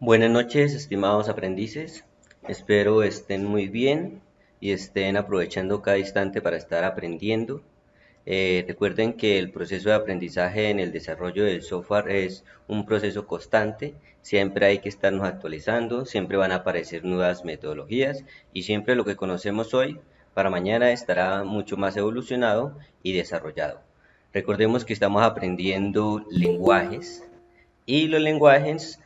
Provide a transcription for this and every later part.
Buenas noches, estimados aprendices. Espero estén muy bien y estén aprovechando cada instante para estar aprendiendo. Recuerden que el proceso de aprendizaje en el desarrollo del software es un proceso constante. Siempre hay que estarnos actualizando, siempre van a aparecer nuevas metodologías y siempre lo que conocemos hoy para mañana estará mucho más evolucionado y desarrollado. Recordemos que estamos aprendiendo lenguajes y los lenguajes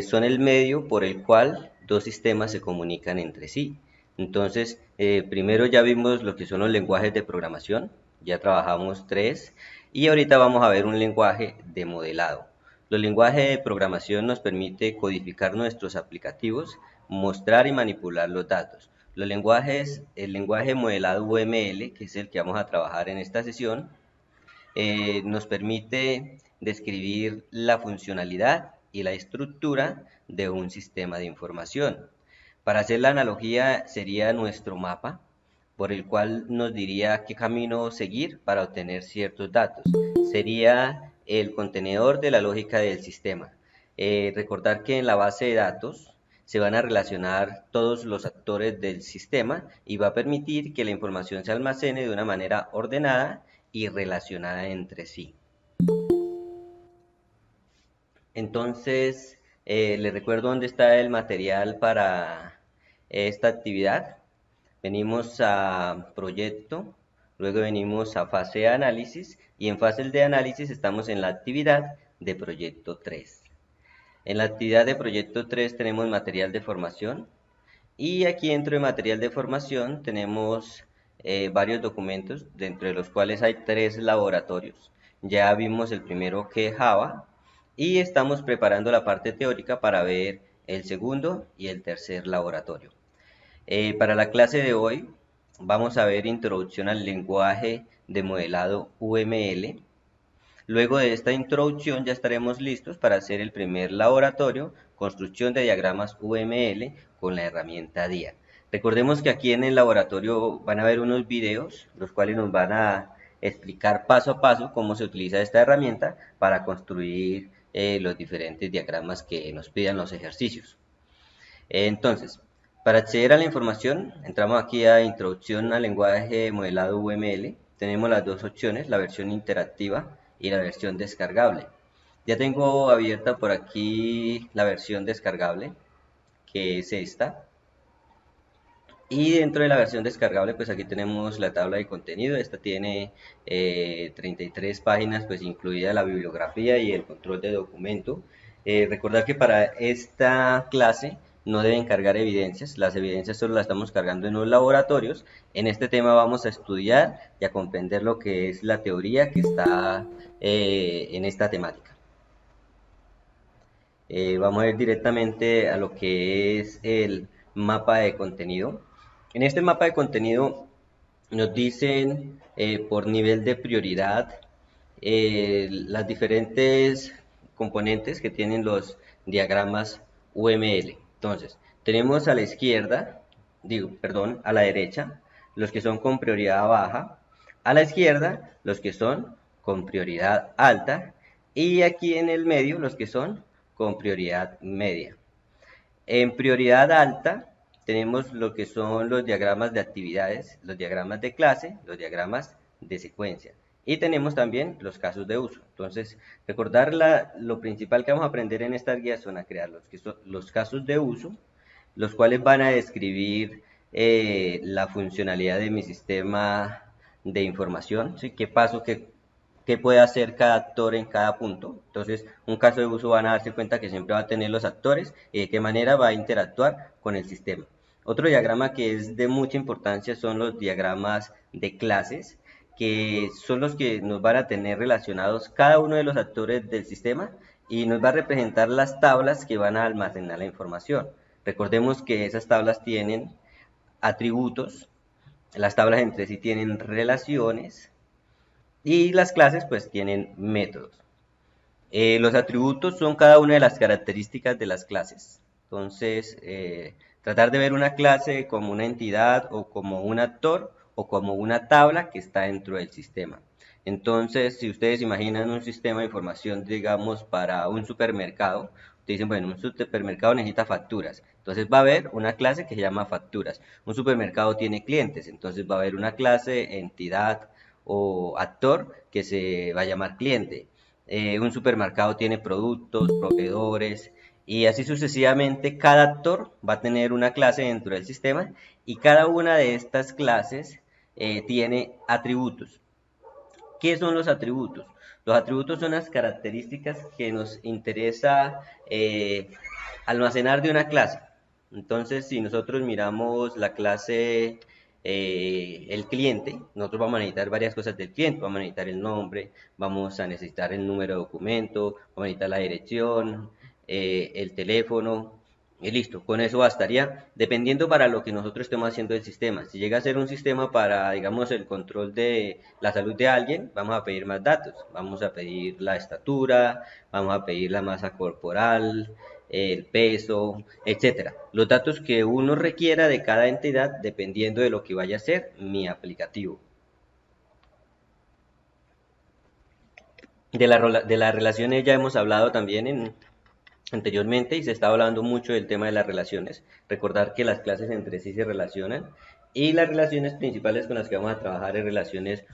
son el medio por el cual dos sistemas se comunican entre sí. Entonces, primero ya vimos lo que son los lenguajes de programación, ya trabajamos tres, y ahorita vamos a ver un lenguaje de modelado. Los lenguajes de programación nos permite codificar nuestros aplicativos, mostrar y manipular los datos. Los lenguajes, el lenguaje modelado UML, que es el que vamos a trabajar en esta sesión, nos permite describir la funcionalidad y la estructura de un sistema de información. Para hacer la analogía sería nuestro mapa, por el cual nos diría qué camino seguir para obtener ciertos datos. Sería el contenedor de la lógica del sistema. Recordar que en la base de datos se van a relacionar todos los actores del sistema y va a permitir que la información se almacene de una manera ordenada y relacionada entre sí. Entonces, les recuerdo dónde está el material para esta actividad. Venimos a proyecto, luego venimos a fase de análisis y en fase de análisis estamos en la actividad de proyecto 3. En la actividad de proyecto 3 tenemos material de formación y aquí dentro de material de formación tenemos varios documentos, dentro de los cuales hay tres laboratorios. Ya vimos el primero que es Java y estamos preparando la parte teórica para ver el segundo y el tercer laboratorio. Para la clase de hoy vamos a ver introducción al lenguaje de modelado UML. Luego de esta introducción ya estaremos listos para hacer el primer laboratorio, construcción de diagramas UML con la herramienta DIA. Recordemos que aquí en el laboratorio van a ver unos videos, los cuales nos van a explicar paso a paso cómo se utiliza esta herramienta para construir los diferentes diagramas que nos pidan los ejercicios. Entonces, para acceder a la información, entramos aquí a Introducción al lenguaje modelado UML. Tenemos las dos opciones, la versión interactiva y la versión descargable. Ya tengo abierta por aquí la versión descargable, que es esta. Y dentro de la versión descargable, pues aquí tenemos la tabla de contenido. Esta tiene 33 páginas, pues incluida la bibliografía y el control de documento. Recordar que para esta clase no deben cargar evidencias. Las evidencias solo las estamos cargando en los laboratorios. En este tema vamos a estudiar y a comprender lo que es la teoría que está en esta temática. Vamos a ir directamente a lo que es el mapa de contenido. En este mapa de contenido nos dicen por nivel de prioridad las diferentes componentes que tienen los diagramas UML. Entonces, tenemos a la izquierda, perdón, a la derecha, los que son con prioridad baja, a la izquierda, los que son con prioridad alta, y aquí en el medio, los que son con prioridad media. En prioridad alta tenemos lo que son los diagramas de actividades, los diagramas de clase, los diagramas de secuencia. Y tenemos también los casos de uso. Entonces, recordar lo principal que vamos a aprender en estas guías son a crear los casos de uso, los cuales van a describir la funcionalidad de mi sistema de información, ¿sí? ¿Qué paso, qué puede hacer cada actor en cada punto? Entonces, un caso de uso van a darse cuenta que siempre va a tener los actores y de qué manera va a interactuar con el sistema. Otro diagrama que es de mucha importancia son los diagramas de clases, que son los que nos van a tener relacionados cada uno de los actores del sistema y nos va a representar las tablas que van a almacenar la información. Recordemos que esas tablas tienen atributos, las tablas entre sí tienen relaciones y las clases pues tienen métodos. Los atributos son cada una de las características de las clases. Entonces, tratar de ver una clase como una entidad o como un actor o como una tabla que está dentro del sistema. Entonces, si ustedes imaginan un sistema de información, digamos, para un supermercado, te dicen, bueno, un supermercado necesita facturas, entonces va a haber una clase que se llama facturas. Un supermercado tiene clientes, entonces va a haber una clase, entidad o actor que se va a llamar cliente. Un supermercado tiene productos, proveedores, y así sucesivamente. Cada actor va a tener una clase dentro del sistema y cada una de estas clases tiene atributos. ¿Qué son los atributos? Los atributos son las características que nos interesa almacenar de una clase. Entonces, si nosotros miramos la clase el cliente, nosotros vamos a necesitar varias cosas del cliente. Vamos a necesitar el nombre, vamos a necesitar el número de documento, vamos a necesitar la dirección, el teléfono, y listo, con eso bastaría, dependiendo para lo que nosotros estemos haciendo el sistema. Si llega a ser un sistema para, digamos, el control de la salud de alguien, vamos a pedir más datos. Vamos a pedir la estatura, vamos a pedir la masa corporal, el peso, etcétera. Los datos que uno requiera de cada entidad, dependiendo de lo que vaya a ser mi aplicativo. De las relaciones ya hemos hablado también anteriormente y se está hablando mucho del tema de las relaciones. Recordar que las clases entre sí se relacionan y las relaciones principales con las que vamos a trabajar es relaciones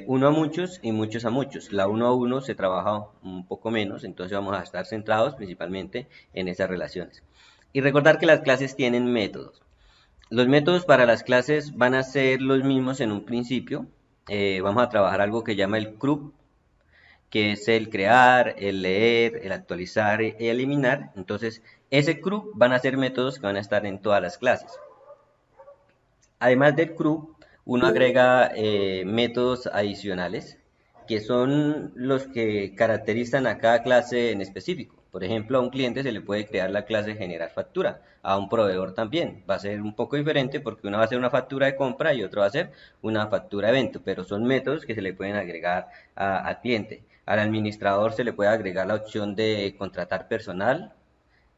uno a muchos y muchos a muchos. La uno a uno se trabaja un poco menos, entonces vamos a estar centrados principalmente en esas relaciones. Y recordar que las clases tienen métodos. Los métodos para las clases van a ser los mismos en un principio. Vamos a trabajar algo que llama el CRUD, que es el crear, el leer, el actualizar y eliminar. Entonces, ese CRUD van a ser métodos que van a estar en todas las clases. Además del CRUD, uno agrega métodos adicionales, que son los que caracterizan a cada clase en específico. Por ejemplo, a un cliente se le puede crear la clase generar factura, a un proveedor también. Va a ser un poco diferente porque una va a ser una factura de compra y otra va a ser una factura de evento, pero son métodos que se le pueden agregar al cliente. Al administrador se le puede agregar la opción de contratar personal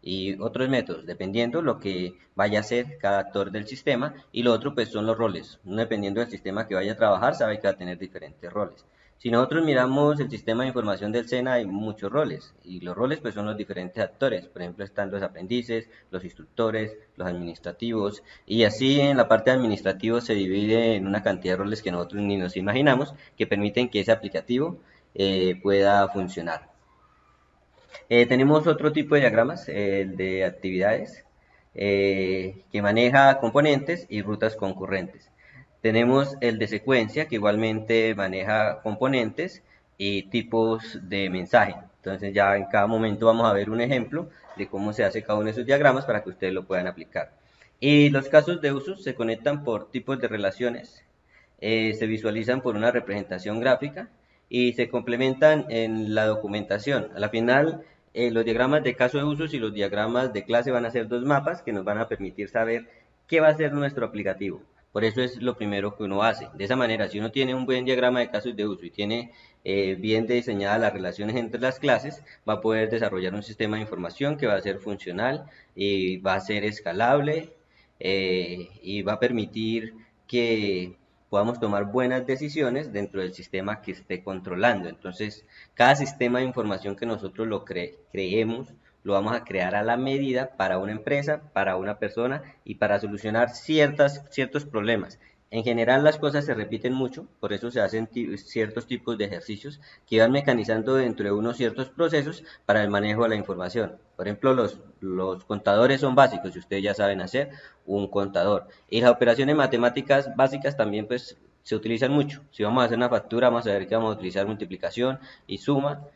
y otros métodos, dependiendo lo que vaya a hacer cada actor del sistema. Y lo otro pues son los roles. Uno, dependiendo del sistema que vaya a trabajar, sabe que va a tener diferentes roles. Si nosotros miramos el sistema de información del SENA, hay muchos roles, y los roles pues son los diferentes actores. Por ejemplo, están los aprendices, los instructores, los administrativos, y así en la parte administrativa se divide en una cantidad de roles que nosotros ni nos imaginamos, que permiten que ese aplicativo pueda funcionar. Tenemos otro tipo de diagramas, el de actividades, que maneja componentes y rutas concurrentes. Tenemos el de secuencia, que igualmente maneja componentes y tipos de mensaje. Entonces ya en cada momento vamos a ver un ejemplo de cómo se hace cada uno de esos diagramas para que ustedes lo puedan aplicar. Y los casos de uso se conectan por tipos de relaciones, se visualizan por una representación gráfica y se complementan en la documentación. A la final, los diagramas de caso de usos y los diagramas de clase van a ser dos mapas que nos van a permitir saber qué va a ser nuestro aplicativo. Por eso es lo primero que uno hace. De esa manera, si uno tiene un buen diagrama de casos de uso y tiene bien diseñadas las relaciones entre las clases, va a poder desarrollar un sistema de información que va a ser funcional y va a ser escalable y va a permitir que podamos tomar buenas decisiones dentro del sistema que esté controlando. Entonces, cada sistema de información que nosotros lo creemos, lo vamos a crear a la medida para una empresa, para una persona y para solucionar ciertos problemas. En general las cosas se repiten mucho, por eso se hacen ciertos tipos de ejercicios que van mecanizando dentro de unos ciertos procesos para el manejo de la información. Por ejemplo, los contadores son básicos, si ustedes ya saben hacer un contador. Y las operaciones matemáticas básicas también pues se utilizan mucho. Si vamos a hacer una factura, vamos a ver que vamos a utilizar multiplicación y suma.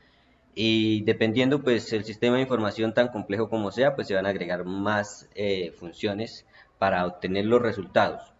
Y dependiendo pues el sistema de información tan complejo como sea, pues se van a agregar más funciones para obtener los resultados.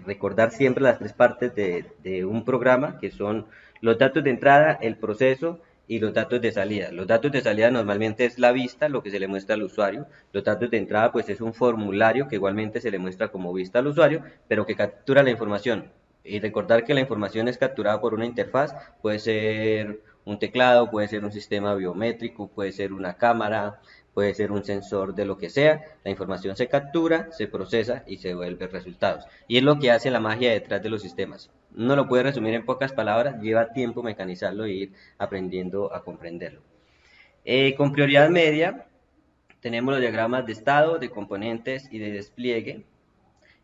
Recordar siempre las tres partes de un programa, que son los datos de entrada, el proceso y los datos de salida. Los datos de salida normalmente es la vista, lo que se le muestra al usuario. Los datos de entrada pues es un formulario que igualmente se le muestra como vista al usuario, pero que captura la información. Y recordar que la información es capturada por una interfaz, puede ser un teclado, puede ser un sistema biométrico, puede ser una cámara, puede ser un sensor de lo que sea. La información se captura, se procesa y se devuelve resultados. Y es lo que hace la magia detrás de los sistemas. No lo puede resumir en pocas palabras, lleva tiempo mecanizarlo e ir aprendiendo a comprenderlo. Con prioridad media, Tenemos los diagramas de estado, de componentes y de despliegue.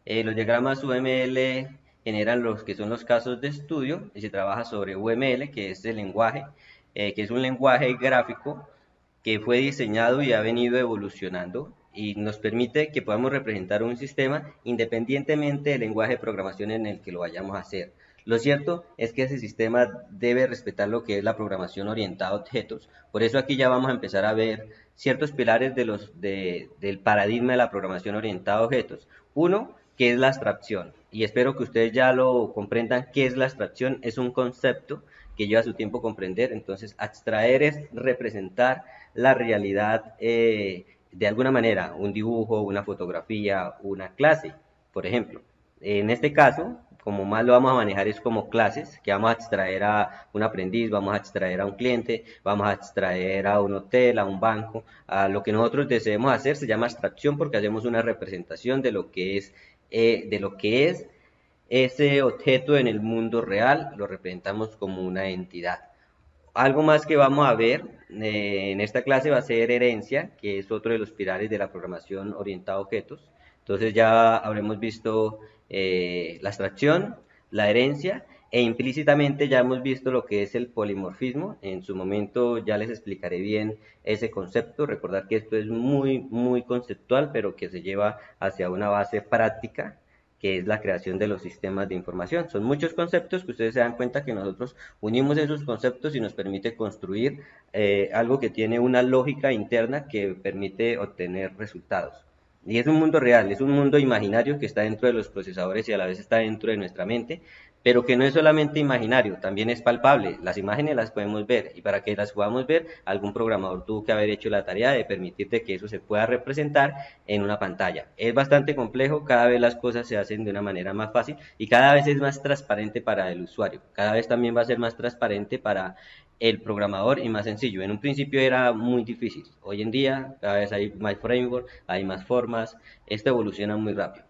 Los diagramas UML generan los que son los casos de estudio y se trabaja sobre UML, que es el lenguaje, que es un lenguaje gráfico que fue diseñado y ha venido evolucionando y nos permite que podamos representar un sistema independientemente del lenguaje de programación en el que lo vayamos a hacer. Lo cierto es que ese sistema debe respetar lo que es la programación orientada a objetos. Por eso aquí ya vamos a empezar a ver ciertos pilares del paradigma de la programación orientada a objetos. Uno, que es la abstracción. Y espero que ustedes ya lo comprendan. ¿Qué es la abstracción? Es un concepto que lleva su tiempo comprender. Entonces, abstraer es representar la realidad de alguna manera, un dibujo, una fotografía, una clase, por ejemplo. En este caso, como más lo vamos a manejar es como clases, que vamos a extraer a un aprendiz, vamos a extraer a un cliente, vamos a extraer a un hotel, a un banco, a lo que nosotros deseemos hacer se llama abstracción porque hacemos una representación de lo que es ese objeto en el mundo real, lo representamos como una entidad. Algo más que vamos a ver en esta clase va a ser herencia, que es otro de los pilares de la programación orientada a objetos. Entonces ya habremos visto la abstracción, la herencia e implícitamente ya hemos visto lo que es el polimorfismo. En su momento ya les explicaré bien ese concepto. Recordar que esto es muy conceptual, pero que se lleva hacia una base práctica que es la creación de los sistemas de información. Son muchos conceptos que ustedes se dan cuenta que nosotros unimos esos conceptos y nos permite construir algo que tiene una lógica interna que permite obtener resultados. Y es un mundo real, es un mundo imaginario que está dentro de los procesadores y a la vez está dentro de nuestra mente, pero que no es solamente imaginario, también es palpable. Las imágenes las podemos ver y para que las podamos ver, algún programador tuvo que haber hecho la tarea de permitirte que eso se pueda representar en una pantalla. Es bastante complejo, cada vez las cosas se hacen de una manera más fácil y cada vez es más transparente para el usuario. Cada vez también va a ser más transparente para el programador y más sencillo. En un principio era muy difícil. Hoy en día cada vez hay más framework, hay más formas, esto evoluciona muy rápido.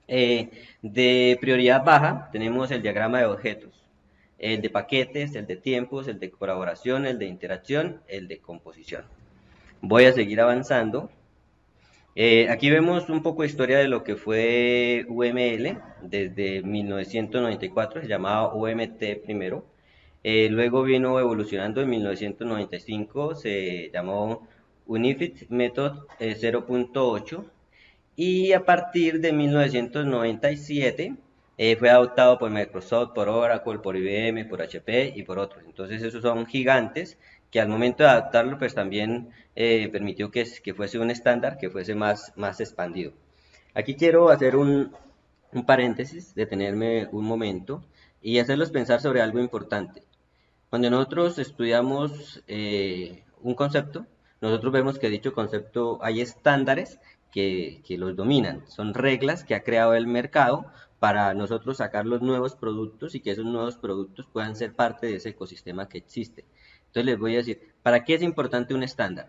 De prioridad baja tenemos el diagrama de objetos, el de paquetes, el de tiempos, el de colaboración, el de interacción, el de composición. Voy a seguir avanzando. Aquí vemos un poco de historia de lo que fue UML desde 1994, se llamaba UMT primero. Luego vino evolucionando en 1995, se llamó Unified Method 0.8 y a partir de 1997 fue adoptado por Microsoft, por Oracle, por IBM, por HP y por otros. Entonces esos son gigantes que al momento de adaptarlo pues también permitió que fuese un estándar, que fuese más expandido. Aquí quiero hacer un paréntesis, detenerme un momento y hacerlos pensar sobre algo importante. Cuando nosotros estudiamos un concepto, nosotros vemos que dicho concepto hay estándares que los dominan, son reglas que ha creado el mercado para nosotros sacar los nuevos productos y que esos nuevos productos puedan ser parte de ese ecosistema que existe. Entonces les voy a decir, ¿para qué es importante un estándar?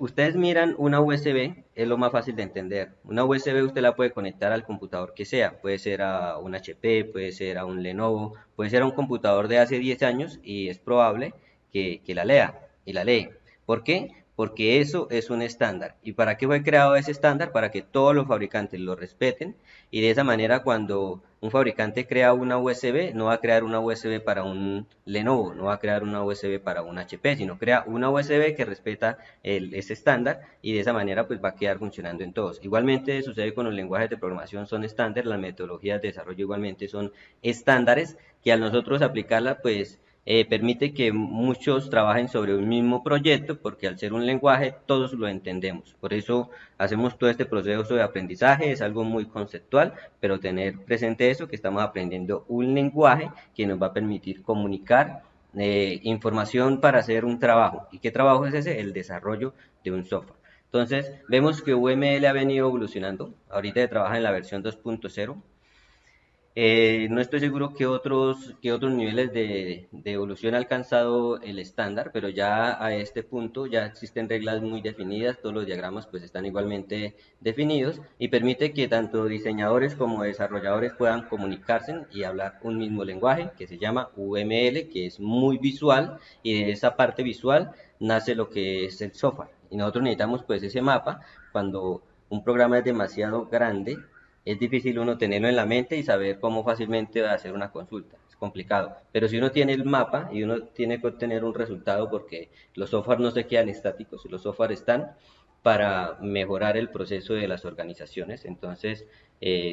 Ustedes miran una USB, es lo más fácil de entender. Una USB usted la puede conectar al computador que sea, puede ser a un HP, puede ser a un Lenovo, puede ser a un computador de hace 10 años y es probable que la lea y la lee. ¿Por qué? Porque eso es un estándar. ¿Y para qué fue creado ese estándar? Para que todos los fabricantes lo respeten y de esa manera cuando un fabricante crea una USB, no va a crear una USB para un Lenovo, no va a crear una USB para un HP, sino crea una USB que respeta ese estándar y de esa manera pues va a quedar funcionando en todos. Igualmente sucede con los lenguajes de programación, son estándar, las metodologías de desarrollo igualmente son estándares que al nosotros aplicarla pues permite que muchos trabajen sobre un mismo proyecto porque al ser un lenguaje todos lo entendemos. Por eso hacemos todo este proceso de aprendizaje, es algo muy conceptual, pero tener presente eso, que estamos aprendiendo un lenguaje que nos va a permitir comunicar información para hacer un trabajo. ¿Y qué trabajo es ese? El desarrollo de un software. Entonces, vemos que UML ha venido evolucionando. Ahorita se trabaja en la versión 2.0. No estoy seguro qué otros niveles de evolución ha alcanzado el estándar, pero ya a este punto ya existen reglas muy definidas, todos los diagramas pues están igualmente definidos y permite que tanto diseñadores como desarrolladores puedan comunicarse y hablar un mismo lenguaje que se llama UML, que es muy visual y de esa parte visual nace lo que es el software. Y nosotros necesitamos pues ese mapa. Cuando un programa es demasiado grande, es difícil uno tenerlo en la mente y saber cómo fácilmente hacer una consulta. Es complicado. Pero si uno tiene el mapa y uno tiene que obtener un resultado, porque los software no se quedan estáticos, los software están para mejorar el proceso de las organizaciones. Entonces,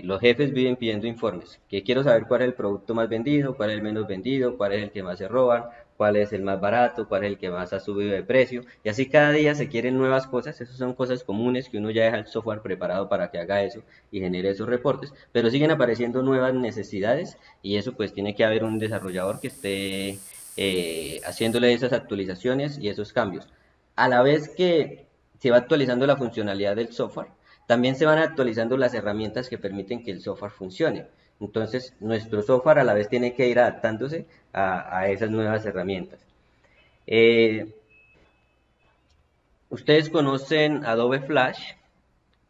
los jefes viven pidiendo informes, que quiero saber cuál es el producto más vendido, cuál es el menos vendido, cuál es el que más se roban, cuál es el más barato, cuál es el que más ha subido de precio, y así cada día se quieren nuevas cosas. Esas son cosas comunes que uno ya deja el software preparado para que haga eso y genere esos reportes, pero siguen apareciendo nuevas necesidades, y eso pues tiene que haber un desarrollador que esté haciéndole esas actualizaciones y esos cambios. A la vez que se va actualizando la funcionalidad del software, también se van actualizando las herramientas que permiten que el software funcione. Entonces, nuestro software a la vez tiene que ir adaptándose a esas nuevas herramientas. Eh, Ustedes conocen Adobe Flash,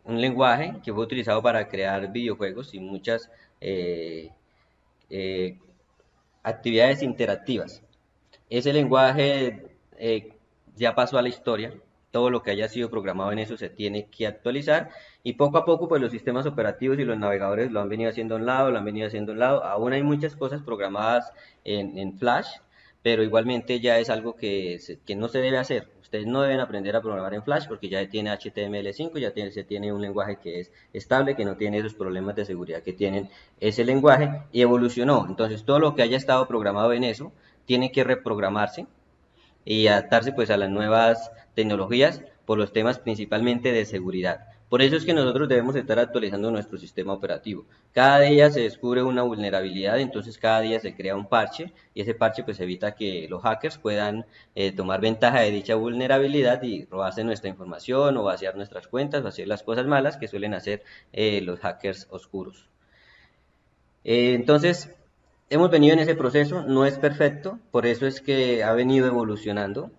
un lenguaje que fue utilizado para crear videojuegos y muchas eh, eh, actividades interactivas. Ese lenguaje ya pasó a la historia. Todo lo que haya sido programado en eso se tiene que actualizar, y poco a poco pues los sistemas operativos y los navegadores lo han venido haciendo a un lado, lo han venido haciendo a un lado. Aún hay muchas cosas programadas en Flash, pero igualmente ya es algo que no se debe hacer. Ustedes no deben aprender a programar en Flash porque ya tiene HTML5, se tiene un lenguaje que es estable, que no tiene esos problemas de seguridad que tienen ese lenguaje, y evolucionó. Entonces todo lo que haya estado programado en eso tiene que reprogramarse y adaptarse pues a las nuevas tecnologías por los temas principalmente de seguridad. Por eso es que nosotros debemos estar actualizando nuestro sistema operativo. Cada día se descubre una vulnerabilidad, entonces cada día se crea un parche, y ese parche pues evita que los hackers puedan tomar ventaja de dicha vulnerabilidad y robarse nuestra información o vaciar nuestras cuentas o hacer las cosas malas que suelen hacer los hackers oscuros. Entonces, hemos venido en ese proceso, no es perfecto, por eso es que ha venido evolucionando,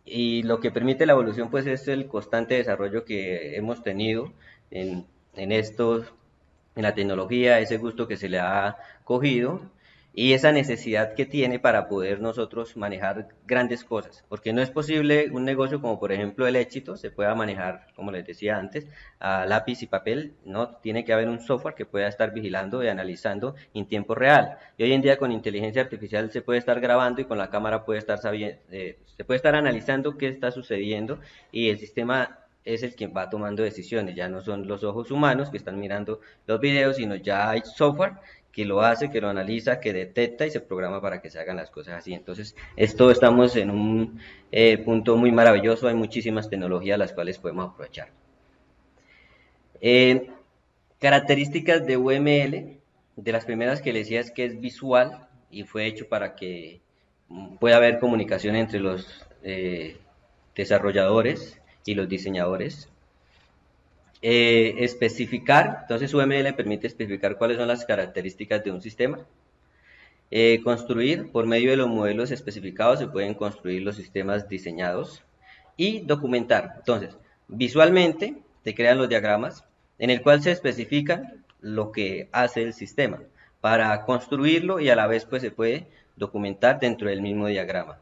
y lo que permite la evolución pues es el constante desarrollo que hemos tenido en, en estos, en la tecnología, ese gusto que se le ha cogido y esa necesidad que tiene para poder nosotros manejar grandes cosas, porque no es posible un negocio como por ejemplo el éxito se pueda manejar, como les decía antes, a lápiz y papel. No, tiene que haber un software que pueda estar vigilando y analizando en tiempo real, y hoy en día con inteligencia artificial se puede estar grabando y con la cámara puede estar sabiendo, se puede estar analizando qué está sucediendo, y el sistema es el que va tomando decisiones. Ya no son los ojos humanos que están mirando los videos, sino ya hay software que lo hace, que lo analiza, que detecta y se programa para que se hagan las cosas así. Entonces, esto estamos en un punto muy maravilloso, hay muchísimas tecnologías las cuales podemos aprovechar. Eh, Características de UML, de las primeras que le decía es que es visual y fue hecho para que pueda haber comunicación entre los desarrolladores y los diseñadores. Especificar, entonces UML permite especificar cuáles son las características de un sistema. Construir, por medio de los modelos especificados se pueden construir los sistemas diseñados. Y documentar, entonces, visualmente se crean los diagramas en el cual se especifican lo que hace el sistema para construirlo, y a la vez pues se puede documentar dentro del mismo diagrama.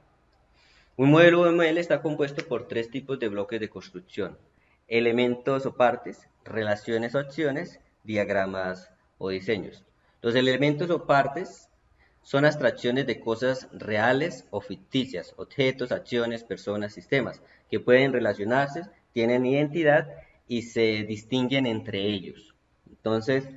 Un modelo UML está compuesto por tres tipos de bloques de construcción: elementos o partes, relaciones o acciones, diagramas o diseños. Los elementos o partes son abstracciones de cosas reales o ficticias, objetos, acciones, personas, sistemas, que pueden relacionarse, tienen identidad y se distinguen entre ellos. Entonces,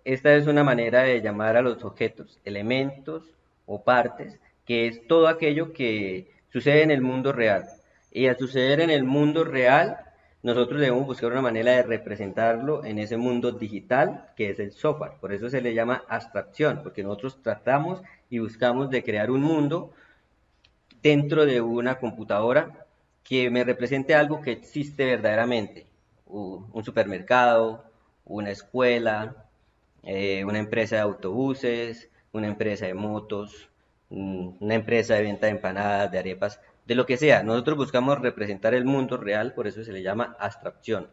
esta es una manera de llamar a los objetos, elementos o partes, que es todo aquello que sucede en el mundo real. Y al suceder en el mundo real, nosotros debemos buscar una manera de representarlo en ese mundo digital que es el software. Por eso se le llama abstracción, porque nosotros tratamos y buscamos de crear un mundo dentro de una computadora que me represente algo que existe verdaderamente. Un supermercado, una escuela, una empresa de autobuses, una empresa de motos, una empresa de venta de empanadas, de arepas, de lo que sea. Nosotros buscamos representar el mundo real, por eso se le llama abstracción.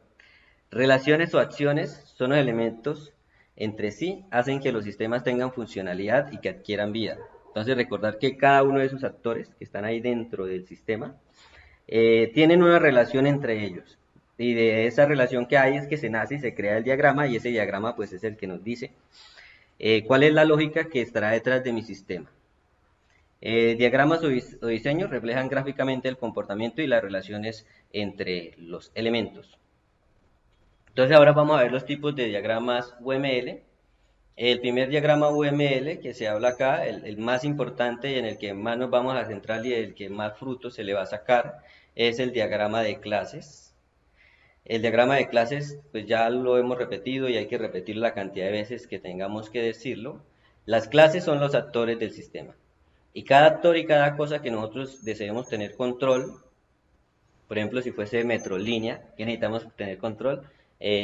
Relaciones o acciones son los elementos entre sí, hacen que los sistemas tengan funcionalidad y que adquieran vida. Entonces recordar que cada uno de esos actores que están ahí dentro del sistema tienen una relación entre ellos. Y de esa relación que hay es que se nace y se crea el diagrama, y ese diagrama pues es el que nos dice cuál es la lógica que estará detrás de mi sistema. Diagramas o diseños reflejan gráficamente el comportamiento y las relaciones entre los elementos. Entonces ahora vamos a ver los tipos de diagramas UML. El primer diagrama UML que se habla acá, el más importante y en el que más nos vamos a centrar y el que más frutos se le va a sacar, es el diagrama de clases. El diagrama de clases, pues ya lo hemos repetido y hay que repetir la cantidad de veces que tengamos que decirlo. Las clases son los actores del sistema. Y cada actor y cada cosa que nosotros deseemos tener control, por ejemplo, si fuese Metrolínea, que necesitamos tener control,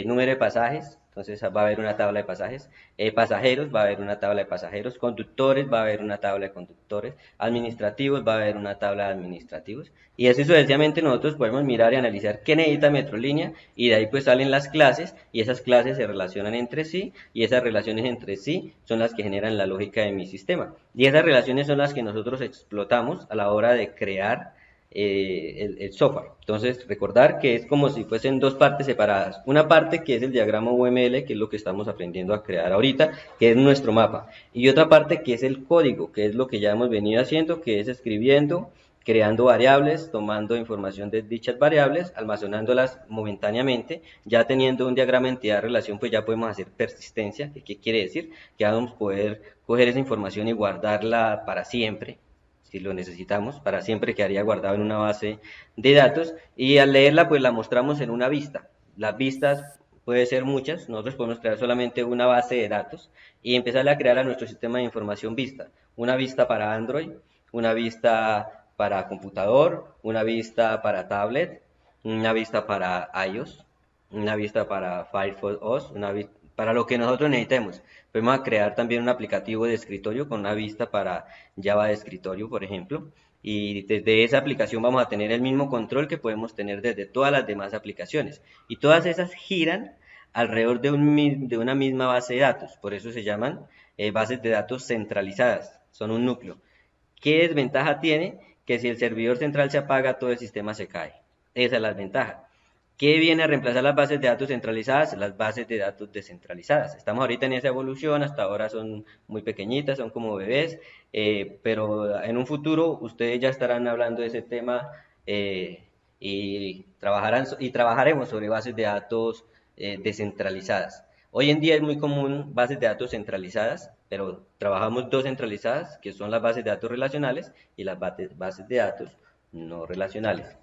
número de pasajes, entonces va a haber una tabla de pasajes, pasajeros, va a haber una tabla de pasajeros, conductores, va a haber una tabla de conductores, administrativos, va a haber una tabla de administrativos, y así sucesivamente nosotros podemos mirar y analizar qué necesita Metrolínea, y de ahí pues salen las clases, y esas clases se relacionan entre sí, y esas relaciones entre sí son las que generan la lógica de mi sistema, y esas relaciones son las que nosotros explotamos a la hora de crear el software. Entonces, recordar que es como si fuesen dos partes separadas. Una parte que es el diagrama UML, que es lo que estamos aprendiendo a crear ahorita, que es nuestro mapa. Y otra parte que es el código, que es lo que ya hemos venido haciendo, que es escribiendo, creando variables, tomando información de dichas variables, almacenándolas momentáneamente, ya teniendo un diagrama entidad-relación, pues ya podemos hacer persistencia. ¿Qué quiere decir? Que vamos a poder coger esa información y guardarla para siempre, si lo necesitamos, para siempre quedaría guardado en una base de datos, y al leerla pues la mostramos en una vista. Las vistas puede ser muchas, nosotros podemos crear solamente una base de datos y empezar a crear a nuestro sistema de información vista. Una vista para Android, una vista para computador, una vista para tablet, una vista para iOS, una vista para Firefox OS, para lo que nosotros necesitemos. Podemos crear también un aplicativo de escritorio con una vista para Java de escritorio, por ejemplo. Y desde esa aplicación vamos a tener el mismo control que podemos tener desde todas las demás aplicaciones. Y todas esas giran alrededor de una misma base de datos. Por eso se llaman bases de datos centralizadas. Son un núcleo. ¿Qué desventaja tiene? Que si el servidor central se apaga, todo el sistema se cae. Esa es la desventaja. ¿Qué viene a reemplazar las bases de datos centralizadas? Las bases de datos descentralizadas. Estamos ahorita en esa evolución, hasta ahora son muy pequeñitas, son como bebés, pero en un futuro ustedes ya estarán hablando de ese tema y trabajaremos sobre bases de datos descentralizadas. Hoy en día es muy común bases de datos centralizadas, pero trabajamos dos centralizadas, que son las bases de datos relacionales y las bases de datos no relacionales.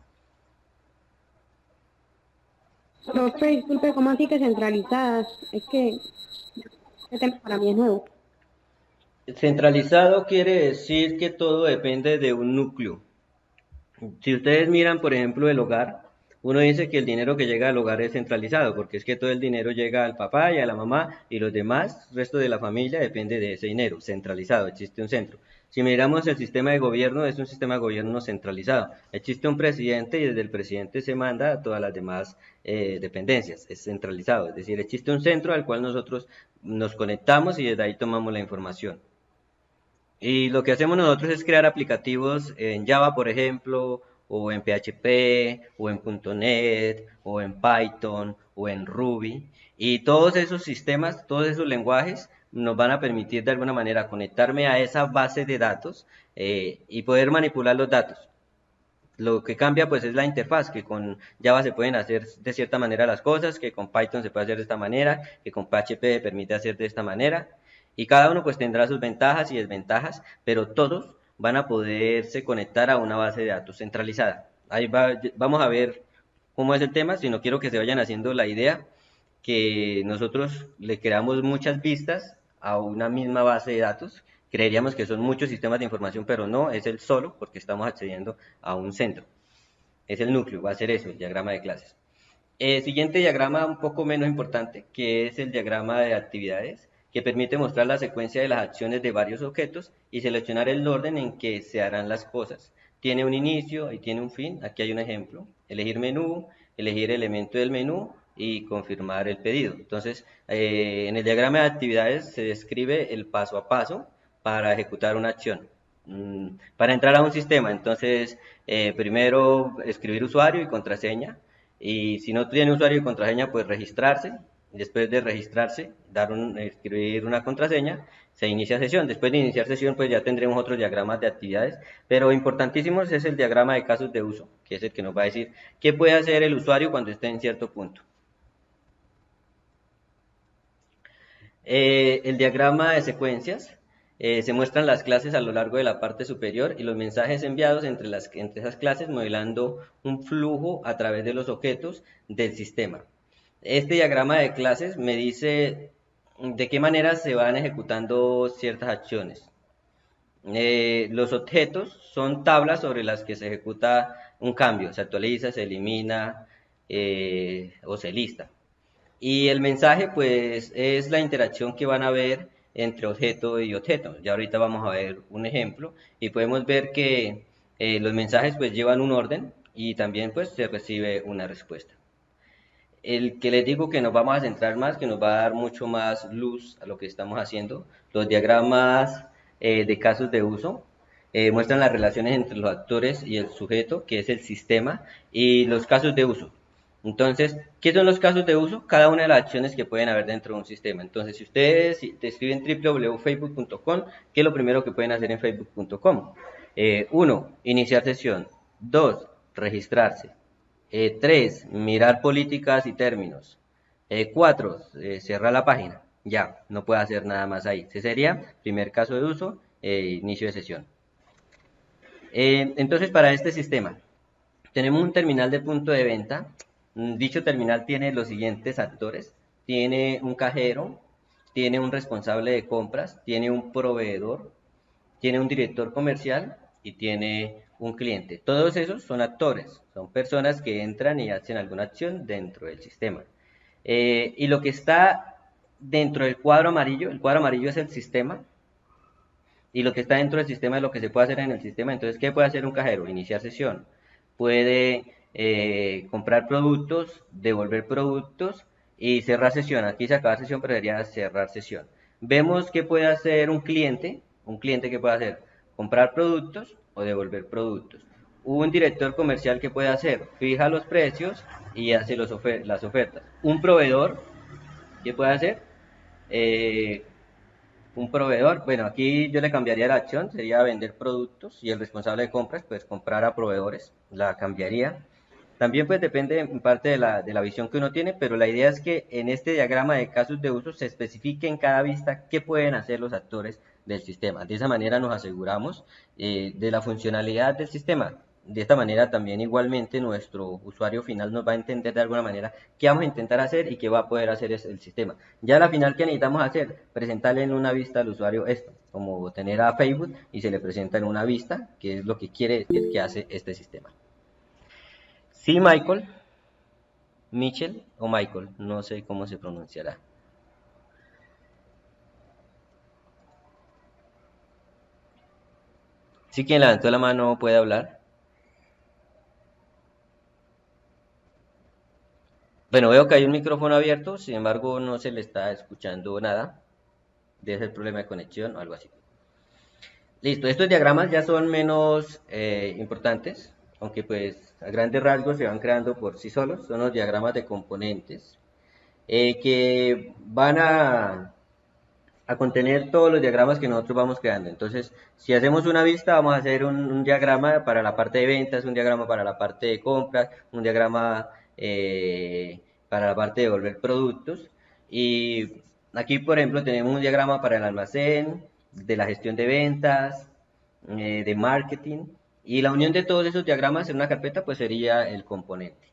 Profe, disculpe, ¿cómo así que centralizadas? Es que este tema para mí es nuevo. Centralizado quiere decir que todo depende de un núcleo. Si ustedes miran, por ejemplo, el hogar, uno dice que el dinero que llega al hogar es centralizado, porque es que todo el dinero llega al papá y a la mamá y los demás, el resto de la familia, depende de ese dinero, centralizado, existe un centro. Si miramos el sistema de gobierno, es un sistema de gobierno centralizado. Existe un presidente y desde el presidente se manda a todas las demás dependencias, es centralizado. Es decir, existe un centro al cual nosotros nos conectamos y desde ahí tomamos la información. Y lo que hacemos nosotros es crear aplicativos en Java, por ejemplo, o en PHP, o en .NET, o en Python, o en Ruby. Y todos esos sistemas, todos esos lenguajes nos van a permitir de alguna manera conectarme a esa base de datos y poder manipular los datos. Lo que cambia pues es la interfaz, que con Java se pueden hacer de cierta manera las cosas, que con Python se puede hacer de esta manera, que con PHP permite hacer de esta manera. Y cada uno pues tendrá sus ventajas y desventajas, pero todos van a poderse conectar a una base de datos centralizada. Vamos a ver cómo es el tema, si no quiero que se vayan haciendo la idea que nosotros le creamos muchas vistas a una misma base de datos. Creeríamos que son muchos sistemas de información, pero no, es el solo porque estamos accediendo a un centro. Es el núcleo, va a ser eso, el diagrama de clases. El siguiente diagrama un poco menos importante, que es el diagrama de actividades, que permite mostrar la secuencia de las acciones de varios objetos y seleccionar el orden en que se harán las cosas. Tiene un inicio y tiene un fin. Aquí hay un ejemplo. Elegir menú, elegir elemento del menú y confirmar el pedido. Entonces, en el diagrama de actividades se describe el paso a paso para ejecutar una acción. para entrar a un sistema. Entonces, primero escribir usuario y contraseña. Y si no tiene usuario y contraseña, pues registrarse. Después de registrarse, escribir una contraseña, se inicia sesión. Después de iniciar sesión, pues ya tendremos otros diagramas de actividades. Pero importantísimos es el diagrama de casos de uso, que es el que nos va a decir qué puede hacer el usuario cuando esté en cierto punto. El diagrama de secuencias, se muestran las clases a lo largo de la parte superior y los mensajes enviados entre esas clases, modelando un flujo a través de los objetos del sistema. Este diagrama de clases me dice de qué manera se van ejecutando ciertas acciones. Los objetos son tablas sobre las que se ejecuta un cambio, se actualiza, se elimina o se lista. Y el mensaje, pues, es la interacción que van a ver entre objeto y objeto. Ya ahorita vamos a ver un ejemplo y podemos ver que los mensajes, pues, llevan un orden y también, pues, se recibe una respuesta. El que les digo que nos vamos a centrar más, que nos va a dar mucho más luz a lo que estamos haciendo, los diagramas de casos de uso. Muestran las relaciones entre los actores y el sujeto, que es el sistema, y los casos de uso. Entonces, ¿qué son los casos de uso? Cada una de las acciones que pueden haber dentro de un sistema. Entonces, si ustedes te escriben www.facebook.com, ¿qué es lo primero que pueden hacer en facebook.com? 1. Iniciar sesión. 2. Registrarse. 3. Mirar políticas y términos. 4. Cerrar la página. Ya, no puede hacer nada más ahí. Ese sería primer caso de uso, inicio de sesión. Entonces, para este sistema, tenemos un terminal de punto de venta. Dicho terminal tiene los siguientes actores. Tiene un cajero, tiene un responsable de compras, tiene un proveedor, tiene un director comercial y tiene un cliente. Todos esos son actores, son personas que entran y hacen alguna acción dentro del sistema. Y lo que está dentro del cuadro amarillo, el cuadro amarillo es el sistema, y lo que está dentro del sistema es lo que se puede hacer en el sistema. Entonces, ¿qué puede hacer un cajero? Iniciar sesión. Puede comprar productos, devolver productos y cerrar sesión. Aquí se acaba sesión, pero debería cerrar sesión. Vemos que puede hacer un cliente que puede hacer comprar productos o devolver productos. Un director comercial que puede hacer, fija los precios y hace las ofertas. Un proveedor que puede hacer, eh, un proveedor, bueno, aquí yo le cambiaría la acción, sería vender productos y el responsable de compras, pues comprar a proveedores, la cambiaría. También pues depende en parte de la visión que uno tiene, pero la idea es que en este diagrama de casos de uso se especifique en cada vista qué pueden hacer los actores del sistema. De esa manera nos aseguramos de la funcionalidad del sistema. De esta manera también igualmente nuestro usuario final nos va a entender de alguna manera qué vamos a intentar hacer y qué va a poder hacer el sistema. Ya la final que necesitamos hacer, presentarle en una vista al usuario esto, como tener a Facebook y se le presenta en una vista, que es lo que quiere decir que hace este sistema. Sí, Michael, Michel o Michael, no sé cómo se pronunciará. Sí, quien levantó la mano puede hablar. Bueno, veo que hay un micrófono abierto, sin embargo no se le está escuchando nada. Debe ser problema de conexión o algo así. Listo, estos diagramas ya son menos importantes, aunque pues a grandes rasgos se van creando por sí solos. Son los diagramas de componentes que van a contener todos los diagramas que nosotros vamos creando. Entonces, si hacemos una vista, vamos a hacer un diagrama para la parte de ventas, un diagrama para la parte de compras, un diagrama para la parte de devolver productos. Y aquí, por ejemplo, tenemos un diagrama para el almacén, de la gestión de ventas, de marketing. Y la unión de todos esos diagramas en una carpeta, pues sería el componente.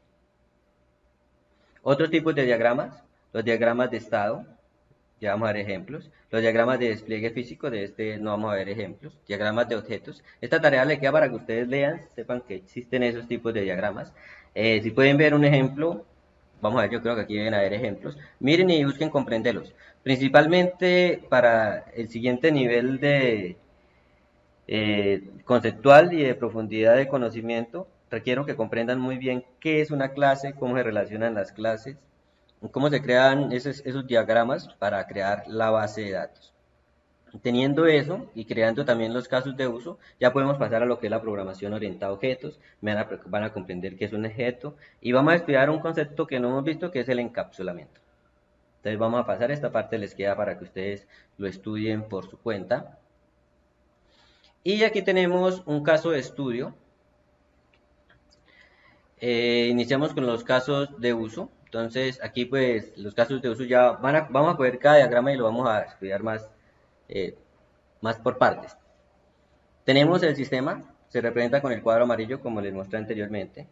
Otros tipos de diagramas, los diagramas de estado, ya vamos a ver ejemplos. Los diagramas de despliegue físico, de este no vamos a ver ejemplos. Diagramas de objetos. Esta tarea le queda para que ustedes lean, sepan que existen esos tipos de diagramas. Si pueden ver un ejemplo, vamos a ver, yo creo que aquí deben haber ejemplos. Miren y busquen comprenderlos. Principalmente para el siguiente nivel de conceptual y de profundidad de conocimiento, requiero que comprendan muy bien qué es una clase, cómo se relacionan las clases, cómo se crean esos diagramas para crear la base de datos. Teniendo eso y creando también los casos de uso, ya podemos pasar a lo que es la programación orientada a objetos, van a comprender qué es un objeto y vamos a estudiar un concepto que no hemos visto que es el encapsulamiento. Entonces vamos a pasar esta parte, les queda para que ustedes lo estudien por su cuenta. Y aquí tenemos un caso de estudio. Iniciamos con los casos de uso. Entonces aquí pues los casos de uso ya vamos a coger cada diagrama y lo vamos a estudiar eh, más por partes. Tenemos el sistema, se representa con el cuadro amarillo como les mostré anteriormente.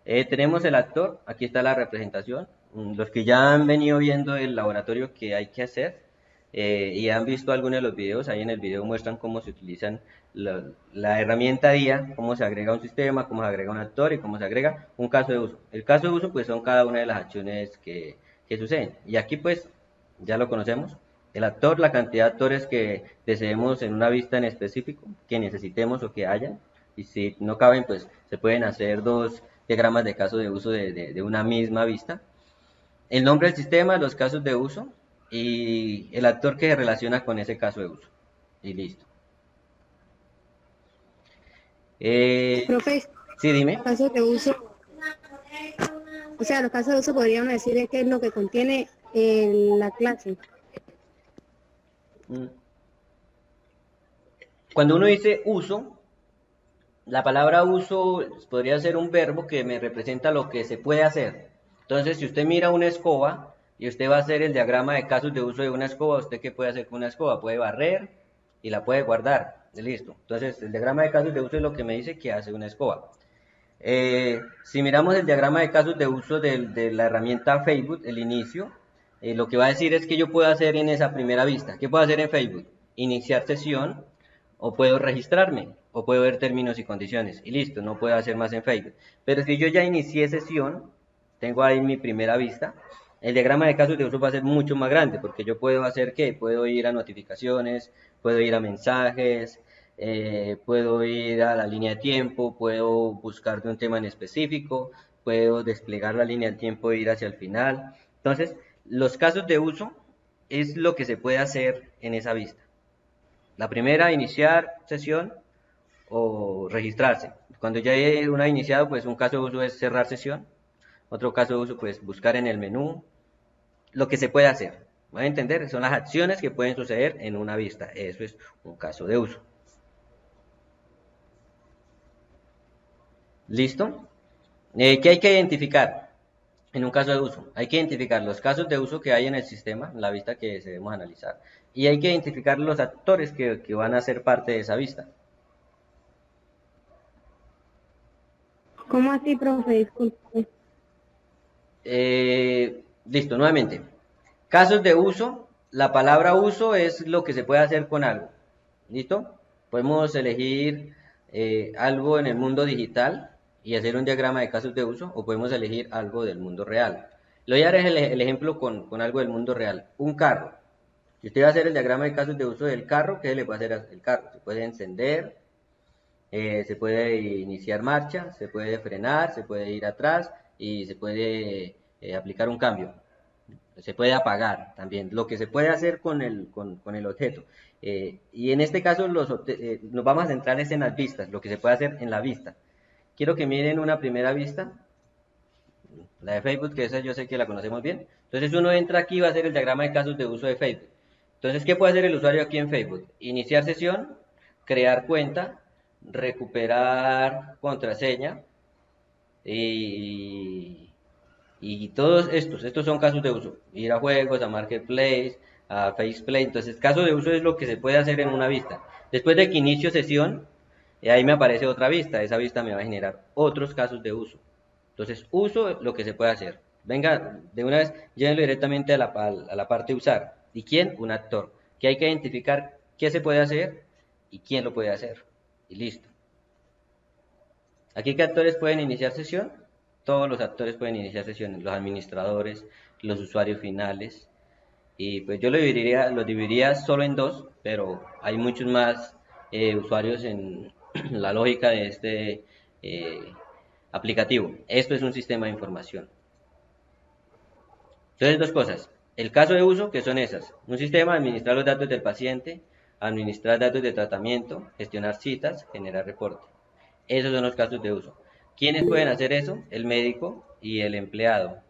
Tenemos el actor, aquí está la representación. Los que ya han venido viendo el laboratorio que hay que hacer y han visto algunos de los videos, ahí en el video muestran cómo se utilizan la herramienta DIA, cómo se agrega un sistema, cómo se agrega un actor y cómo se agrega un caso de uso. El caso de uso pues son cada una de las acciones que suceden. Y aquí pues ya lo conocemos. El actor, la cantidad de actores que deseemos en una vista en específico, que necesitemos o que hayan. Y si no caben, pues se pueden hacer dos diagramas de caso de uso de una misma vista. El nombre del sistema, los casos de uso y el actor que se relaciona con ese caso de uso. Y listo. Profe, Sí, dime. casos de uso, o sea, los casos de uso podríamos decir qué es lo que contiene la clase. Cuando uno dice uso, la palabra uso podría ser un verbo que me representa lo que se puede hacer. Entonces, si usted mira una escoba y usted va a hacer el diagrama de casos de uso de una escoba, ¿usted qué puede hacer con una escoba? Puede barrer y la puede guardar. Listo. Entonces, el diagrama de casos de uso es lo que me dice que hace una escoba. Si miramos el diagrama de casos de uso de la herramienta Facebook, el inicio, lo que va a decir es que yo puedo hacer en esa primera vista. ¿Qué puedo hacer en Facebook? Iniciar sesión, o puedo registrarme, o puedo ver términos y condiciones, y listo, no puedo hacer más en Facebook. Pero si yo ya inicié sesión, tengo ahí mi primera vista, el diagrama de casos de uso va a ser mucho más grande, porque yo puedo hacer ¿qué? Puedo ir a notificaciones, puedo ir a mensajes, puedo ir a la línea de tiempo, puedo buscar de un tema en específico, puedo desplegar la línea de tiempo e ir hacia el final. Entonces, los casos de uso es lo que se puede hacer en esa vista. La primera, iniciar sesión o registrarse. Cuando ya hay una iniciado, pues un caso de uso es cerrar sesión. Otro caso de uso, pues buscar en el menú lo que se puede hacer. ¿Van a entender? Son las acciones que pueden suceder en una vista. Eso es un caso de uso. ¿Listo? ¿Qué hay que identificar en un caso de uso? Hay que identificar los casos de uso que hay en el sistema, en la vista que debemos analizar. Y hay que identificar los actores que van a ser parte de esa vista. ¿Cómo así, profe? Disculpe. Listo, nuevamente. Casos de uso. La palabra uso es lo que se puede hacer con algo. ¿Listo? Podemos elegir algo en el mundo digital y hacer un diagrama de casos de uso, o podemos elegir algo del mundo real. Lo voy a dar el ejemplo con algo del mundo real. Un carro. Si usted va a hacer el diagrama de casos de uso del carro, ¿qué le puede hacer al carro? Se puede encender, se puede iniciar marcha, se puede frenar, se puede ir atrás y se puede aplicar un cambio. Se puede apagar también, lo que se puede hacer con el objeto. Y en este caso nos vamos a centrar en las vistas, lo que se puede hacer en la vista. Quiero que miren una primera vista, la de Facebook, que esa yo sé que la conocemos bien. Entonces uno entra aquí y va a hacer el diagrama de casos de uso de Facebook. Entonces, ¿qué puede hacer el usuario aquí en Facebook? Iniciar sesión, crear cuenta, recuperar contraseña y todos estos son casos de uso. Ir a juegos, a Marketplace, a Faceplay. Entonces, caso de uso es lo que se puede hacer en una vista. Después de que inicio sesión, ahí me aparece otra vista. Esa vista me va a generar otros casos de uso. Entonces, uso lo que se puede hacer. Venga, de una vez, llévenlo directamente a la parte usar. ¿Y quién? Un actor. Que hay que identificar qué se puede hacer y quién lo puede hacer. Y listo. Aquí, ¿qué actores pueden iniciar sesión? Todos los actores pueden iniciar sesiones, los administradores, los usuarios finales. Y pues yo lo dividiría solo en dos, pero hay muchos más usuarios en la lógica de este aplicativo. Esto es un sistema de información. Entonces, dos cosas. El caso de uso, que son esas. Un sistema, administrar los datos del paciente. administrar datos de tratamiento, gestionar citas, generar reporte. Esos son los casos de uso. ¿Quiénes pueden hacer eso? El médico y el empleado.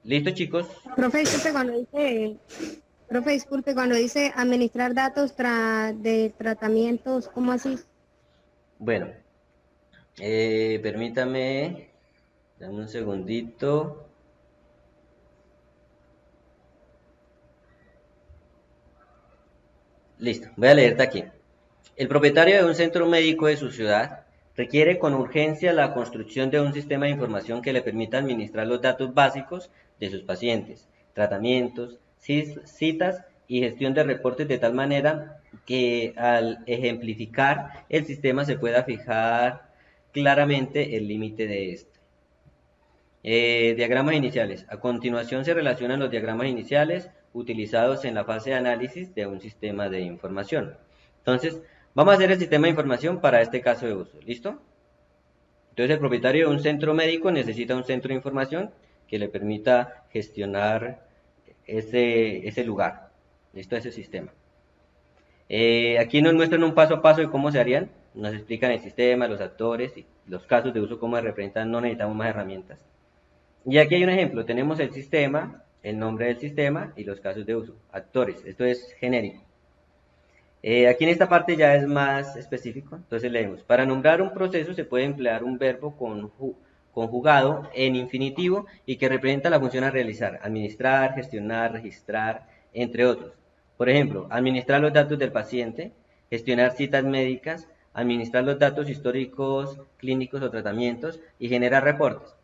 ¿Listo, chicos? Profe, disculpe, cuando dice administrar datos de tratamientos, ¿cómo así? Bueno, permítame, dame un segundito. Listo, voy a leerte aquí. El propietario de un centro médico de su ciudad requiere con urgencia la construcción de un sistema de información que le permita administrar los datos básicos de sus pacientes, tratamientos, citas y gestión de reportes de tal manera que al ejemplificar el sistema se pueda fijar claramente el límite de este. Diagramas iniciales. A continuación se relacionan los diagramas iniciales utilizados en la fase de análisis de un sistema de información. Entonces, vamos a hacer el sistema de información para este caso de uso. ¿Listo? Entonces, el propietario de un centro médico necesita un centro de información que le permita gestionar ese lugar. ¿Listo? Ese sistema. Aquí nos muestran un paso a paso de cómo se harían. Nos explican el sistema, los actores y los casos de uso, cómo se representan. No necesitamos más herramientas. Y aquí hay un ejemplo, tenemos el sistema, el nombre del sistema y los casos de uso, actores, esto es genérico. Aquí en esta parte ya es más específico, entonces leemos, para nombrar un proceso se puede emplear un verbo conjugado en infinitivo y que representa la función a realizar, administrar, gestionar, registrar, entre otros. Por ejemplo, administrar los datos del paciente, gestionar citas médicas, administrar los datos históricos, clínicos o tratamientos y generar reportes.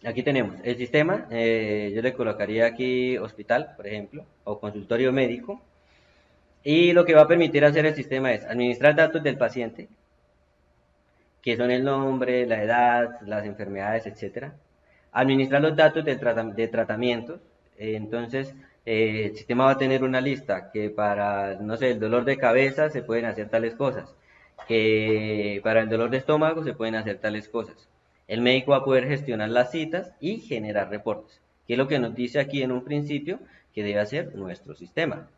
Aquí tenemos el sistema, yo le colocaría aquí hospital, por ejemplo, o consultorio médico. Y lo que va a permitir hacer el sistema es administrar datos del paciente, que son el nombre, la edad, las enfermedades, etc. Administrar los datos de tratamientos. Entonces, el sistema va a tener una lista que para, no sé, el dolor de cabeza se pueden hacer tales cosas, que para el dolor de estómago se pueden hacer tales cosas. El médico va a poder gestionar las citas y generar reportes, que es lo que nos dice aquí en un principio que debe hacer nuestro sistema.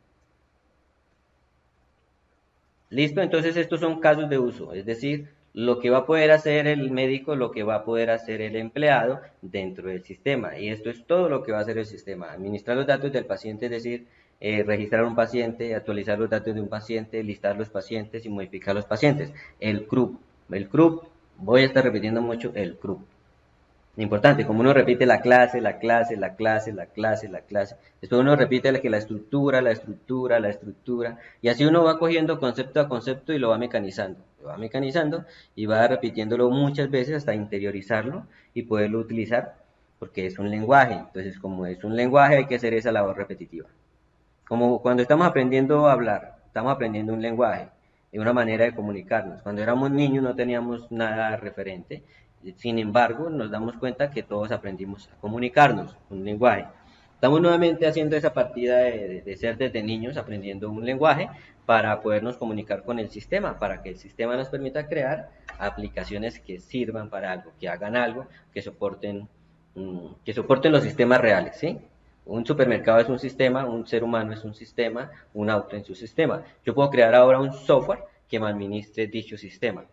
Listo, entonces estos son casos de uso, es decir, lo que va a poder hacer el médico, lo que va a poder hacer el empleado dentro del sistema. Y esto es todo lo que va a hacer el sistema. Administrar los datos del paciente, es decir, registrar un paciente, actualizar los datos de un paciente, listar los pacientes y modificar los pacientes. El CRUB, voy a estar repitiendo mucho el CRUB. Importante, como uno repite la clase, después uno repite que la estructura, y así uno va cogiendo concepto a concepto y lo va mecanizando y va repitiéndolo muchas veces hasta interiorizarlo y poderlo utilizar, porque es un lenguaje. Entonces, como es un lenguaje, hay que hacer esa labor repetitiva. Como cuando estamos aprendiendo a hablar, estamos aprendiendo un lenguaje, una manera de comunicarnos. Cuando éramos niños no teníamos nada referente. Sin embargo, nos damos cuenta que todos aprendimos a comunicarnos, un lenguaje. Estamos nuevamente haciendo esa partida de ser desde niños, aprendiendo un lenguaje para podernos comunicar con el sistema, para que el sistema nos permita crear aplicaciones que sirvan para algo, que hagan algo, que soporten los sistemas reales, ¿sí? Un supermercado es un sistema, un ser humano es un sistema, un auto es un sistema. Yo puedo crear ahora un software que me administre dicho sistema.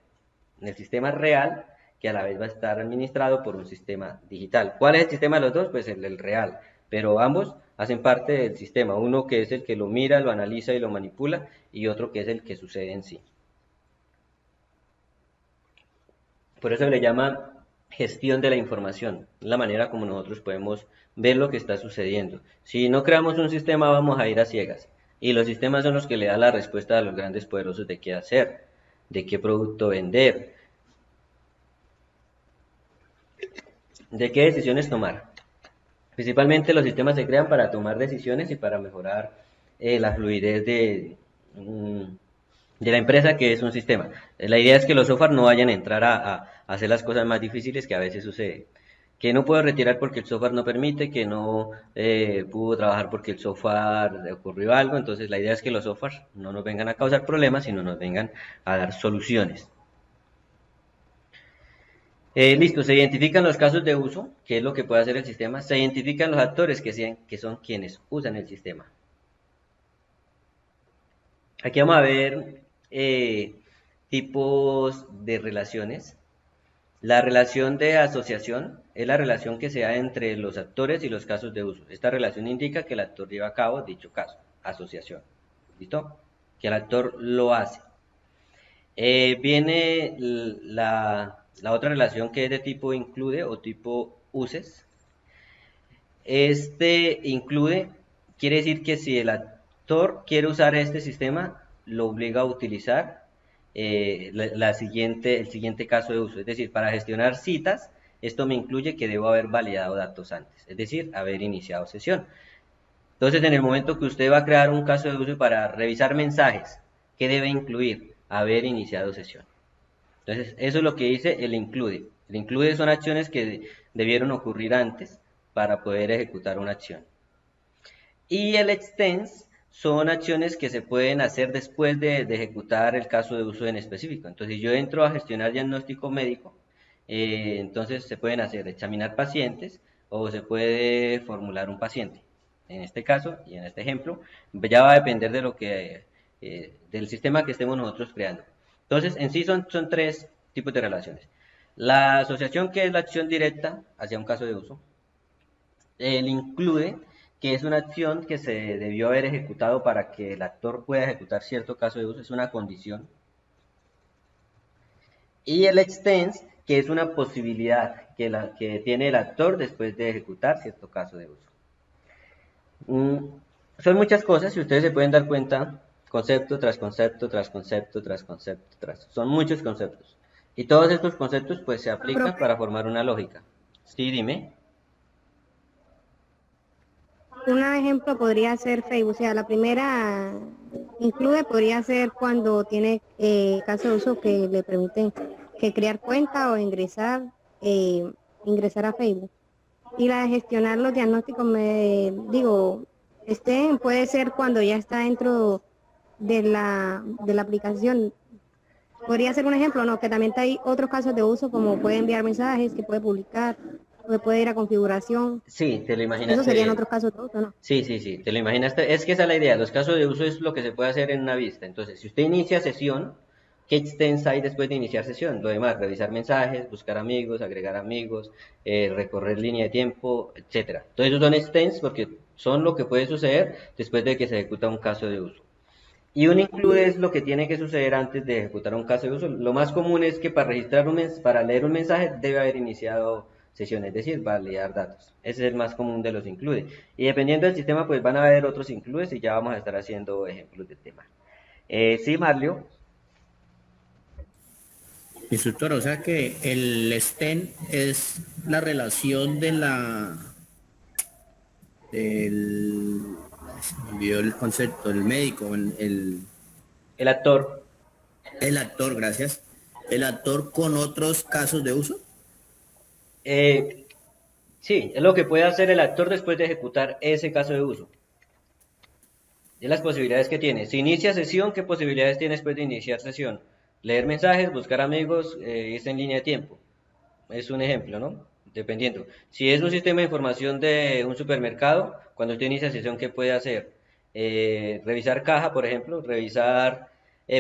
En el sistema real, que a la vez va a estar administrado por un sistema digital. ¿Cuál es el sistema de los dos? Pues el real, pero ambos hacen parte del sistema, uno que es el que lo mira, lo analiza y lo manipula, y otro que es el que sucede en sí. Por eso se le llama gestión de la información, la manera como nosotros podemos ver lo que está sucediendo. Si no creamos un sistema vamos a ir a ciegas, y los sistemas son los que le dan la respuesta a los grandes poderosos de qué hacer, de qué producto vender, de qué decisiones tomar. Principalmente los sistemas se crean para tomar decisiones y para mejorar la fluidez de la empresa, que es un sistema. La idea es que los software no vayan a entrar a hacer las cosas más difíciles, que a veces sucede. Que no puedo retirar porque el software no permite, que no pudo trabajar porque el software le ocurrió algo. Entonces la idea es que los software no nos vengan a causar problemas, sino nos vengan a dar soluciones. Listo, se identifican los casos de uso, que es lo que puede hacer el sistema. Se identifican los actores, que son quienes usan el sistema. Aquí vamos a ver tipos de relaciones. La relación de asociación es la relación que se da entre los actores y los casos de uso. Esta relación indica que el actor lleva a cabo dicho caso, asociación. ¿Listo? Que el actor lo hace. Viene la otra relación que es de tipo include o tipo uses. Este include quiere decir que si el actor quiere usar este sistema, lo obliga a utilizar el siguiente caso de uso. Es decir, para gestionar citas, esto me incluye que debo haber validado datos antes, es decir, haber iniciado sesión. Entonces, en el momento que usted va a crear un caso de uso para revisar mensajes, ¿qué debe incluir? Haber iniciado sesión. Entonces, eso es lo que dice el include. El include son acciones que debieron ocurrir antes para poder ejecutar una acción. Y el extends son acciones que se pueden hacer después de ejecutar el caso de uso en específico. Entonces, si yo entro a gestionar diagnóstico médico, entonces se pueden hacer examinar pacientes o se puede formular un paciente. En este caso y en este ejemplo, ya va a depender de lo que del sistema que estemos nosotros creando. Entonces, en sí son tres tipos de relaciones. La asociación, que es la acción directa hacia un caso de uso. El include, que es una acción que se debió haber ejecutado para que el actor pueda ejecutar cierto caso de uso, es una condición. Y el extends, que es una posibilidad que tiene el actor después de ejecutar cierto caso de uso. Son muchas cosas, si ustedes se pueden dar cuenta, concepto tras concepto, tras concepto, tras concepto, son muchos conceptos. Y todos estos conceptos pues se aplican Profe, para formar una lógica. Sí, dime. un ejemplo podría ser Facebook. O sea, la primera incluye podría ser cuando tiene caso de uso que le permiten que crear cuenta o eh, ingresar a Facebook. Y la de gestionar los diagnósticos, me digo, puede ser cuando ya está dentro de la aplicación. Podría ser un ejemplo, ¿no? Que también hay otros casos de uso, como puede enviar mensajes, que puede publicar, que puede ir a configuración. Sí, te lo Esos imaginaste serían bien. otros casos de uso, ¿no? Sí, sí, sí, te lo imaginaste. Es que esa es la idea. Los casos de uso es lo que se puede hacer en una vista. Entonces, si usted inicia sesión, ¿qué extends hay después de iniciar sesión? Lo demás, revisar mensajes, buscar amigos, agregar amigos, recorrer línea de tiempo, etcétera. Entonces, esos son extends porque son lo que puede suceder después de que se ejecuta un caso de uso. Y un include es lo que tiene que suceder antes de ejecutar un caso de uso. Lo más común es que para registrar para leer un mensaje debe haber iniciado sesión, es decir, validar datos. Ese es el más común de los include. Y dependiendo del sistema, pues van a haber otros includes y ya vamos a estar haciendo ejemplos del tema. Sí, Marlio. Instructor, o sea que el STEM es la relación del, se me olvidó el concepto, el médico, El actor. el actor, gracias, el actor con otros casos de uso. Eh, sí, es lo que puede hacer el actor después de ejecutar ese caso de uso. Es las posibilidades que tiene. Si inicia sesión, ¿qué posibilidades tiene después de iniciar sesión? Leer mensajes, buscar amigos, irse en línea de tiempo. Es un ejemplo, ¿no? Dependiendo. Si es un sistema de información de un supermercado, cuando usted inicia sesión, ¿qué puede hacer? Revisar caja, por ejemplo, revisar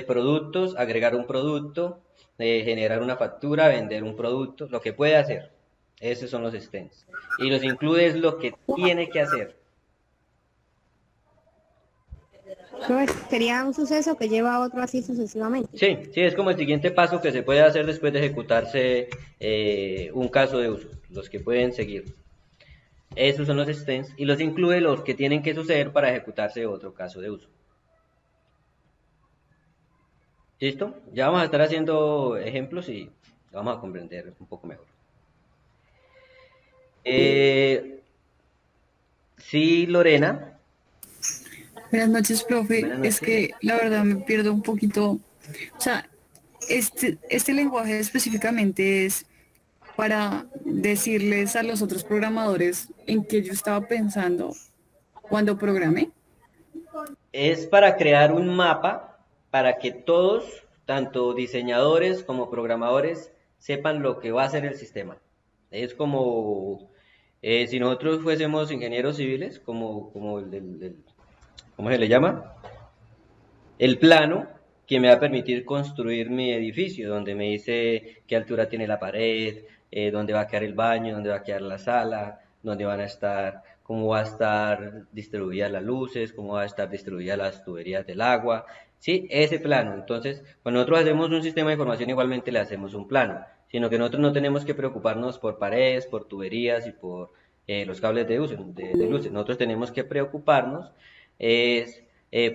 productos, agregar un producto, generar una factura, vender un producto, lo que puede hacer. Esos son los stems. Y los incluye es lo que tiene que hacer. Sería un suceso que lleva a otro así sucesivamente. Sí, sí, es como el siguiente paso que se puede hacer después de ejecutarse un caso de uso, los que pueden seguir. Esos son los stems y los incluye los que tienen que suceder para ejecutarse otro caso de uso. ¿Listo? Ya vamos a estar haciendo ejemplos y vamos a comprender un poco mejor. Sí, Lorena. Buenas noches, profe. Buenas Es noches. que la verdad me pierdo un poquito. O sea, este lenguaje específicamente es para decirles a los otros programadores en qué yo estaba pensando cuando programé. Es para crear un mapa para que todos, tanto diseñadores como programadores, sepan lo que va a hacer el sistema. Es como si nosotros fuésemos ingenieros civiles, como ¿cómo se le llama? el plano que me va a permitir construir mi edificio, donde me dice qué altura tiene la pared, dónde va a quedar el baño, dónde va a quedar la sala, dónde van a estar, cómo va a estar distribuidas las luces, cómo va a estar distribuidas las tuberías del agua, ¿sí? Ese plano. Entonces, cuando nosotros hacemos un sistema de información, igualmente le hacemos un plano, sino que nosotros no tenemos que preocuparnos por paredes, por tuberías y por los cables de, uso, de luces. Nosotros tenemos que preocuparnos es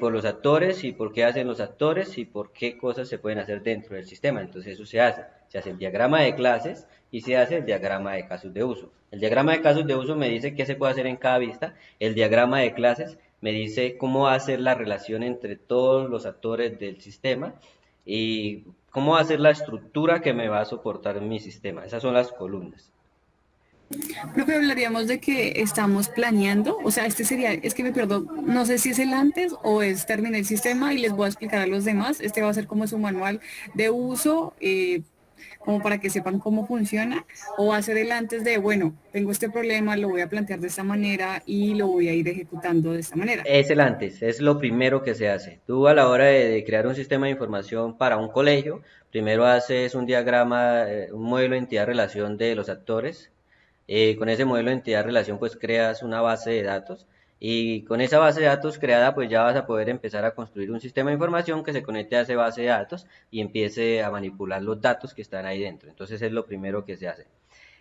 por los actores y por qué hacen los actores y por qué cosas se pueden hacer dentro del sistema. Entonces eso se hace el diagrama de clases y se hace el diagrama de casos de uso. El diagrama de casos de uso me dice qué se puede hacer en cada vista, el diagrama de clases me dice cómo va a ser la relación entre todos los actores del sistema y cómo va a ser la estructura que me va a soportar mi sistema. Esas son las columnas. Profe, hablaríamos de que estamos planeando, o sea, este sería, es que me pierdo, no sé si es el antes o es terminar el sistema y les voy a explicar a los demás. Este va a ser como su manual de uso, como para que sepan cómo funciona, o va a ser el antes de, bueno, tengo este problema, lo voy a plantear de esta manera y lo voy a ir ejecutando de esta manera. Es el antes, es lo primero que se hace. Tú a la hora de crear un sistema de información para un colegio, primero haces un diagrama, un modelo de entidad-relación de los actores. Con ese modelo de entidad-relación pues creas una base de datos y con esa base de datos creada pues ya vas a poder empezar a construir un sistema de información que se conecte a esa base de datos y empiece a manipular los datos que están ahí dentro. Entonces es lo primero que se hace.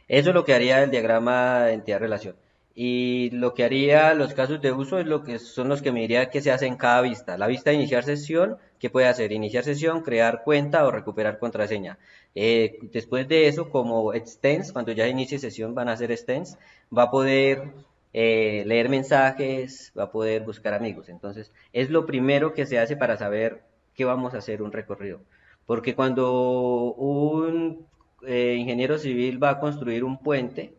Eso es lo que haría el diagrama de entidad-relación. Y lo que haría los casos de uso es lo que son los que me diría que se hace en cada vista. La vista de iniciar sesión, ¿qué puede hacer? Iniciar sesión, crear cuenta o recuperar contraseña. Después de eso, como extends, cuando ya inicie sesión van a ser extends, va a poder leer mensajes, va a poder buscar amigos. Entonces, es lo primero que se hace para saber qué vamos a hacer un recorrido. Porque cuando un ingeniero civil va a construir un puente,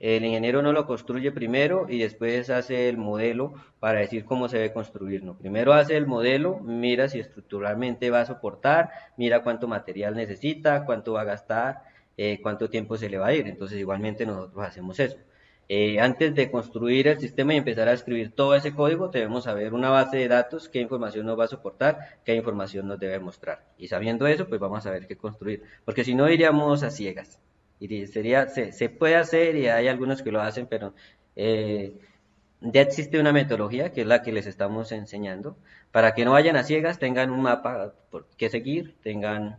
el ingeniero no lo construye primero y después hace el modelo para decir cómo se debe construir, ¿no? Primero hace el modelo, mira si estructuralmente va a soportar, mira cuánto material necesita, cuánto va a gastar, cuánto tiempo se le va a ir. Entonces igualmente nosotros hacemos eso. Antes de construir el sistema y empezar a escribir todo ese código, debemos saber una base de datos, qué información nos va a soportar, qué información nos debe mostrar. Y sabiendo eso, pues vamos a ver qué construir, porque si no iríamos a ciegas. Y sería, se puede hacer y hay algunos que lo hacen, pero ya existe una metodología que es la que les estamos enseñando, para que no vayan a ciegas, tengan un mapa por qué seguir, tengan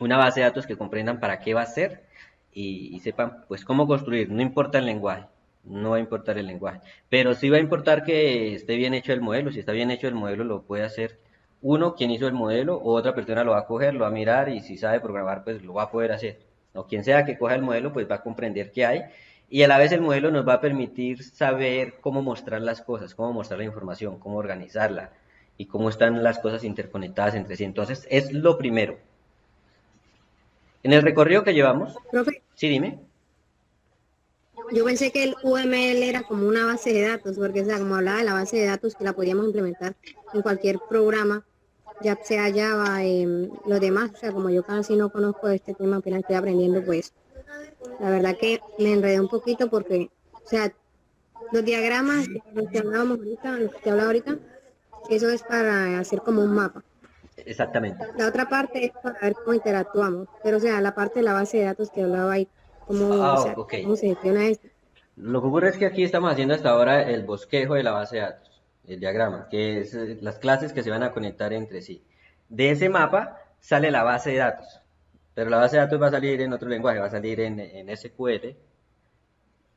una base de datos que comprendan para qué va a ser y sepan pues cómo construir. No importa el lenguaje, no va a importar el lenguaje, pero sí va a importar que esté bien hecho el modelo. Si está bien hecho el modelo lo puede hacer uno, quien hizo el modelo, o otra persona lo va a coger, lo va a mirar y si sabe programar pues lo va a poder hacer. O quien sea que coja el modelo pues va a comprender qué hay y a la vez el modelo nos va a permitir saber cómo mostrar las cosas, cómo mostrar la información, cómo organizarla y cómo están las cosas interconectadas entre sí. Entonces es lo primero. En el recorrido que llevamos, Profe, sí, dime. yo pensé que el UML era como una base de datos, porque o sea, como hablaba de la base de datos que la podíamos implementar en cualquier programa, ya sea Java, los demás, o sea, como yo casi no conozco este tema, apenas estoy aprendiendo, pues la verdad que me enredé un poquito porque, o sea, los diagramas, los que hablábamos ahorita, los que te hablaba ahorita, eso es para hacer como un mapa. Exactamente. La otra parte es para ver cómo interactuamos, pero o sea, la parte de la base de datos que hablaba ahí, cómo, o sea, Ok. cómo se gestiona esto. Lo que ocurre es que aquí estamos haciendo hasta ahora el bosquejo de la base de datos, el diagrama, que es las clases que se van a conectar entre sí. De ese mapa sale la base de datos, pero la base de datos va a salir en otro lenguaje, va a salir en SQL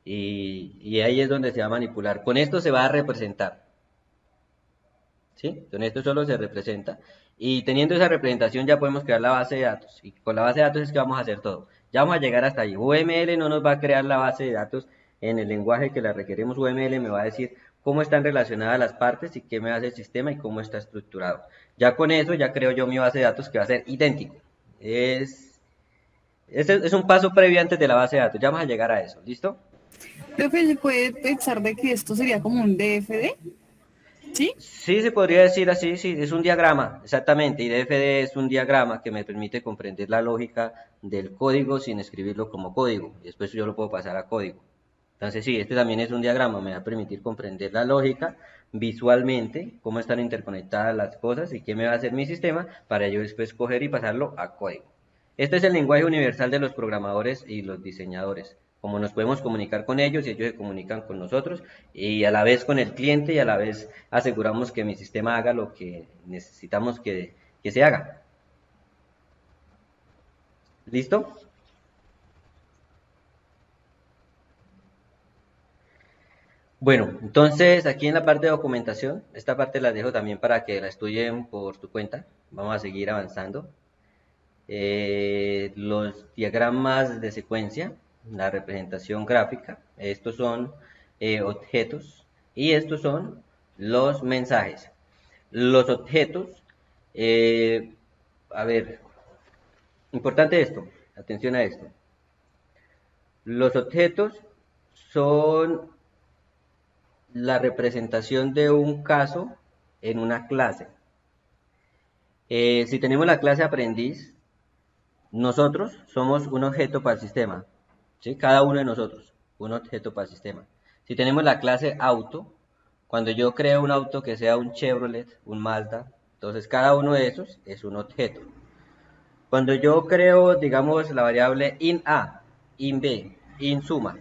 y ahí es donde se va a manipular. Con esto se va a representar, ¿sí? Con esto solo se representa y teniendo esa representación ya podemos crear la base de datos y con la base de datos es que vamos a hacer todo. Ya vamos a llegar hasta ahí. UML no nos va a crear la base de datos en el lenguaje que la requeremos. UML me va a decir cómo están relacionadas las partes y qué me hace el sistema y cómo está estructurado. Ya con eso ya creo yo mi base de datos que va a ser idéntico. Es un paso previo antes de la base de datos. Ya vamos a llegar a eso. ¿Listo? Profe, ¿se puede pensar de que esto sería como un DFD? ¿Sí? Sí, se podría decir así, sí, es un diagrama, exactamente, y DFD es un diagrama que me permite comprender la lógica del código sin escribirlo como código, y después yo lo puedo pasar a código. Entonces sí, este también es un diagrama, me va a permitir comprender la lógica visualmente cómo están interconectadas las cosas y qué me va a hacer mi sistema para yo después coger y pasarlo a código. Este es el lenguaje universal de los programadores y los diseñadores, como nos podemos comunicar con ellos y ellos se comunican con nosotros y a la vez con el cliente y a la vez aseguramos que mi sistema haga lo que necesitamos que se haga. ¿Listo? Bueno, entonces aquí en la parte de documentación, esta parte la dejo también para que la estudien por su cuenta. Vamos a seguir avanzando. Los diagramas de secuencia, la representación gráfica, estos son objetos y estos son los mensajes. Los objetos, a ver, importante esto, atención a esto. Los objetos son la representación de un caso en una clase. Si tenemos la clase aprendiz, nosotros somos un objeto para el sistema, ¿sí? Cada uno de nosotros, un objeto para el sistema. Si tenemos la clase auto, cuando yo creo un auto que sea un Chevrolet, un Mazda, entonces cada uno de esos es un objeto. Cuando yo creo, digamos, la variable in A, in B, in suma,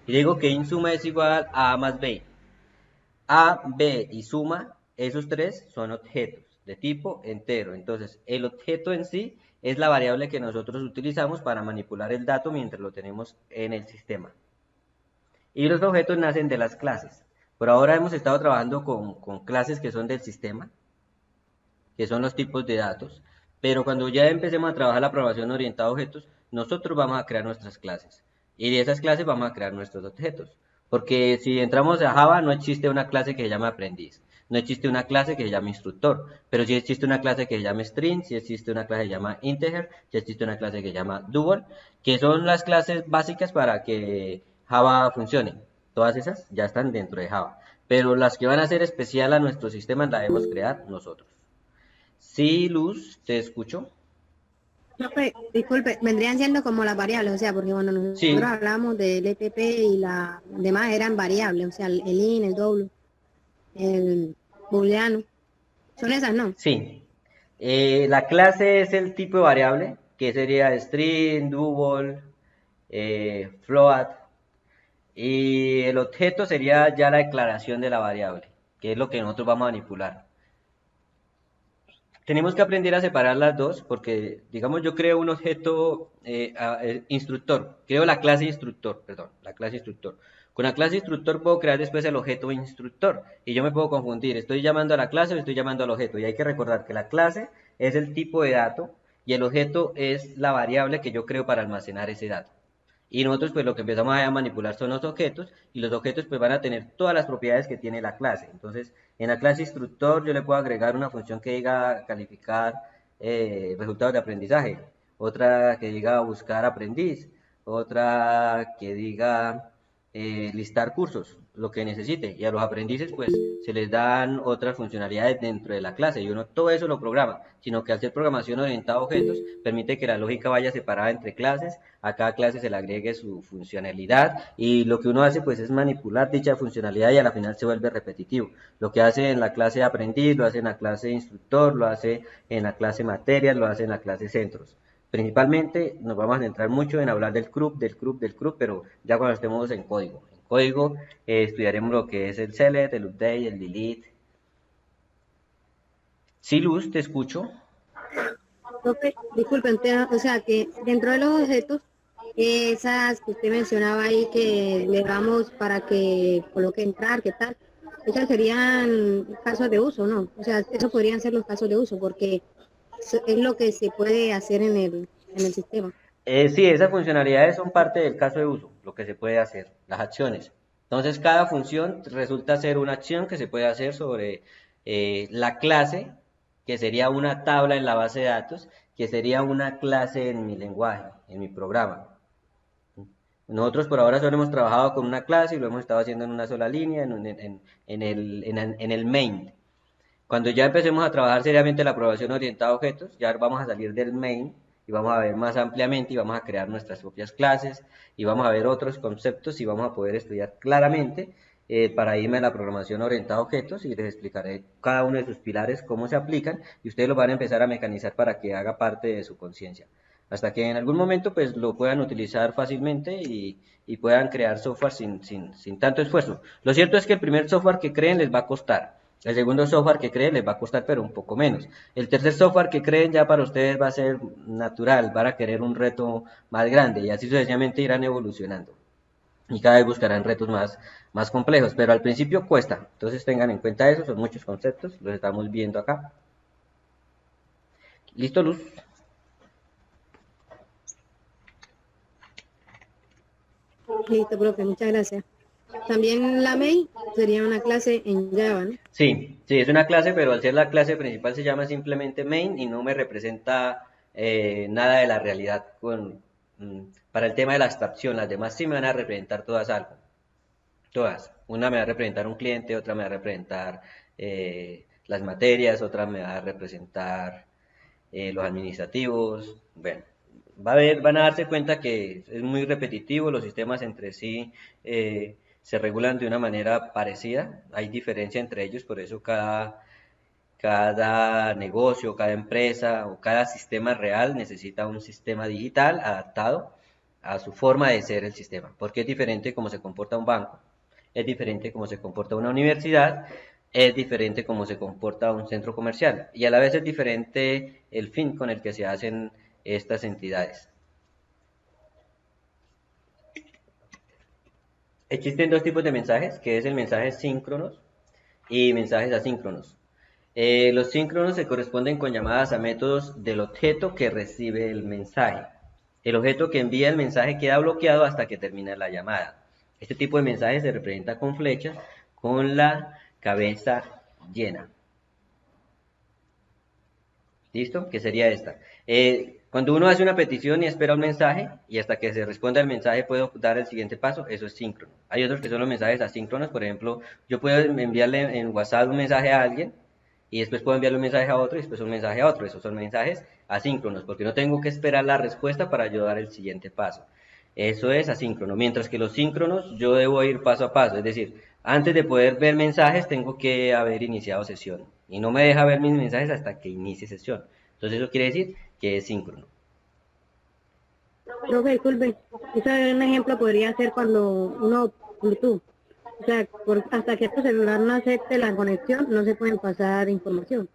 y digo que in suma es igual a A más B, A, B y suma, esos tres son objetos de tipo entero. Entonces, el objeto en sí es la variable que nosotros utilizamos para manipular el dato mientras lo tenemos en el sistema. Y los objetos nacen de las clases. Por ahora hemos estado trabajando con clases que son del sistema, que son los tipos de datos. Pero cuando ya empecemos a trabajar la programación orientada a objetos, nosotros vamos a crear nuestras clases. Y de esas clases vamos a crear nuestros objetos. Porque si entramos a Java, no existe una clase que se llame aprendiz. No existe una clase que se llame instructor. Pero sí existe una clase que se llama string, sí existe una clase que se llama integer, sí existe una clase que se llama double, que son las clases básicas para que Java funcione. Todas esas ya están dentro de Java. Pero las que van a ser especial a nuestro sistema las debemos crear nosotros. Sí, Luz, te escucho. Profe, disculpe, vendrían siendo como las variables, o sea, porque cuando nosotros Sí, hablamos del EPP y las demás eran variables, o sea, el in, el double, el booleano, son esas, ¿no? sí. La clase es el tipo de variable, que sería string, double, float, y el objeto sería ya la declaración de la variable, que es lo que nosotros vamos a manipular. Tenemos que aprender a separar las dos porque, digamos, yo creo un objeto instructor, creo la clase instructor, perdón, la clase instructor. Con la clase instructor puedo crear después el objeto instructor y yo me puedo confundir, estoy llamando a la clase o estoy llamando al objeto. Y hay que recordar que la clase es el tipo de dato y el objeto es la variable que yo creo para almacenar ese dato. Y nosotros pues lo que empezamos a manipular son los objetos y los objetos pues van a tener todas las propiedades que tiene la clase. Entonces en la clase instructor yo le puedo agregar una función que diga calificar resultados de aprendizaje, otra que diga buscar aprendiz, otra que diga listar cursos, lo que necesite. Y a los aprendices pues se les dan otras funcionalidades dentro de la clase y uno todo eso lo programa, sino que al ser programación orientada a objetos permite que la lógica vaya separada entre clases, a cada clase se le agregue su funcionalidad y lo que uno hace pues es manipular dicha funcionalidad y a la final se vuelve repetitivo. Lo que hace en la clase aprendiz, lo hace en la clase instructor, lo hace en la clase materias, lo hace en la clase centros. Principalmente nos vamos a centrar mucho en hablar del CRUD, pero ya cuando estemos en código. En código estudiaremos lo que es el select, el update, el delete. Sí, Luz, te escucho. Profe, disculpen, o sea, que dentro de los objetos, esas que usted mencionaba ahí que le damos para que coloque entrar, ¿qué tal? Esas serían casos de uso, ¿no? O sea, esos podrían ser los casos de uso, porque es lo que se puede hacer en el sistema. Sí, esas funcionalidades son parte del caso de uso, lo que se puede hacer, las acciones. Entonces, cada función resulta ser una acción que se puede hacer sobre la clase, que sería una tabla en la base de datos, que sería una clase en mi lenguaje, en mi programa. Nosotros por ahora solo hemos trabajado con una clase y lo hemos estado haciendo en una sola línea, en el main. Cuando ya empecemos a trabajar seriamente la programación orientada a objetos, ya vamos a salir del main y vamos a ver más ampliamente y vamos a crear nuestras propias clases y vamos a ver otros conceptos y vamos a poder estudiar claramente para irme a la programación orientada a objetos y les explicaré cada uno de sus pilares, cómo se aplican y ustedes lo van a empezar a mecanizar para que haga parte de su conciencia. Hasta que en algún momento pues lo puedan utilizar fácilmente y puedan crear software sin tanto esfuerzo. Lo cierto es que el primer software que creen les va a costar. El segundo software que creen les va a costar, pero un poco menos. El tercer software que creen ya para ustedes va a ser natural, van a querer un reto más grande y así sucesivamente irán evolucionando. Y cada vez buscarán retos más complejos, pero al principio cuesta. Entonces tengan en cuenta eso, son muchos conceptos, los estamos viendo acá. ¿Listo, Luz? Listo, profe, muchas gracias. También la MEI sería una clase en Java, ¿no? Sí, sí, es una clase, pero al ser la clase principal se llama simplemente main y no me representa nada de la realidad para el tema de la abstracción. Las demás sí me van a representar todas algo. Todas. Una me va a representar un cliente, otra me va a representar las materias, otra me va a representar los administrativos. Bueno, van a darse cuenta que es muy repetitivo, los sistemas entre sí se regulan de una manera parecida, hay diferencia entre ellos, por eso cada negocio, cada empresa o cada sistema real necesita un sistema digital adaptado a su forma de ser el sistema, porque es diferente cómo se comporta un banco, es diferente cómo se comporta una universidad, es diferente cómo se comporta un centro comercial y a la vez es diferente el fin con el que se hacen estas entidades. Existen dos tipos de mensajes, que es el mensaje síncronos y mensajes asíncronos. Los síncronos se corresponden con llamadas a métodos del objeto que recibe el mensaje. El objeto que envía el mensaje queda bloqueado hasta que termina la llamada. Este tipo de mensaje se representa con flechas con la cabeza llena. ¿Listo? Que sería esta. Cuando uno hace una petición y espera un mensaje, y hasta que se responda el mensaje puedo dar el siguiente paso, eso es síncrono. Hay otros que son los mensajes asíncronos, por ejemplo, yo puedo enviarle en WhatsApp un mensaje a alguien, y después puedo enviarle un mensaje a otro, y después un mensaje a otro. Esos son mensajes asíncronos, porque no tengo que esperar la respuesta para yo dar el siguiente paso. Eso es asíncrono, mientras que los síncronos yo debo ir paso a paso, es decir, antes de poder ver mensajes tengo que haber iniciado sesión y no me deja ver mis mensajes hasta que inicie sesión. Entonces eso quiere decir que es síncrono. Profe, disculpe, un ejemplo podría ser cuando uno Bluetooth. O sea, hasta que tu celular no acepte la conexión, no se pueden pasar información.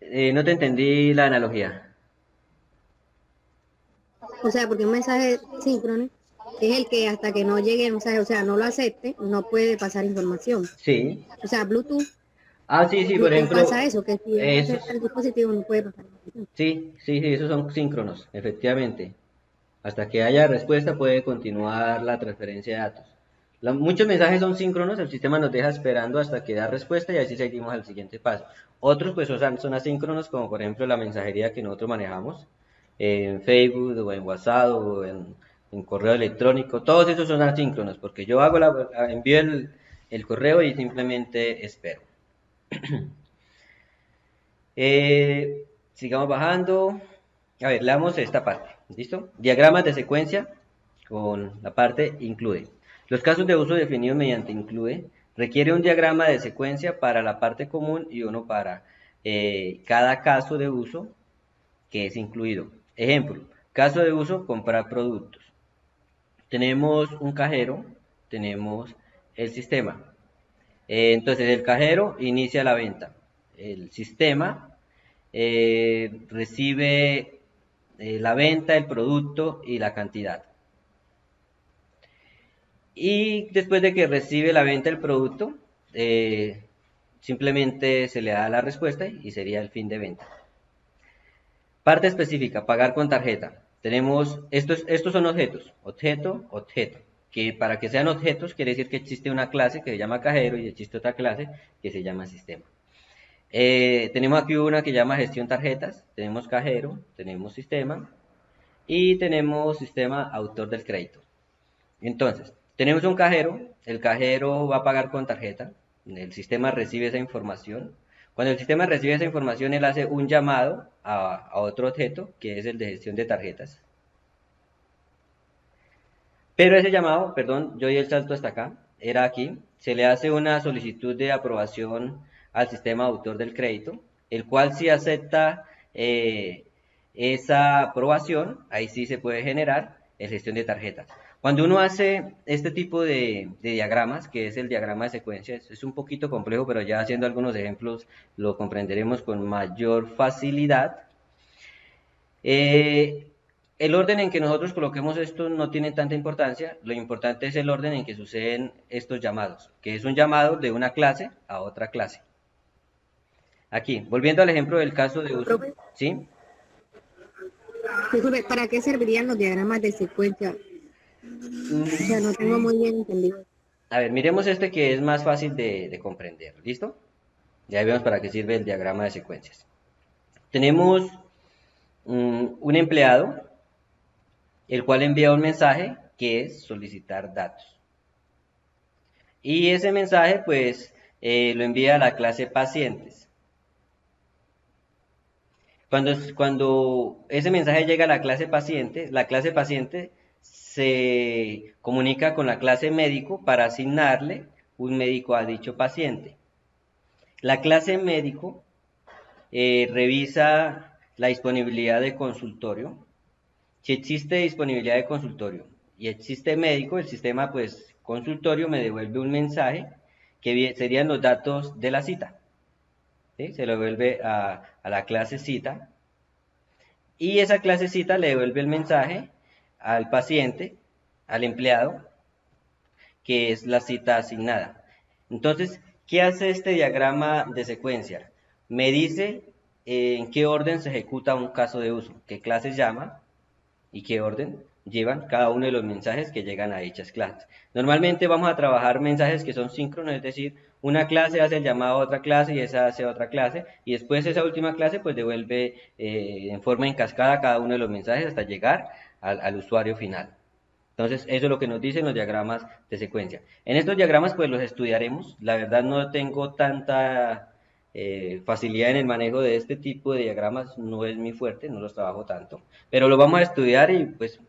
No te entendí la analogía. O sea, porque un mensaje síncrono es el que hasta que no llegue el mensaje, o sea, no lo acepte, no puede pasar información. Sí. O sea, Bluetooth, Sí, por ejemplo, pasa eso, que si no esos, acepta el dispositivo no puede pasar información. sí, esos son síncronos, efectivamente. Hasta que haya respuesta puede continuar la transferencia de datos. Muchos mensajes son síncronos, el sistema nos deja esperando hasta que da respuesta y así seguimos al siguiente paso. Otros pues son asíncronos, como por ejemplo la mensajería que nosotros manejamos en Facebook o en WhatsApp o en correo electrónico. Todos esos son asíncronos porque yo envío el correo y simplemente espero. Sigamos bajando. A ver, leamos esta parte. ¿Listo? Diagramas de secuencia con la parte incluye. Los casos de uso definidos mediante incluye requiere un diagrama de secuencia para la parte común y uno para cada caso de uso que es incluido. Ejemplo, caso de uso, comprar productos. Tenemos un cajero, tenemos el sistema. Entonces el cajero inicia la venta. El sistema recibe la venta, el producto y la cantidad. Y después de que recibe la venta del producto, simplemente se le da la respuesta y sería el fin de venta. Parte específica, pagar con tarjeta. Tenemos, estos son objetos, objeto, que para que sean objetos quiere decir que existe una clase que se llama cajero y existe otra clase que se llama sistema. Tenemos aquí una que llama gestión tarjetas, tenemos cajero, tenemos sistema y tenemos sistema autor del crédito. Entonces, tenemos un cajero, el cajero va a pagar con tarjeta, el sistema recibe esa información. Cuando el sistema recibe esa información, él hace un llamado a otro objeto, que es el de gestión de tarjetas. Pero ese llamado, perdón, yo di el salto hasta acá, era aquí, se le hace una solicitud de aprobación al sistema autor del crédito, el cual si acepta esa aprobación, ahí sí se puede generar la gestión de tarjetas. Cuando uno hace este tipo de diagramas, que es el diagrama de secuencia, es un poquito complejo, pero ya haciendo algunos ejemplos lo comprenderemos con mayor facilidad. El orden en que nosotros coloquemos esto no tiene tanta importancia, lo importante es el orden en que suceden estos llamados, que es un llamado de una clase a otra clase. Aquí, volviendo al ejemplo del caso de uso, Profe, ¿sí? disculpe, ¿para qué servirían los diagramas de secuencia? O sea, no tengo muy bien entendido. A ver, miremos este que es más fácil de comprender, ¿listo? Ya vemos para qué sirve el diagrama de secuencias. Tenemos un empleado, el cual envía un mensaje que es solicitar datos. Y ese mensaje, pues, lo envía a la clase pacientes. Cuando ese mensaje llega a la clase paciente se comunica con la clase médico para asignarle un médico a dicho paciente. La clase médico revisa la disponibilidad de consultorio. Si existe disponibilidad de consultorio y existe médico, el sistema pues consultorio me devuelve un mensaje que serían los datos de la cita. ¿Sí? Se lo devuelve a la clase cita y esa clase cita le devuelve el mensaje al paciente, al empleado, que es la cita asignada. Entonces, ¿qué hace este diagrama de secuencia? Me dice en qué orden se ejecuta un caso de uso, qué clases llama y qué orden llevan cada uno de los mensajes que llegan a dichas clases. Normalmente vamos a trabajar mensajes que son síncronos, es decir, una clase hace el llamado a otra clase y esa hace otra clase y después esa última clase pues devuelve en forma en cascada cada uno de los mensajes hasta llegar al usuario final. Entonces, eso es lo que nos dicen los diagramas de secuencia. En estos diagramas, pues los estudiaremos. La verdad no tengo tanta facilidad en el manejo de este tipo de diagramas, no es mi fuerte, no los trabajo tanto. Pero lo vamos a estudiar y pues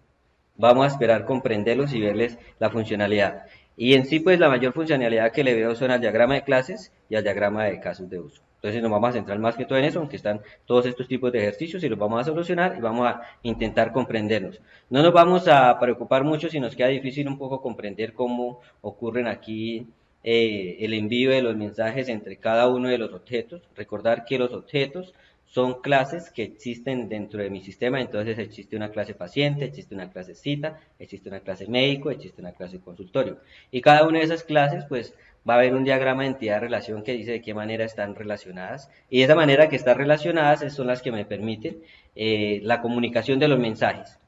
vamos a esperar comprenderlos y verles la funcionalidad. Y en sí, pues la mayor funcionalidad que le veo son al diagrama de clases y al diagrama de casos de uso. Entonces nos vamos a centrar más que todo en eso, aunque están todos estos tipos de ejercicios y los vamos a solucionar y vamos a intentar comprenderlos. No nos vamos a preocupar mucho si nos queda difícil un poco comprender cómo ocurren aquí el envío de los mensajes entre cada uno de los objetos. Recordar que los objetos son clases que existen dentro de mi sistema, entonces existe una clase paciente, existe una clase cita, existe una clase médico, existe una clase consultorio. Y cada una de esas clases, pues, va a haber un diagrama de entidad-relación que dice de qué manera están relacionadas. Y de esa manera que están relacionadas son las que me permiten la comunicación de los mensajes.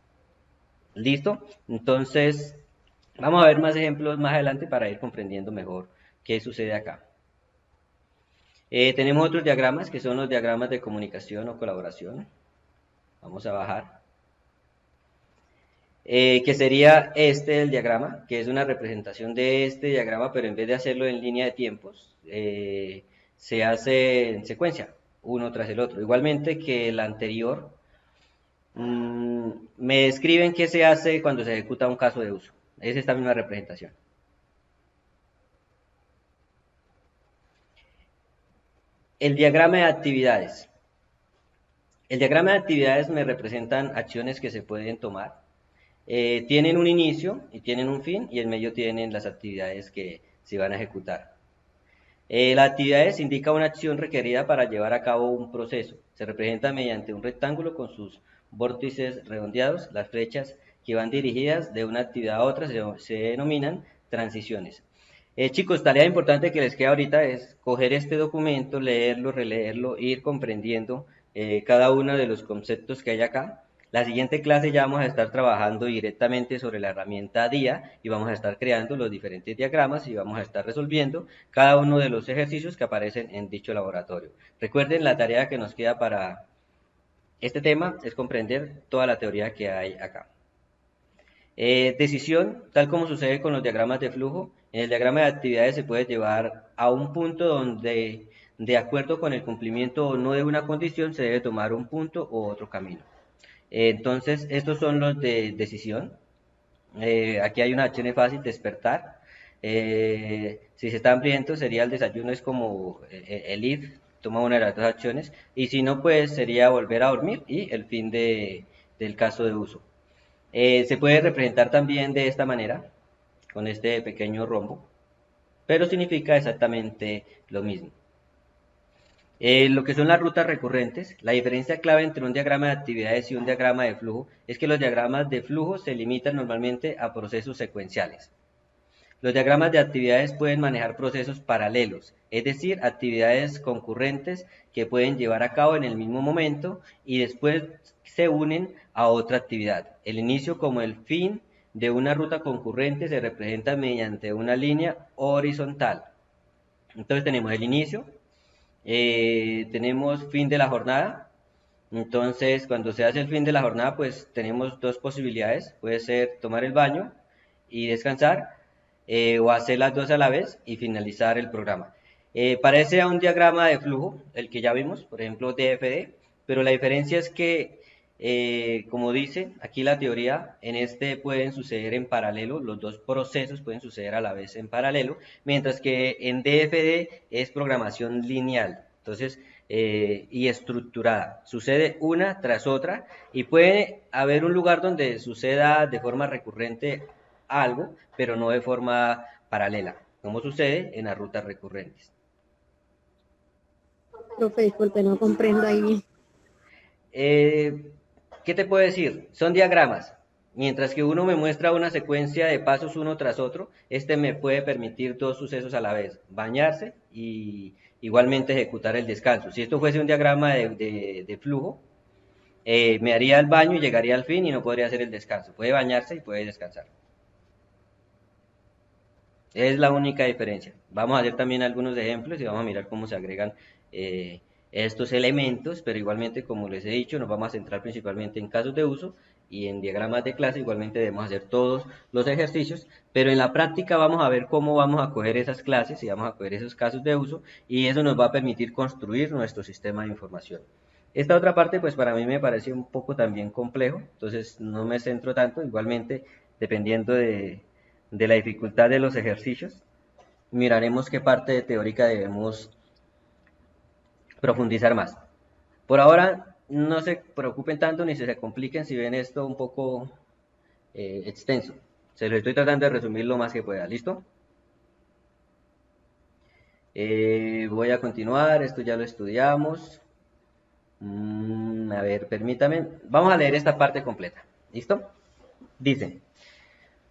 ¿Listo? Entonces, vamos a ver más ejemplos más adelante para ir comprendiendo mejor qué sucede acá. Tenemos otros diagramas que son los diagramas de comunicación o colaboración. Vamos a bajar. Que sería este el diagrama, que es una representación de este diagrama, pero en vez de hacerlo en línea de tiempos, se hace en secuencia, uno tras el otro. Igualmente que el anterior, me describen qué se hace cuando se ejecuta un caso de uso. Es esta misma representación. El diagrama de actividades. El diagrama de actividades me representan acciones que se pueden tomar. Tienen un inicio y tienen un fin y en medio tienen las actividades que se van a ejecutar. Las actividades indica una acción requerida para llevar a cabo un proceso. Se representa mediante un rectángulo con sus vórtices redondeados. Las flechas que van dirigidas de una actividad a otra se denominan transiciones. Chicos, tarea importante que les queda ahorita es coger este documento, leerlo, releerlo, ir comprendiendo cada uno de los conceptos que hay acá. La siguiente clase ya vamos a estar trabajando directamente sobre la herramienta DIA y vamos a estar creando los diferentes diagramas y vamos a estar resolviendo cada uno de los ejercicios que aparecen en dicho laboratorio. Recuerden, la tarea que nos queda para este tema es comprender toda la teoría que hay acá. Decisión, tal como sucede con los diagramas de flujo, en el diagrama de actividades se puede llevar a un punto donde, de acuerdo con el cumplimiento o no de una condición, se debe tomar un punto u otro camino. Entonces, estos son los de decisión. Aquí hay una acción fácil, despertar. Si se está hambriento sería el desayuno, es como el if, toma una de las dos acciones, y si no, pues sería volver a dormir y el fin del caso de uso. Se puede representar también de esta manera, con este pequeño rombo, pero significa exactamente lo mismo. Lo que son las rutas recurrentes, la diferencia clave entre un diagrama de actividades y un diagrama de flujo es que los diagramas de flujo se limitan normalmente a procesos secuenciales. Los diagramas de actividades pueden manejar procesos paralelos, es decir, actividades concurrentes que pueden llevar a cabo en el mismo momento y después se unen a otra actividad. El inicio como el fin de una ruta concurrente se representa mediante una línea horizontal. Entonces tenemos el inicio, tenemos fin de la jornada. Entonces cuando se hace el fin de la jornada, pues tenemos dos posibilidades. Puede ser tomar el baño y descansar, o hacer las dos a la vez y finalizar el programa. Parece a un diagrama de flujo, el que ya vimos, por ejemplo DFD, pero la diferencia es que, como dice aquí la teoría, en este pueden suceder en paralelo, los dos procesos pueden suceder a la vez en paralelo, mientras que en DFD es programación lineal, entonces, y estructurada, sucede una tras otra, y puede haber un lugar donde suceda de forma recurrente algo, pero no de forma paralela, como sucede en las rutas recurrentes. Profe, disculpe, no comprendo ahí bien. ¿Qué te puedo decir? Son diagramas. Mientras que uno me muestra una secuencia de pasos uno tras otro, este me puede permitir dos sucesos a la vez, bañarse y igualmente ejecutar el descanso. Si esto fuese un diagrama de flujo, me haría el baño y llegaría al fin y no podría hacer el descanso. Puede bañarse y puede descansar. Es la única diferencia. Vamos a hacer también algunos ejemplos y vamos a mirar cómo se agregan estos elementos, pero igualmente, como les he dicho, nos vamos a centrar principalmente en casos de uso y en diagramas de clase. Igualmente debemos hacer todos los ejercicios, pero en la práctica vamos a ver cómo vamos a coger esas clases y vamos a coger esos casos de uso, y eso nos va a permitir construir nuestro sistema de información. Esta otra parte, pues para mí me parece un poco también complejo, entonces no me centro tanto. Igualmente, dependiendo de la dificultad de los ejercicios, miraremos qué parte teórica debemos profundizar más. Por ahora, no se preocupen tanto ni se compliquen si ven esto un poco extenso. Se lo estoy tratando de resumir lo más que pueda. ¿Listo? Voy a continuar. Esto ya lo estudiamos. A ver, permítame. Vamos a leer esta parte completa. ¿Listo? Dice: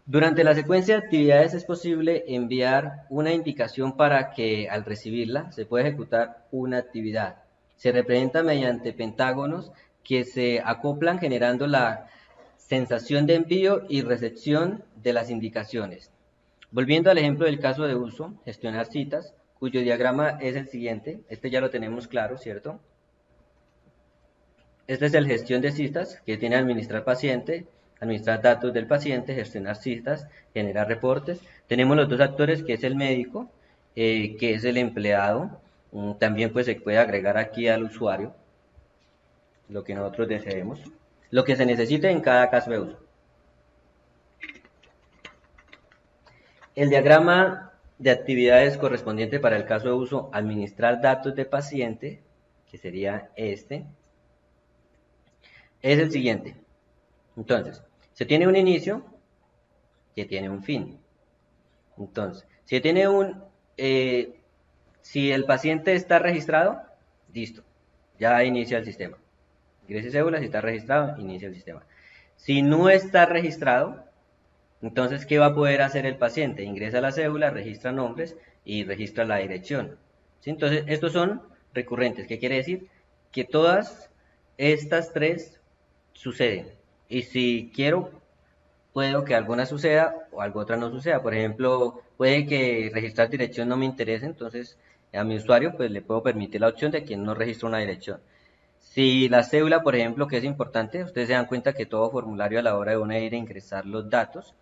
durante la secuencia de actividades es posible enviar una indicación para que, al recibirla, se pueda ejecutar una actividad. Se representa mediante pentágonos que se acoplan generando la sensación de envío y recepción de las indicaciones. Volviendo al ejemplo del caso de uso, gestionar citas, cuyo diagrama es el siguiente. Este ya lo tenemos claro, ¿cierto? Este es el gestión de citas, que tiene administrar paciente, administrar datos del paciente, gestionar citas, generar reportes. Tenemos los dos actores, que es el médico, que es el empleado. También pues se puede agregar aquí al usuario, lo que nosotros deseemos, lo que se necesite en cada caso de uso. El diagrama de actividades correspondiente para el caso de uso, administrar datos de paciente, que sería este, es el siguiente. Entonces, se tiene un inicio que tiene un fin. Entonces, si el paciente está registrado, listo, ya inicia el sistema. Ingrese cédula, si está registrado, inicia el sistema. Si no está registrado, entonces, ¿qué va a poder hacer el paciente? Ingresa la cédula, registra nombres y registra la dirección. ¿Sí? Entonces, estos son recurrentes. ¿Qué quiere decir? Que todas estas tres suceden. Y si quiero, puedo que alguna suceda o algo otra no suceda. Por ejemplo, puede que registrar dirección no me interese, entonces a mi usuario pues le puedo permitir la opción de que no registre una dirección. Si la cédula, por ejemplo, que es importante, ustedes se dan cuenta que todo formulario, a la hora de uno ir a ingresar los datos,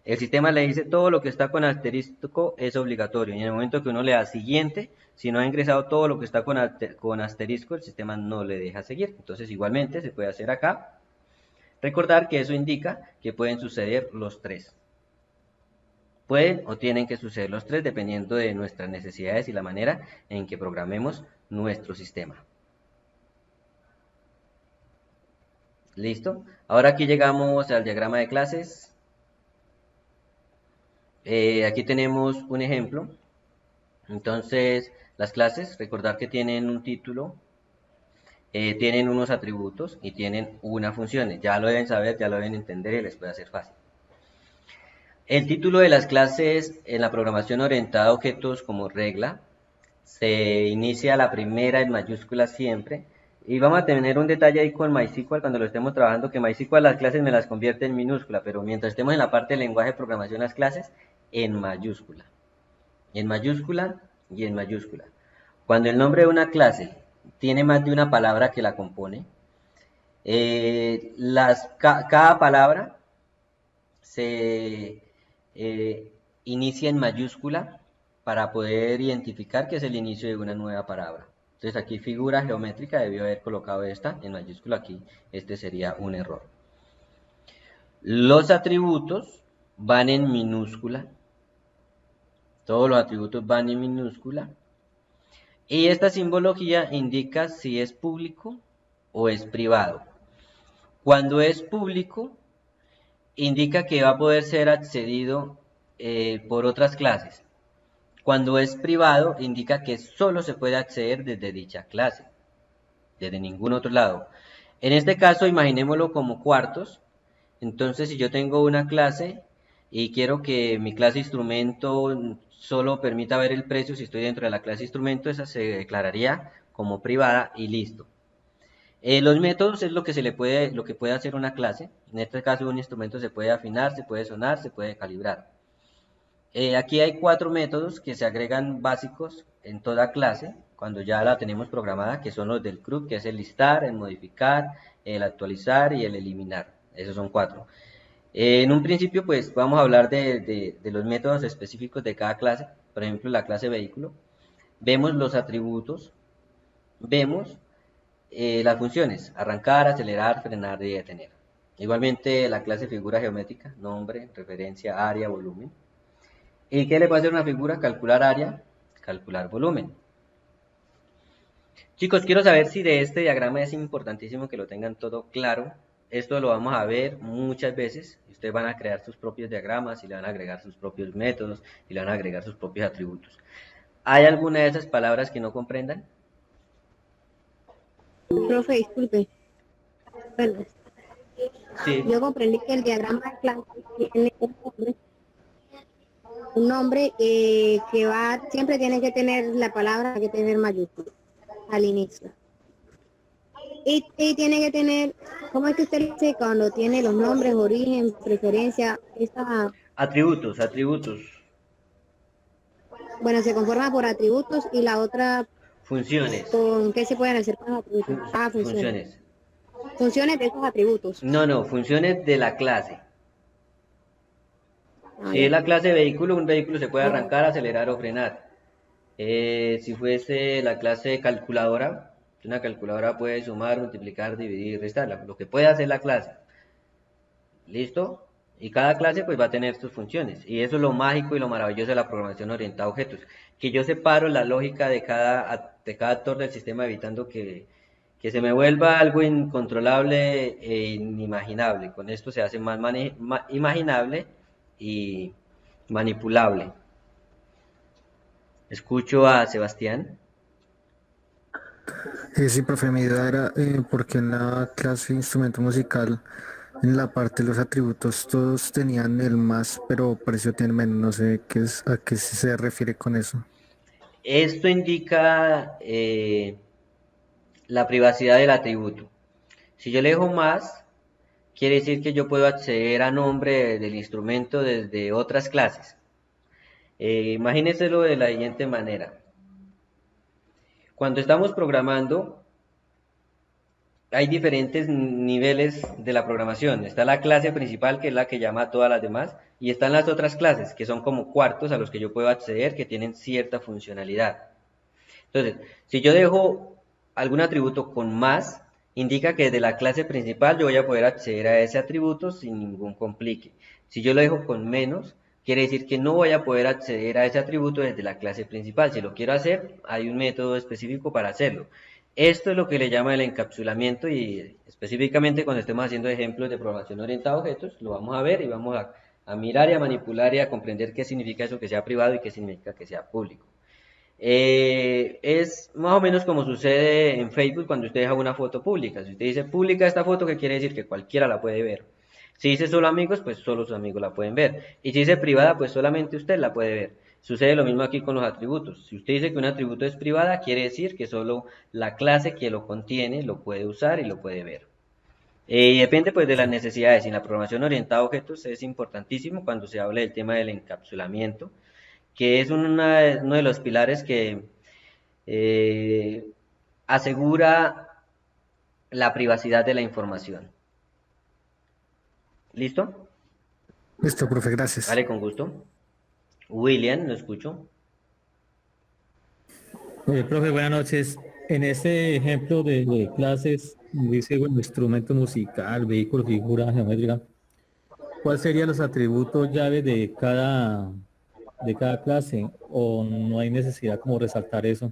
el sistema le dice todo lo que está con asterisco es obligatorio, y en el momento que uno le da siguiente, si no ha ingresado todo lo que está con asterisco, el sistema no le deja seguir. Entonces igualmente se puede hacer acá. Recordar que eso indica que pueden suceder los tres. Pueden o tienen que suceder los tres dependiendo de nuestras necesidades y la manera en que programemos nuestro sistema. ¿Listo? Ahora aquí llegamos al diagrama de clases. Aquí tenemos un ejemplo. Entonces, las clases, recordar que tienen un título, tienen unos atributos y tienen unas funciones. Ya lo deben saber, ya lo deben entender y les puede hacer fácil. El título de las clases en la programación orientada a objetos como regla se inicia la primera en mayúsculas siempre. Y vamos a tener un detalle ahí con MySQL cuando lo estemos trabajando, que MySQL las clases me las convierte en minúscula, pero mientras estemos en la parte del lenguaje de programación las clases en mayúscula. En mayúscula y en mayúscula. Cuando el nombre de una clase tiene más de una palabra que la compone, cada palabra se inicia en mayúscula para poder identificar que es el inicio de una nueva palabra. Entonces aquí figura geométrica debió haber colocado esta en mayúscula, aquí este sería un error. Los atributos van en minúscula, todos los atributos van en minúscula, y esta simbología indica si es público o es privado. Cuando es público, indica que va a poder ser accedido por otras clases. Cuando es privado, indica que solo se puede acceder desde dicha clase, desde ningún otro lado. En este caso, imaginémoslo como cuartos. Entonces, si yo tengo una clase y quiero que mi clase instrumento solo permita ver el precio si estoy dentro de la clase instrumento, esa se declararía como privada y listo. Los métodos es lo que puede hacer una clase. En este caso, un instrumento se puede afinar, se puede sonar, se puede calibrar. Aquí hay 4 métodos que se agregan básicos en toda clase cuando ya la tenemos programada, que son los del CRUD, que es el listar, el modificar, el actualizar y el eliminar. Esos son 4. En un principio, pues vamos a hablar de los métodos específicos de cada clase. Por ejemplo, la clase vehículo. Vemos los atributos, vemos las funciones, arrancar, acelerar, frenar y detener. Igualmente la clase figura geométrica, nombre, referencia, área, volumen. ¿Y qué le puede hacer una figura? Calcular área, calcular volumen. Chicos, quiero saber si de este diagrama es importantísimo que lo tengan todo claro. Esto lo vamos a ver muchas veces. Ustedes van a crear sus propios diagramas y le van a agregar sus propios métodos y le van a agregar sus propios atributos. ¿Hay alguna de esas palabras que no comprendan? Profe, disculpe. Bueno, Sí. yo comprendí que el diagrama de clase tiene un nombre que siempre tiene que tener la palabra que tener mayúscula al inicio. Y tiene que tener, ¿cómo es que usted dice cuando tiene los nombres, origen, preferencia? Atributos. Bueno, se conforma por atributos y la otra, Funciones. ¿con qué se pueden hacer con los atributos? Funciones. Funciones de esos atributos. No, funciones de la clase. Si es la clase vehículo, un vehículo se puede arrancar, acelerar o frenar. Si fuese la clase calculadora, una calculadora puede sumar, multiplicar, dividir, restar, lo que puede hacer la clase. ¿Listo? Y cada clase pues va a tener sus funciones. Y eso es lo mágico y lo maravilloso de la programación orientada a objetos. Que yo separo la lógica de cada actor del sistema evitando que se me vuelva algo incontrolable e inimaginable. Con esto se hace más imaginable y manipulable. Escucho a Sebastián. Sí, profe, mi duda era porque en la clase de instrumento musical, en la parte de los atributos, todos tenían el más, pero pareció tener menos. No sé a qué se refiere con eso. Esto indica la privacidad del atributo. Si yo le dejo más, quiere decir que yo puedo acceder a nombre del instrumento desde otras clases. Imagínenselo de la siguiente manera. Cuando estamos programando, hay diferentes niveles de la programación. Está la clase principal, que es la que llama a todas las demás, y están las otras clases, que son como cuartos a los que yo puedo acceder, que tienen cierta funcionalidad. Entonces, si yo dejo algún atributo con más, indica que desde la clase principal yo voy a poder acceder a ese atributo sin ningún complique. Si yo lo dejo con menos, quiere decir que no voy a poder acceder a ese atributo desde la clase principal. Si lo quiero hacer, hay un método específico para hacerlo. Esto es lo que le llama el encapsulamiento y específicamente cuando estemos haciendo ejemplos de programación orientada a objetos, lo vamos a ver y vamos a mirar y a manipular y a comprender qué significa eso que sea privado y qué significa que sea público. Es más o menos como sucede en Facebook cuando usted deja una foto pública. Si usted dice pública esta foto, ¿qué quiere decir? Que cualquiera la puede ver. Si dice solo amigos, pues solo sus amigos la pueden ver. Y si dice privada, pues solamente usted la puede ver. Sucede lo mismo aquí con los atributos. Si usted dice que un atributo es privada, quiere decir que solo la clase que lo contiene lo puede usar y lo puede ver. Y depende pues de las necesidades. Y en la programación orientada a objetos es importantísimo cuando se habla del tema del encapsulamiento, que es uno de los pilares que eh, asegura la privacidad de la información. ¿Listo? Listo, profe, gracias. Vale, con gusto. William, lo escucho. Profe, buenas noches. En este ejemplo de clases, dice, bueno, instrumento musical, vehículo, figura geométrica, ¿cuál serían los atributos llaves de cada clase? ¿O no hay necesidad como resaltar eso?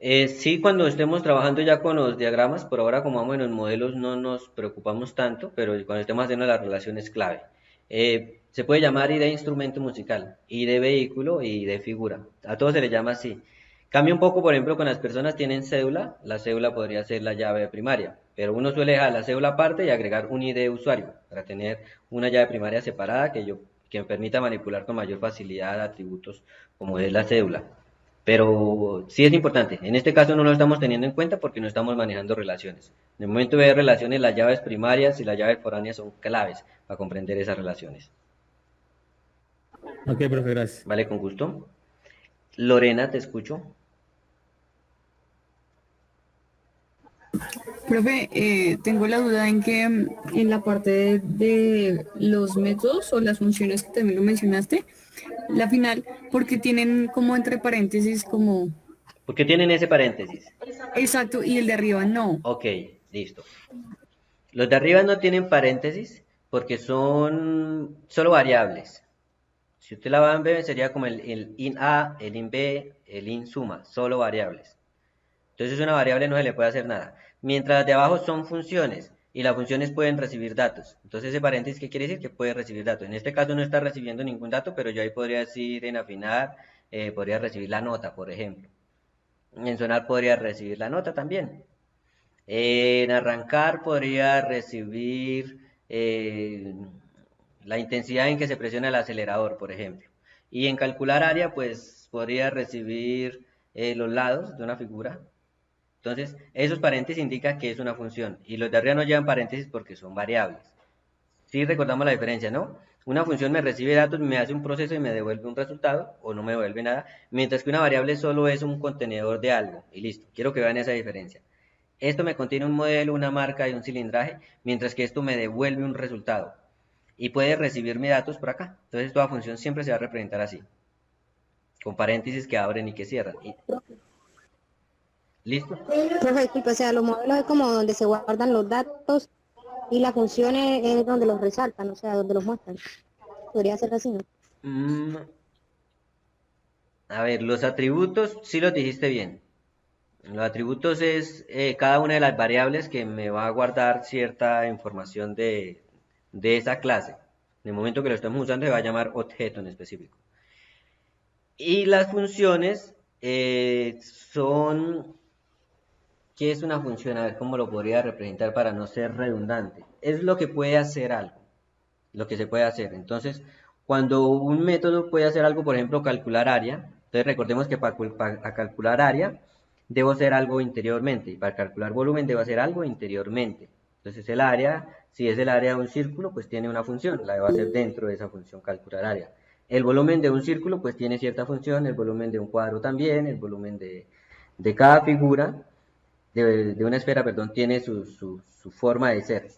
Sí, cuando estemos trabajando ya con los diagramas, por ahora como vamos en los modelos no nos preocupamos tanto, pero cuando estemos haciendo las relaciones clave. Se puede llamar ID instrumento musical, ID vehículo y ID figura. A todos se les llama así. Cambia un poco, por ejemplo, cuando las personas tienen cédula, la cédula podría ser la llave primaria, pero uno suele dejar la cédula aparte y agregar un ID usuario para tener una llave primaria separada que me permita manipular con mayor facilidad atributos como es la cédula. Pero sí es importante. En este caso no lo estamos teniendo en cuenta porque no estamos manejando relaciones. En el momento de ver relaciones, las llaves primarias y las llaves foráneas son claves para comprender esas relaciones. Ok, profe, gracias. Vale, con gusto. Lorena, te escucho. Profe, tengo la duda en que en la parte de los métodos o las funciones que también lo mencionaste, la final, porque tienen como entre paréntesis como ¿Por qué tienen ese paréntesis? exacto y el de arriba no. Ok, listo. Los de arriba no tienen paréntesis porque son solo variables. Si usted la va a ver, sería como el in A, el in B, el in suma, solo variables. Entonces una variable no se le puede hacer nada. Mientras las de abajo son funciones y las funciones pueden recibir datos. Entonces ese paréntesis, ¿qué quiere decir? Que puede recibir datos. En este caso no está recibiendo ningún dato, pero yo ahí podría decir en afinar, podría recibir la nota, por ejemplo. En sonar podría recibir la nota también. En arrancar podría recibir la intensidad en que se presiona el acelerador, por ejemplo. Y en calcular área, pues podría recibir los lados de una figura. Entonces, esos paréntesis indican que es una función. Y los de arriba no llevan paréntesis porque son variables. Sí recordamos la diferencia, ¿no? Una función me recibe datos, me hace un proceso y me devuelve un resultado, o no me devuelve nada, mientras que una variable solo es un contenedor de algo, y listo. Quiero que vean esa diferencia. Esto me contiene un modelo, una marca y un cilindraje, mientras que esto me devuelve un resultado. Y puede recibir mis datos por acá. Entonces toda función siempre se va a representar así, con paréntesis que abren y que cierran. ¿Listo? Profe, disculpe, o sea, los modelos es como donde se guardan los datos y las funciones es donde los resaltan, o sea, donde los muestran. Podría ser así, ¿no? A ver, los atributos, sí los dijiste bien. Los atributos es cada una de las variables que me va a guardar cierta información de esa clase. En el momento que lo estemos usando se va a llamar objeto en específico. Y las funciones son... ¿Qué es una función? A ver cómo lo podría representar para no ser redundante. Es lo que puede hacer algo, lo que se puede hacer. Entonces, cuando un método puede hacer algo, por ejemplo, calcular área, entonces recordemos que para calcular área debo hacer algo interiormente, y para calcular volumen debo hacer algo interiormente. Entonces el área, si es el área de un círculo, pues tiene una función, la debo hacer dentro de esa función calcular área. El volumen de un círculo, pues tiene cierta función, el volumen de un cuadro también, el volumen de cada figura, de una esfera, perdón, tiene su forma de ser.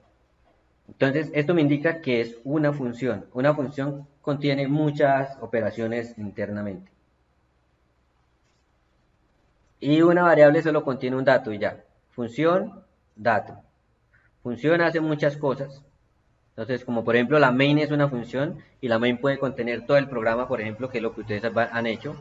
Entonces, esto me indica que es una función. Una función contiene muchas operaciones internamente. Y una variable solo contiene un dato y ya. Función, dato. Función hace muchas cosas. Entonces, como por ejemplo la main es una función y la main puede contener todo el programa, por ejemplo, que es lo que ustedes han hecho.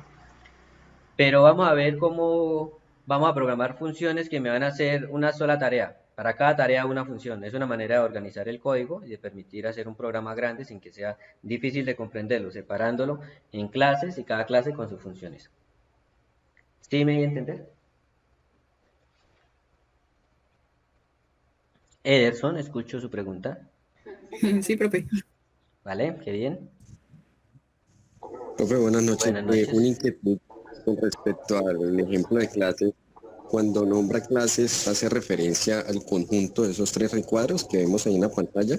Pero vamos a ver cómo vamos a programar funciones que me van a hacer una sola tarea. Para cada tarea una función. Es una manera de organizar el código y de permitir hacer un programa grande sin que sea difícil de comprenderlo, separándolo en clases y cada clase con sus funciones. ¿Sí me voy a entender? Ederson, escucho su pregunta. Sí, profe. ¿Vale? Qué bien. Profe, buenas noches. Buenas noches. Una inquietud con respecto al ejemplo de clases. Cuando nombra clases, ¿hace referencia al conjunto de esos 3 recuadros que vemos ahí en la pantalla?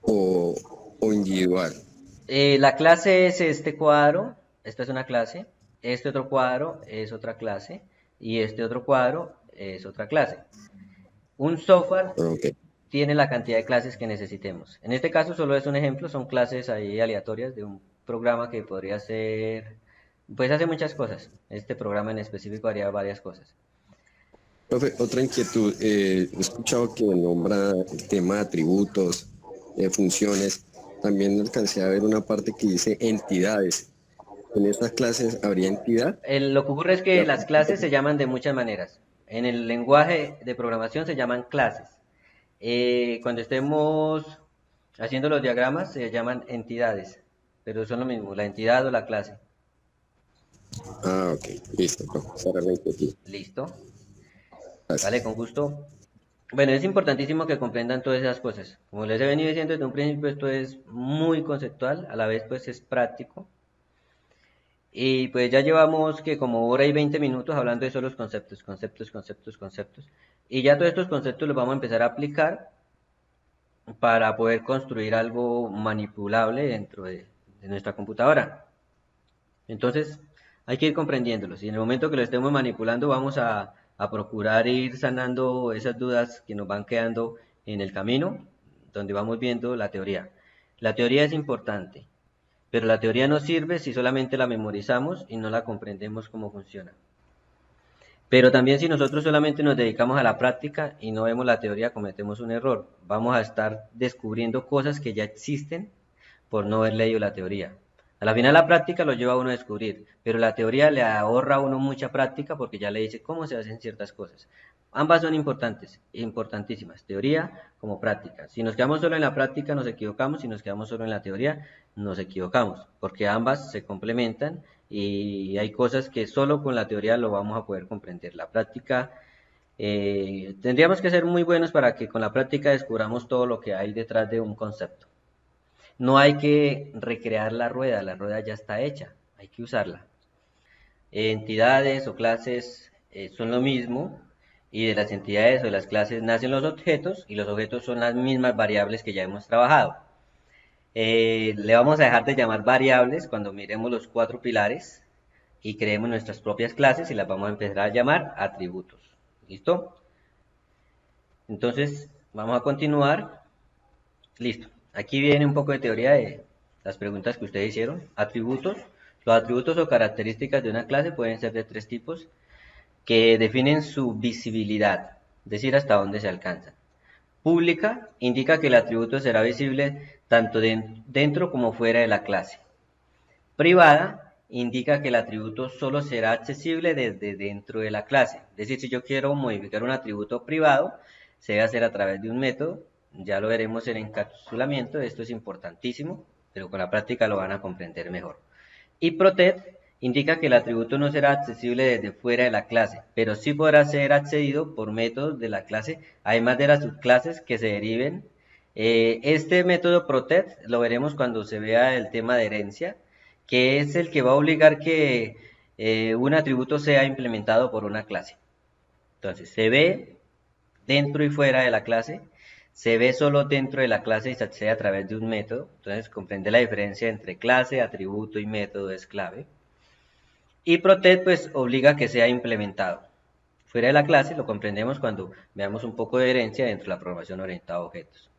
¿O individual? La clase es este cuadro, esta es una clase, este otro cuadro es otra clase y este otro cuadro es otra clase. Un software Ok. tiene la cantidad de clases que necesitemos. En este caso solo es un ejemplo, son clases ahí aleatorias de un programa que podría ser, pues hace muchas cosas. Este programa en específico haría varias cosas. Profe, otra inquietud. He escuchado que nombra el tema de atributos, funciones. También alcancé a ver una parte que dice entidades. ¿En estas clases habría entidad? Lo que ocurre es que las clases se llaman de muchas maneras. En el lenguaje de programación se llaman clases. Cuando estemos haciendo los diagramas se llaman entidades, pero son lo mismo, la entidad o la clase. Ah, ok. Listo, profe. Esa era la inquietud. ¿Listo? Vale, Gracias. con gusto. Bueno, es importantísimo que comprendan todas esas cosas. Como les he venido diciendo desde un principio, esto es muy conceptual, a la vez pues es práctico. Y pues ya llevamos que como hora y 20 minutos hablando de solo los conceptos, conceptos. Y ya todos estos conceptos los vamos a empezar a aplicar para poder construir algo manipulable dentro de nuestra computadora. Entonces, hay que ir comprendiéndolos y en el momento que lo estemos manipulando vamos a procurar ir sanando esas dudas que nos van quedando en el camino, donde vamos viendo la teoría. La teoría es importante, pero la teoría no sirve si solamente la memorizamos y no la comprendemos cómo funciona. Pero también si nosotros solamente nos dedicamos a la práctica y no vemos la teoría, cometemos un error. Vamos a estar descubriendo cosas que ya existen por no haber leído la teoría. A la final la práctica lo lleva a uno a descubrir, pero la teoría le ahorra a uno mucha práctica porque ya le dice cómo se hacen ciertas cosas. Ambas son importantes, importantísimas, teoría como práctica. Si nos quedamos solo en la práctica nos equivocamos, si nos quedamos solo en la teoría nos equivocamos, porque ambas se complementan y hay cosas que solo con la teoría lo vamos a poder comprender. La práctica, tendríamos que ser muy buenos para que con la práctica descubramos todo lo que hay detrás de un concepto. No hay que recrear la rueda ya está hecha, hay que usarla. Entidades o clases son lo mismo y de las entidades o de las clases nacen los objetos y los objetos son las mismas variables que ya hemos trabajado. Le vamos a dejar de llamar variables cuando miremos los 4 pilares y creemos nuestras propias clases y las vamos a empezar a llamar atributos. ¿Listo? Entonces, vamos a continuar. Listo. Aquí viene un poco de teoría de las preguntas que ustedes hicieron. Atributos. Los atributos o características de una clase pueden ser de 3 tipos que definen su visibilidad, es decir, hasta dónde se alcanza. Pública indica que el atributo será visible tanto dentro como fuera de la clase. Privada indica que el atributo solo será accesible desde dentro de la clase. Es decir, si yo quiero modificar un atributo privado, se debe hacer a través de un método. Ya lo veremos en encapsulamiento, esto es importantísimo, pero con la práctica lo van a comprender mejor. Y protect indica que el atributo no será accesible desde fuera de la clase, pero sí podrá ser accedido por métodos de la clase, además de las subclases que se deriven. Este método protect lo veremos cuando se vea el tema de herencia, que es el que va a obligar que un atributo sea implementado por una clase. Entonces, se ve dentro y fuera de la clase, se ve solo dentro de la clase y se accede a través de un método. Entonces, comprender la diferencia entre clase, atributo y método es clave. Y protect pues obliga a que sea implementado. Fuera de la clase lo comprendemos cuando veamos un poco de herencia dentro de la programación orientada a objetos.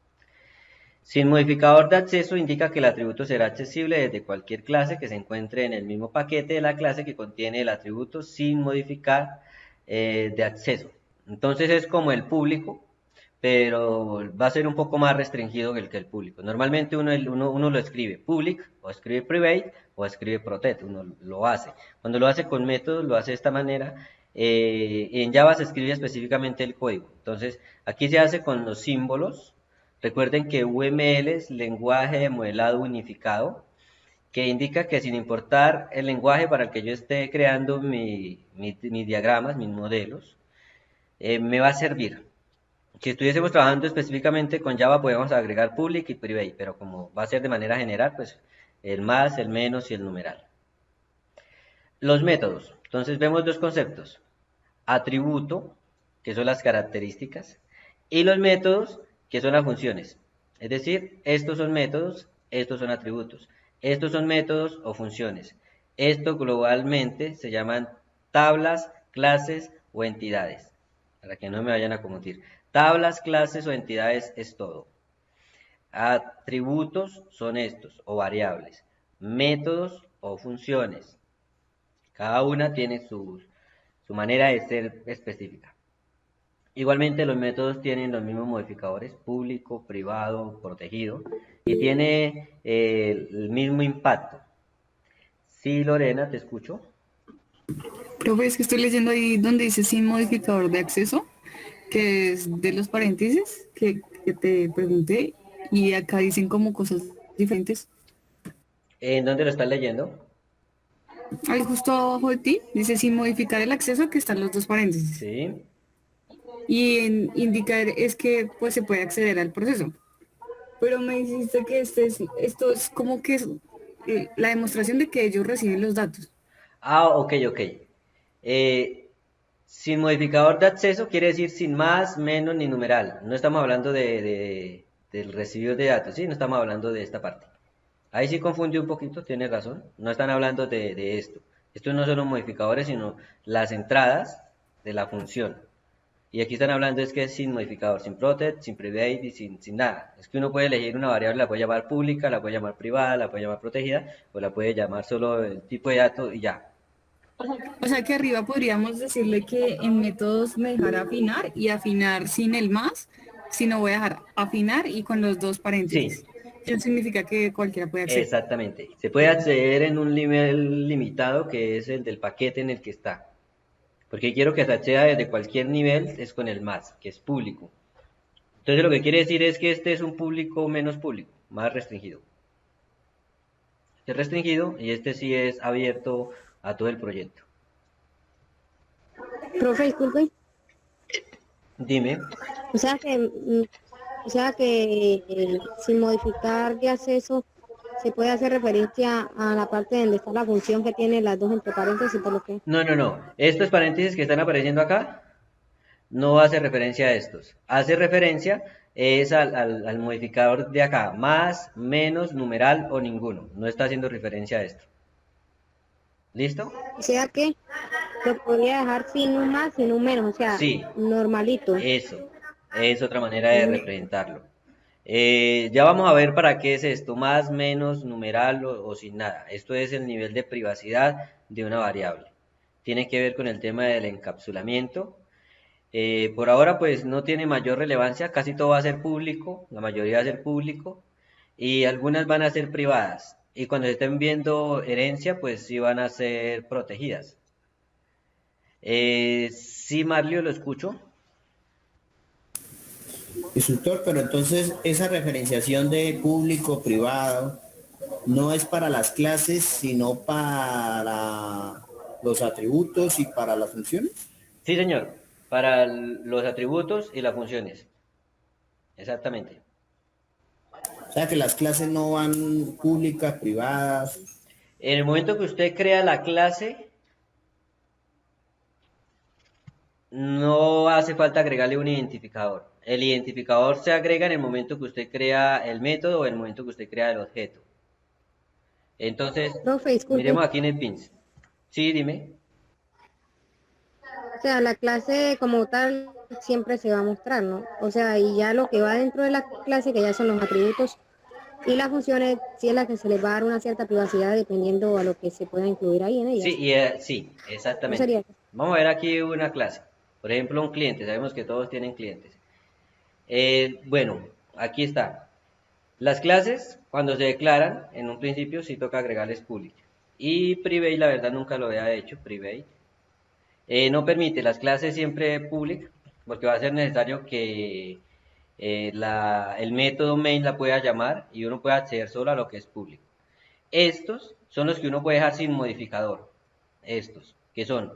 Sin modificador de acceso indica que el atributo será accesible desde cualquier clase que se encuentre en el mismo paquete de la clase que contiene el atributo sin modificar de acceso. Entonces es como el público, pero va a ser un poco más restringido que el público. Normalmente uno lo escribe public, o escribe private, o escribe protect, uno lo hace. Cuando lo hace con métodos, lo hace de esta manera. En Java se escribe específicamente el código. Entonces, aquí se hace con los símbolos. Recuerden que UML es lenguaje de modelado unificado, que indica que sin importar el lenguaje para el que yo esté creando mis diagramas, mis modelos, me va a servir. Si estuviésemos trabajando específicamente con Java, podemos agregar public y private, pero como va a ser de manera general, pues el más, el menos y el numeral. Los métodos. Entonces vemos dos conceptos. Atributo, que son las características, y los métodos, que son las funciones. Es decir, estos son métodos, estos son atributos. Estos son métodos o funciones. Esto globalmente se llaman tablas, clases o entidades. Para que no me vayan a confundir. Tablas, clases o entidades es todo. Atributos son estos o variables. Métodos o funciones. Cada una tiene su manera de ser específica. Igualmente los métodos tienen los mismos modificadores, público, privado, protegido, y tiene el mismo impacto. Sí, Lorena, te escucho. Profe, es que estoy leyendo ahí donde dice sin modificador de acceso, que es de los paréntesis que te pregunté, y acá dicen como cosas diferentes. ¿En dónde lo estás leyendo? Ahí justo abajo de ti dice sin modificar el acceso, que están los dos paréntesis. Sí. Y en indicar es que pues se puede acceder al proceso. Pero me dijiste que esto es como que es la demostración de que ellos reciben los datos. Ah, ok. Sin modificador de acceso quiere decir sin más, menos ni numeral. No estamos hablando del recibido de datos, ¿sí? No estamos hablando de esta parte. Ahí sí confunde un poquito, tiene razón. No están hablando de esto. Estos no son los modificadores, sino las entradas de la función. Y aquí están hablando es que es sin modificador, sin protect, sin private y sin nada. Es que uno puede elegir una variable, la puede llamar pública, la puede llamar privada, la puede llamar protegida, o la puede llamar solo el tipo de dato y ya. O sea que arriba podríamos decirle que en métodos me dejará afinar y afinar sin el más, sino voy a dejar afinar y con los dos paréntesis. Sí. Eso significa que cualquiera puede acceder. Exactamente. Se puede acceder en un nivel limitado que es el del paquete en el que está. Porque quiero que se acceda desde cualquier nivel, es con el más, que es público. Entonces lo que quiere decir es que este es un público menos público, más restringido. Este es restringido y este sí es abierto a todo el proyecto. Profe, disculpe. Dime. O sea que sin modificar de acceso se puede hacer referencia a la parte donde está la función que tiene las dos entre paréntesis, por lo que... No. Estos paréntesis que están apareciendo acá no hace referencia a estos. Hace referencia es al modificador de acá, más, menos, numeral o ninguno. No está haciendo referencia a esto. ¿Listo? O sea que lo podría dejar sin un más, sin un menos, o sea, Sí. normalito. Eso es otra manera de representarlo. Ya vamos a ver para qué es esto, más, menos, numeral o sin nada. Esto es el nivel de privacidad de una variable. Tiene que ver con el tema del encapsulamiento. Por ahora pues no tiene mayor relevancia, casi todo va a ser público, la mayoría va a ser público y algunas van a ser privadas. Y cuando se estén viendo herencia pues sí van a ser protegidas. Sí, Marlio, lo escucho. Instructor, pero entonces esa referenciación de público, privado, no es para las clases, sino para los atributos y para las funciones. Sí, señor, para los atributos y las funciones. Exactamente. O sea que las clases no van públicas, privadas. En el momento que usted crea la clase, no hace falta agregarle un identificador. El identificador se agrega en el momento que usted crea el método o en el momento que usted crea el objeto. Entonces, Profe, disculpe. miremos aquí en el pins. Sí, dime. O sea, la clase como tal siempre se va a mostrar, ¿no? O sea, y ya lo que va dentro de la clase, que ya son los atributos y las funciones, sí es la que se les va a dar una cierta privacidad dependiendo a lo que se pueda incluir ahí en ellas. Sí, sí, ¿No exactamente. sería? Vamos a ver aquí una clase. Por ejemplo, un cliente. Sabemos que todos tienen clientes. Bueno, aquí está. Las clases, cuando se declaran, en un principio sí toca agregarles public. Y private, la verdad nunca lo había hecho, private. No permite las clases siempre public, porque va a ser necesario que el método main la pueda llamar y uno pueda acceder solo a lo que es público. Estos son los que uno puede dejar sin modificador. Estos, que son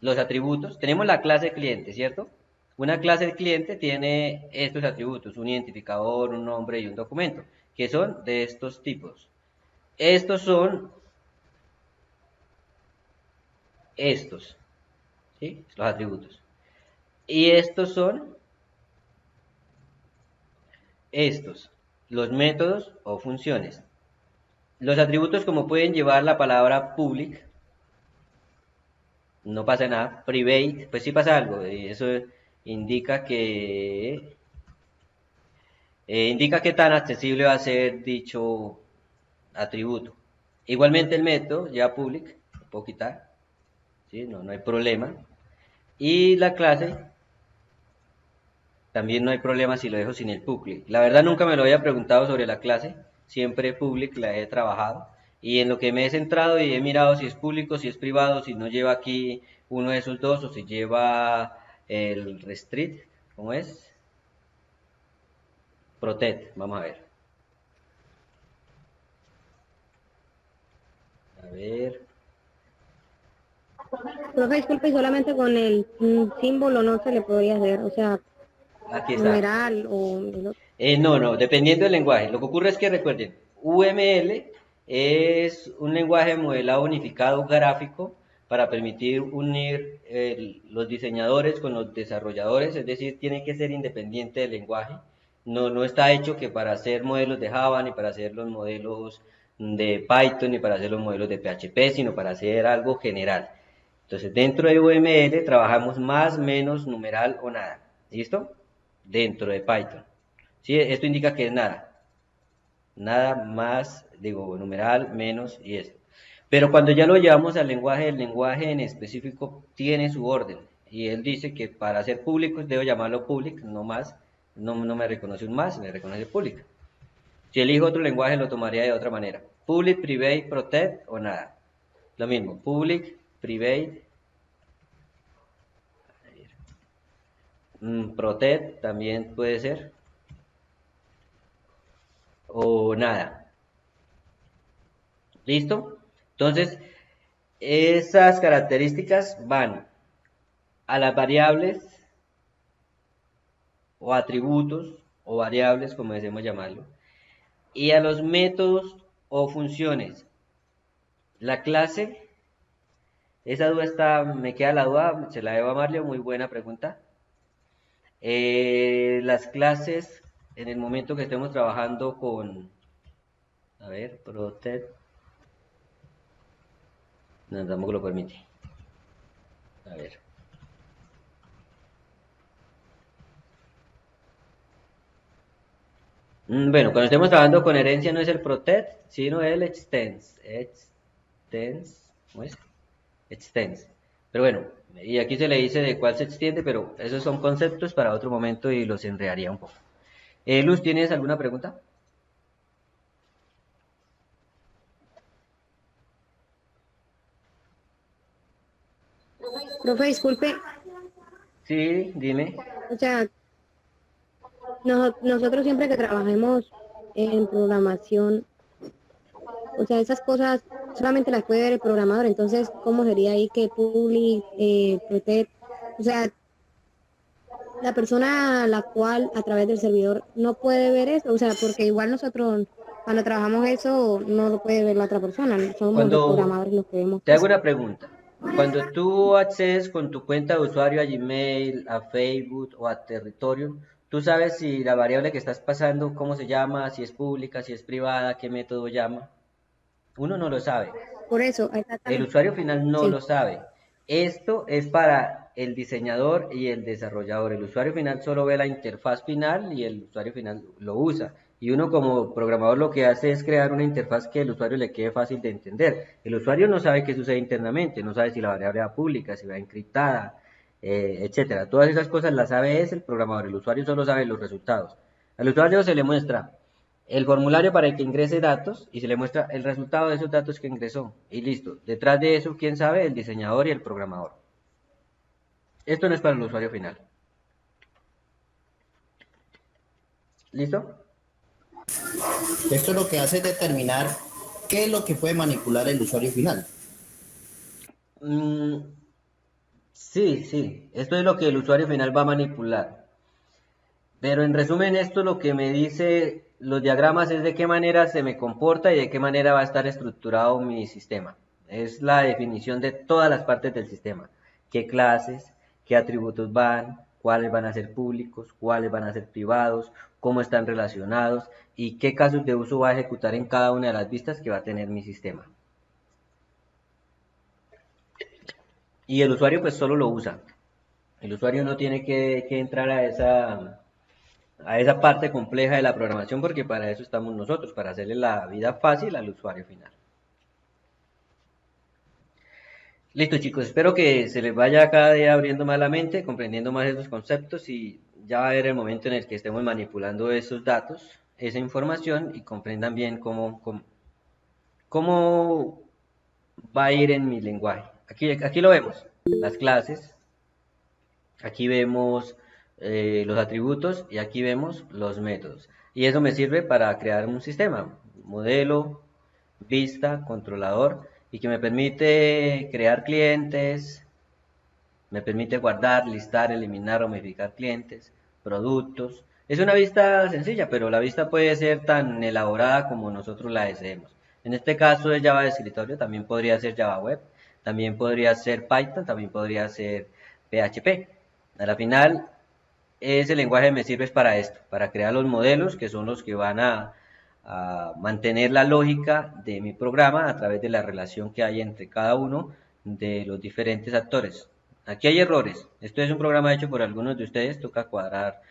los atributos. Tenemos la clase cliente, ¿cierto? Una clase de cliente tiene estos atributos, un identificador, un nombre y un documento, que son de estos tipos. Estos son estos, ¿sí? Los atributos. Y estos son estos, los métodos o funciones. Los atributos, como pueden llevar la palabra public, no pasa nada. Private, pues sí pasa algo. Eso indica que tan accesible va a ser dicho atributo. Igualmente el método ya public, lo puedo quitar, ¿sí? No hay problema. Y la clase también no hay problema si lo dejo sin el public. La verdad nunca me lo había preguntado sobre la clase, siempre public la he trabajado. Y en lo que me he centrado y he mirado si es público, si es privado, si no lleva aquí uno de esos dos o si lleva el restrict, ¿cómo es? Protect, vamos a ver. A ver. Profe, disculpe, solamente con el símbolo no se le podría hacer, o sea, Aquí está. numeral o... No, dependiendo del lenguaje. Lo que ocurre es que recuerden, UML es un lenguaje modelado unificado gráfico para permitir unir los diseñadores con los desarrolladores, es decir, tiene que ser independiente del lenguaje. No está hecho que para hacer modelos de Java, ni para hacer los modelos de Python, ni para hacer los modelos de PHP, sino para hacer algo general. Entonces, dentro de UML trabajamos más, menos, numeral o nada. ¿Listo? Dentro de Python. ¿Sí? Esto indica que es nada. Nada más, digo, numeral, menos y esto. Pero cuando ya lo llevamos al lenguaje, el lenguaje en específico tiene su orden. Y él dice que para hacer público debo llamarlo public, no más. No me reconoce un más, me reconoce public. Si elijo otro lenguaje lo tomaría de otra manera. Public, private, protect o nada. Lo mismo, public, private, protect también puede ser. O nada. ¿Listo? Entonces, esas características van a las variables o atributos o variables, como deseemos llamarlo, y a los métodos o funciones. La clase, esa duda está, me queda la duda, se la debo a Marlio, muy buena pregunta. Las clases, en el momento que estemos trabajando con, a ver, protect, no, tampoco lo permite. A ver. Bueno, cuando estemos trabajando con herencia no es el protect, sino el extends. ¿Cómo es? Extends. Pero bueno, y aquí se le dice de cuál se extiende, pero esos son conceptos para otro momento y los enredaría un poco. Luz, ¿tienes alguna pregunta? Profe, disculpe, Sí, dime. o sea, nosotros siempre que trabajemos en programación, o sea, esas cosas solamente las puede ver el programador, entonces, ¿cómo sería ahí que public, protect, o sea, la persona a la cual a través del servidor no puede ver eso? O sea, porque igual nosotros cuando trabajamos eso no lo puede ver la otra persona, somos los Cuando programadores los que vemos te hago eso. una pregunta, cuando tú accedes con tu cuenta de usuario a Gmail, a Facebook o a Territorium, tú sabes si la variable que estás pasando, cómo se llama, si es pública, si es privada, qué método llama. Uno no lo sabe. Por eso, El exactamente, usuario final no sí. lo sabe. Esto es para el diseñador y el desarrollador. El usuario final solo ve la interfaz final y el usuario final lo usa. Y uno como programador lo que hace es crear una interfaz que el usuario le quede fácil de entender. El usuario no sabe qué sucede internamente, no sabe si la variable va pública, si va encriptada, etcétera. Todas esas cosas las sabe es el programador, el usuario solo sabe los resultados. Al usuario se le muestra el formulario para el que ingrese datos y se le muestra el resultado de esos datos que ingresó. Y listo. Detrás de eso, ¿quién sabe? El diseñador y el programador. Esto no es para el usuario final. ¿Listo? Esto lo que hace es determinar qué es lo que puede manipular el usuario final. Sí, sí. Esto es lo que el usuario final va a manipular. Pero en resumen, esto lo que me dice los diagramas es de qué manera se me comporta y de qué manera va a estar estructurado mi sistema. Es la definición de todas las partes del sistema. Qué clases, qué atributos van, cuáles van a ser públicos, cuáles van a ser privados, cómo están relacionados y qué casos de uso va a ejecutar en cada una de las vistas que va a tener mi sistema. Y el usuario pues solo lo usa. El usuario no tiene que entrar a esa parte compleja de la programación porque para eso estamos nosotros, para hacerle la vida fácil al usuario final. Listo chicos, espero que se les vaya cada día abriendo más la mente, comprendiendo más esos conceptos y ya va a haber el momento en el que estemos manipulando esos datos, esa información y comprendan bien cómo va a ir en mi lenguaje. Aquí lo vemos, las clases, aquí vemos los atributos y aquí vemos los métodos. Y eso me sirve para crear un sistema, modelo, vista, controlador, y que me permite crear clientes, me permite guardar, listar, eliminar o modificar clientes, productos. Es una vista sencilla, pero la vista puede ser tan elaborada como nosotros la deseemos. En este caso es Java de escritorio, también podría ser Java Web, también podría ser Python, también podría ser PHP. A la final, ese lenguaje me sirve para esto, para crear los modelos que son los que van a mantener la lógica de mi programa a través de la relación que hay entre cada uno de los diferentes actores. Aquí hay errores. Esto es un programa hecho por algunos de ustedes, toca cuadrar,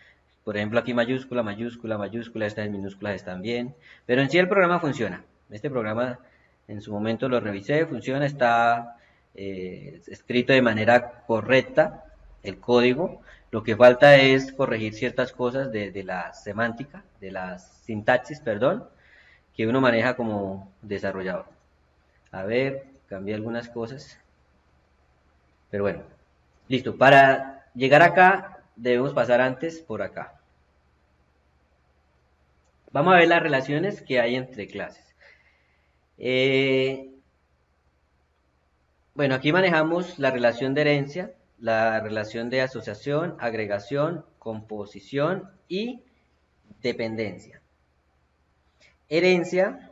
por ejemplo, aquí mayúscula, mayúscula, mayúscula, estas minúsculas están bien, pero en sí el programa funciona. Este programa en su momento lo revisé, funciona, está escrito de manera correcta, el código. Lo que falta es corregir ciertas cosas de la semántica, de la sintaxis, perdón, que uno maneja como desarrollador. A ver, cambié algunas cosas. Pero bueno, listo. Para llegar acá, debemos pasar antes por acá. Vamos a ver las relaciones que hay entre clases. Bueno, aquí manejamos la relación de herencia, la relación de asociación, agregación, composición y dependencia. Herencia,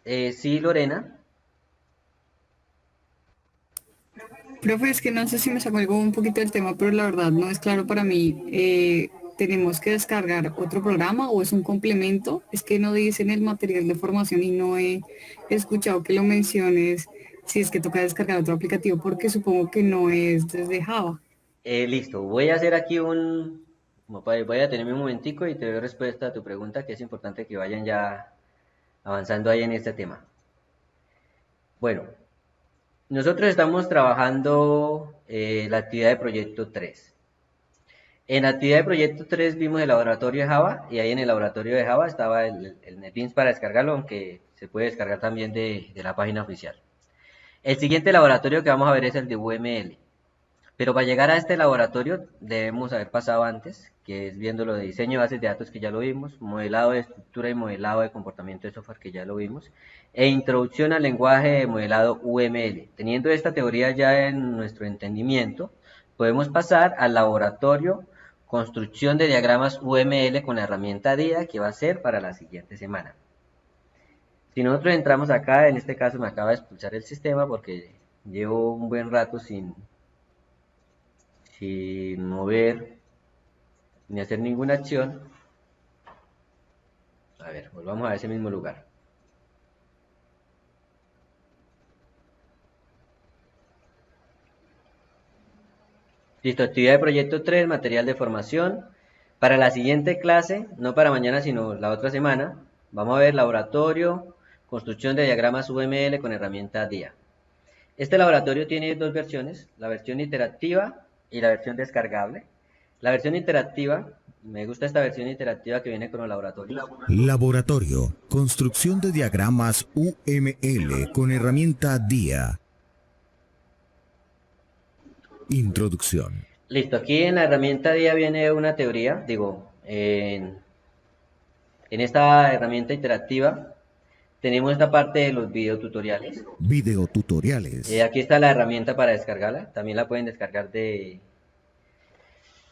sí, Lorena. Profe, es que no sé si me sacó algo un poquito del tema, pero la verdad no es claro para mí. ¿Tenemos que descargar otro programa o es un complemento? Es que no dice en el material de formación y no he escuchado que lo menciones si es que toca descargar otro aplicativo porque supongo que no es desde Java. Listo, voy a hacer aquí voy a tenerme un momentico y te doy respuesta a tu pregunta, que es importante que vayan ya avanzando ahí en este tema. Bueno, nosotros estamos trabajando la actividad de proyecto 3. En la actividad de proyecto 3 vimos el laboratorio de Java y ahí en el laboratorio de Java estaba el NetBeans para descargarlo, aunque se puede descargar también de la página oficial. El siguiente laboratorio que vamos a ver es el de UML. Pero para llegar a este laboratorio debemos haber pasado antes, que es viendo lo de diseño de bases de datos que ya lo vimos, modelado de estructura y modelado de comportamiento de software que ya lo vimos, e introducción al lenguaje de modelado UML. Teniendo esta teoría ya en nuestro entendimiento, podemos pasar al laboratorio construcción de diagramas UML con la herramienta DIA que va a ser para la siguiente semana. Si nosotros entramos acá, en este caso me acaba de expulsar el sistema porque llevo un buen rato sin mover ni hacer ninguna acción. A ver, volvamos a ese mismo lugar. Listo, actividad de proyecto 3, material de formación. Para la siguiente clase, no para mañana, sino la otra semana, vamos a ver laboratorio, construcción de diagramas UML con herramienta DIA. Este laboratorio tiene dos versiones, la versión interactiva y la versión descargable. La versión interactiva, me gusta esta versión interactiva que viene con los laboratorios. Laboratorio. Construcción de diagramas UML con herramienta DIA. Introducción. Listo, aquí en la herramienta DIA viene una teoría, en esta herramienta interactiva tenemos esta parte de los videotutoriales. Videotutoriales. Aquí está la herramienta para descargarla, también la pueden descargar de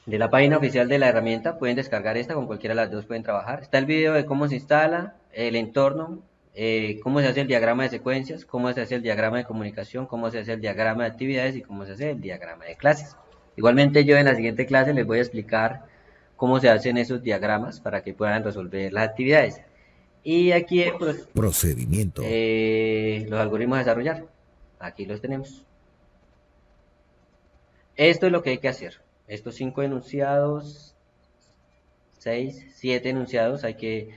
la página oficial de la herramienta, pueden descargar esta, con cualquiera de las dos pueden trabajar. Está el video de cómo se instala, el entorno, cómo se hace el diagrama de secuencias, cómo se hace el diagrama de comunicación, cómo se hace el diagrama de actividades y cómo se hace el diagrama de clases. Igualmente yo en la siguiente clase les voy a explicar cómo se hacen esos diagramas para que puedan resolver las actividades. Y aquí pues, procedimiento. Los algoritmos a desarrollar. Aquí los tenemos. Esto es lo que hay que hacer. Estos 5 enunciados, 6, 7 enunciados, hay que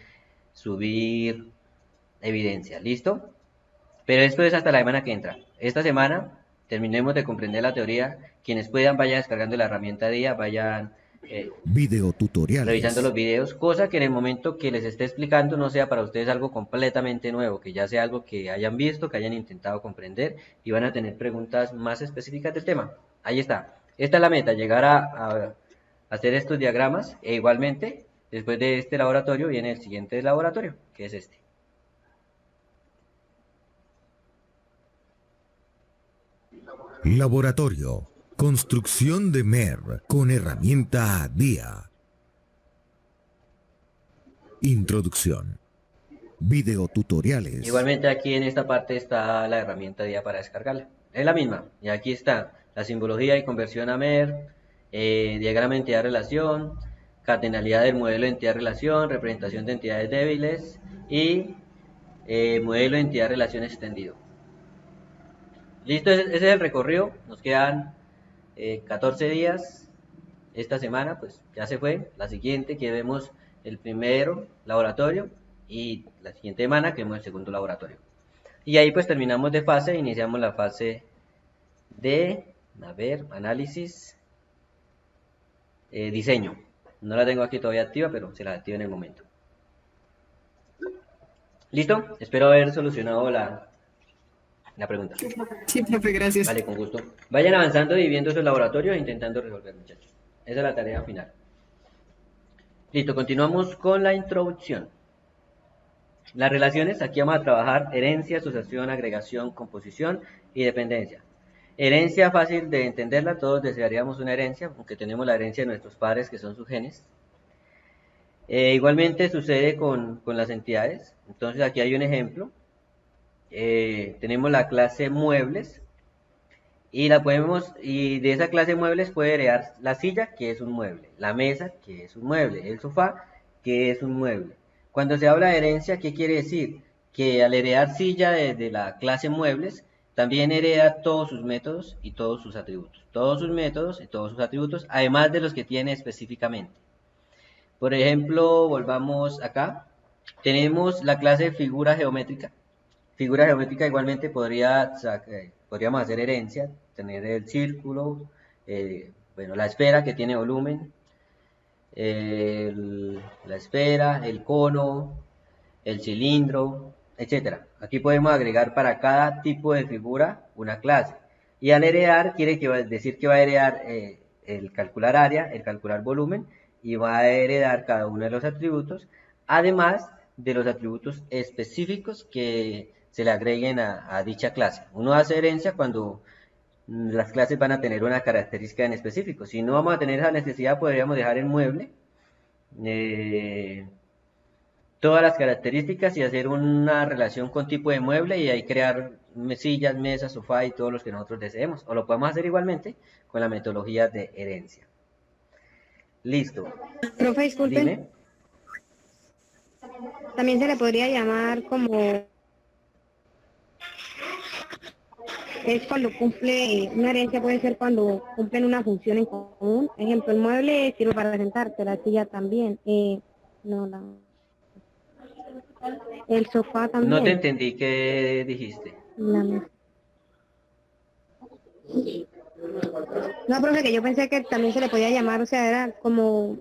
subir evidencia. ¿Listo? Pero esto es hasta la semana que entra. Esta semana terminemos de comprender la teoría. Quienes puedan, vayan descargando la herramienta DIA, vayan videotutoriales. revisando los videos, cosa que en el momento que les esté explicando no sea para ustedes algo completamente nuevo, que ya sea algo que hayan visto, que hayan intentado comprender y van a tener preguntas más específicas del tema. Ahí está. Esta es la meta, llegar a hacer estos diagramas e igualmente, después de este laboratorio viene el siguiente laboratorio, que es este. Laboratorio. Construcción de MER con herramienta DIA. Introducción. Videotutoriales. Igualmente aquí en esta parte está la herramienta DIA para descargarla. Es la misma. Y aquí está la simbología y conversión a MER, diagrama de entidad-relación, catenalidad del modelo de entidad-relación, representación de entidades débiles y modelo de entidad-relación extendido. Listo, ese es el recorrido. Nos quedan 14 días. Esta semana pues ya se fue. La siguiente que vemos el primero laboratorio y la siguiente semana que vemos el segundo laboratorio. Y ahí pues terminamos de fase e iniciamos la fase de, análisis, diseño. No la tengo aquí todavía activa, pero se la activo en el momento. ¿Listo? Espero haber solucionado la pregunta. Sí, profe, gracias. Vale, con gusto. Vayan avanzando y viendo sus laboratorios e intentando resolver, muchachos. Esa es la tarea final. Listo, continuamos con la introducción. Las relaciones, aquí vamos a trabajar herencia, asociación, agregación, composición y dependencia. Herencia fácil de entenderla, todos desearíamos una herencia, aunque tenemos la herencia de nuestros padres que son sus genes. Igualmente sucede con las entidades. Entonces aquí hay un ejemplo. Tenemos la clase muebles y de esa clase muebles puede heredar la silla, que es un mueble, la mesa, que es un mueble, el sofá, que es un mueble. Cuando se habla de herencia, ¿qué quiere decir? Que al heredar silla de la clase muebles, también hereda todos sus métodos y todos sus atributos. Todos sus métodos y todos sus atributos, además de los que tiene específicamente. Por ejemplo, volvamos acá. Tenemos la clase figura geométrica. Figura geométrica igualmente podríamos hacer herencia, tener el círculo, la esfera que tiene volumen, la esfera, el cono, el cilindro, etcétera. Aquí podemos agregar para cada tipo de figura una clase. Y al heredar quiere decir que va a heredar el calcular área, el calcular volumen y va a heredar cada uno de los atributos, además de los atributos específicos que se le agreguen a dicha clase. Uno hace herencia cuando las clases van a tener una característica en específico. Si no vamos a tener esa necesidad, podríamos dejar el mueble, todas las características y hacer una relación con tipo de mueble y ahí crear sillas, mesas, sofá y todos los que nosotros deseemos. O lo podemos hacer igualmente con la metodología de herencia. Listo. Profe, disculpe. Dime. También se le podría llamar como... Es cuando cumple, una herencia puede ser cuando cumplen una función en común. Ejemplo, el mueble sirve para sentarte, la silla también. El sofá también. No te entendí qué dijiste. La mesa. No, profe, que yo pensé que también se le podía llamar, o sea, era como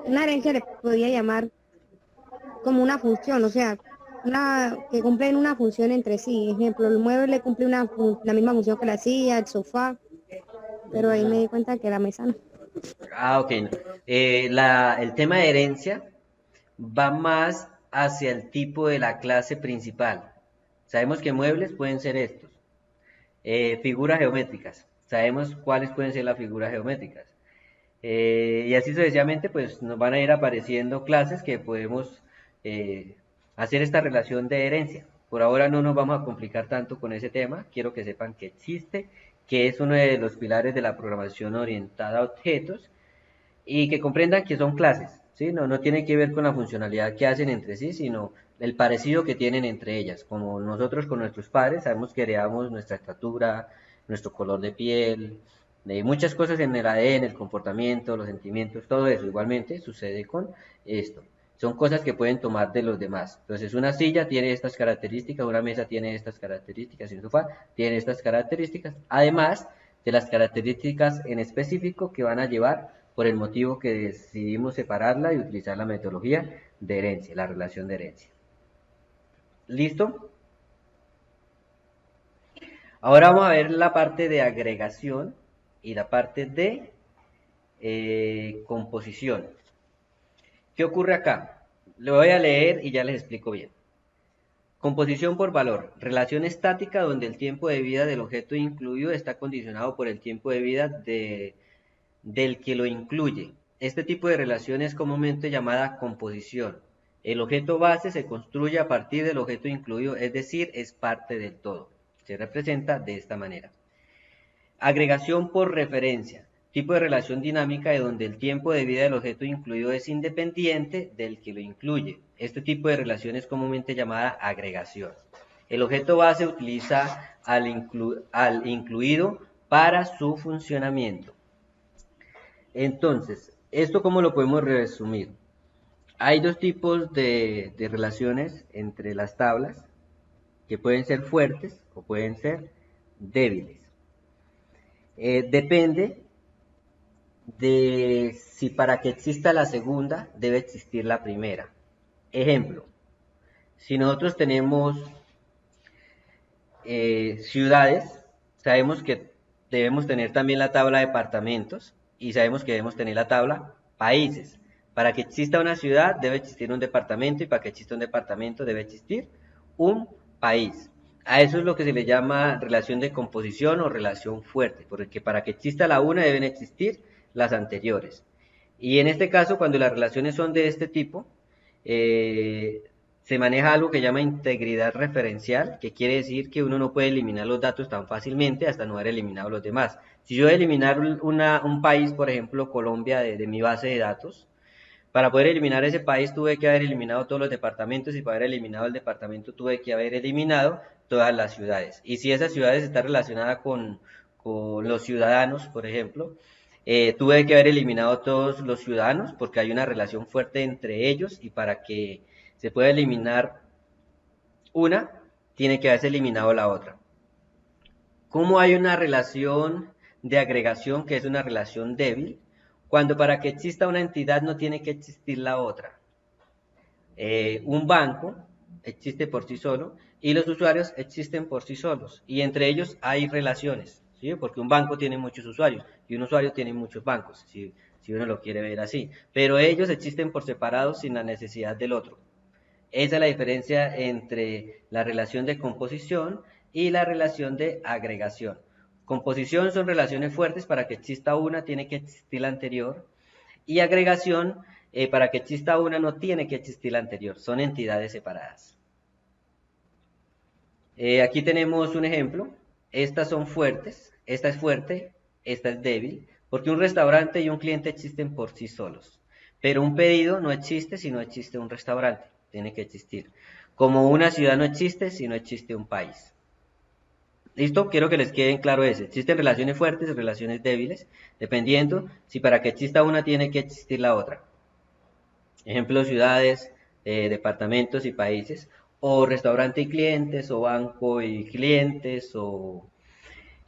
una herencia, le podía llamar como una función, o sea, una que cumplen una función entre sí. Ejemplo, el mueble cumple la misma función que la silla, el sofá, pero ahí me di cuenta que la mesa no. Ah, ok. El tema de herencia va más hacia el tipo de la clase principal. Sabemos que muebles pueden ser estos. Figuras geométricas. Sabemos cuáles pueden ser las figuras geométricas. Y así sucesivamente, pues nos van a ir apareciendo clases que podemos hacer esta relación de herencia. Por ahora no nos vamos a complicar tanto con ese tema. Quiero que sepan que existe, que es uno de los pilares de la programación orientada a objetos y que comprendan que son clases, ¿sí? No tiene que ver con la funcionalidad que hacen entre sí, sino el parecido que tienen entre ellas. Como nosotros con nuestros padres sabemos que heredamos nuestra estatura, nuestro color de piel, de muchas cosas en el ADN, el comportamiento, los sentimientos, todo eso igualmente sucede con esto. Son cosas que pueden tomar de los demás. Entonces, una silla tiene estas características, una mesa tiene estas características, y un sofá tiene estas características, además de las características en específico que van a llevar por el motivo que decidimos separarla y utilizar la metodología de herencia, la relación de herencia. ¿Listo? Ahora vamos a ver la parte de agregación y la parte de composición. ¿Qué ocurre acá? Lo voy a leer y ya les explico bien. Composición por valor. Relación estática donde el tiempo de vida del objeto incluido está condicionado por el tiempo de vida del que lo incluye. Este tipo de relación es comúnmente llamada composición. El objeto base se construye a partir del objeto incluido, es decir, es parte del todo. Se representa de esta manera. Agregación por referencia. Tipo de relación dinámica de donde el tiempo de vida del objeto incluido es independiente del que lo incluye. Este tipo de relación es comúnmente llamada agregación. El objeto base utiliza al incluido para su funcionamiento. Entonces, ¿esto cómo lo podemos resumir? Hay dos tipos de relaciones entre las tablas que pueden ser fuertes o pueden ser débiles. Depende de si para que exista la segunda debe existir la primera. Ejemplo, si nosotros tenemos ciudades, sabemos que debemos tener también la tabla de departamentos y sabemos que debemos tener la tabla países. Para que exista una ciudad debe existir un departamento y para que exista un departamento debe existir un país. A eso es lo que se le llama relación de composición o relación fuerte, porque para que exista la una deben existir las anteriores. Y en este caso, cuando las relaciones son de este tipo, se maneja algo que llama integridad referencial, que quiere decir que uno no puede eliminar los datos tan fácilmente hasta no haber eliminado los demás. Si yo voy a eliminar un país, por ejemplo, Colombia, de mi base de datos, para poder eliminar ese país tuve que haber eliminado todos los departamentos y para haber eliminado el departamento tuve que haber eliminado todas las ciudades. Y si esas ciudades están relacionadas con los ciudadanos, por ejemplo, tuve que haber eliminado todos los ciudadanos porque hay una relación fuerte entre ellos y para que se pueda eliminar una, tiene que haberse eliminado la otra. ¿Cómo hay una relación de agregación que es una relación débil? Cuando para que exista una entidad no tiene que existir la otra. Un banco existe por sí solo y los usuarios existen por sí solos y entre ellos hay relaciones, ¿sí? Porque un banco tiene muchos usuarios y un usuario tiene muchos bancos, si uno lo quiere ver así, pero ellos existen por separado sin la necesidad del otro. Esa es la diferencia entre la relación de composición y la relación de agregación. Composición son relaciones fuertes, para que exista una tiene que existir la anterior, y agregación, para que exista una no tiene que existir la anterior, son entidades separadas. Aquí tenemos un ejemplo, estas son fuertes, esta es fuerte, esta es débil, porque un restaurante y un cliente existen por sí solos, pero un pedido no existe si no existe un restaurante, tiene que existir, como una ciudad no existe si no existe un país. ¿Listo? Quiero que les queden claro eso. Existen relaciones fuertes y relaciones débiles, dependiendo si para que exista una tiene que existir la otra. Ejemplo, ciudades, departamentos y países, o restaurante y clientes, o banco y clientes, o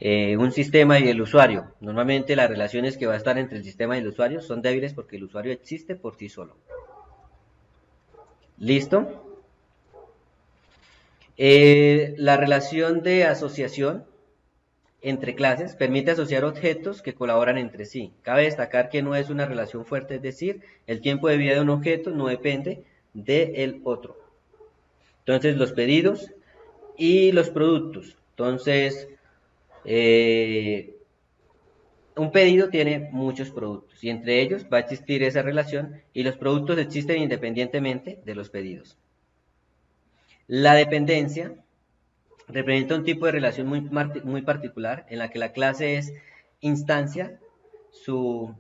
un sistema y el usuario. Normalmente las relaciones que va a estar entre el sistema y el usuario son débiles porque el usuario existe por sí solo. ¿Listo? La relación de asociación entre clases permite asociar objetos que colaboran entre sí. Cabe destacar que no es una relación fuerte, es decir, el tiempo de vida de un objeto no depende del otro. Entonces, los pedidos y los productos. Entonces, un pedido tiene muchos productos y entre ellos va a existir esa relación y los productos existen independientemente de los pedidos. La dependencia representa un tipo de relación muy particular en la que la clase es instancia, su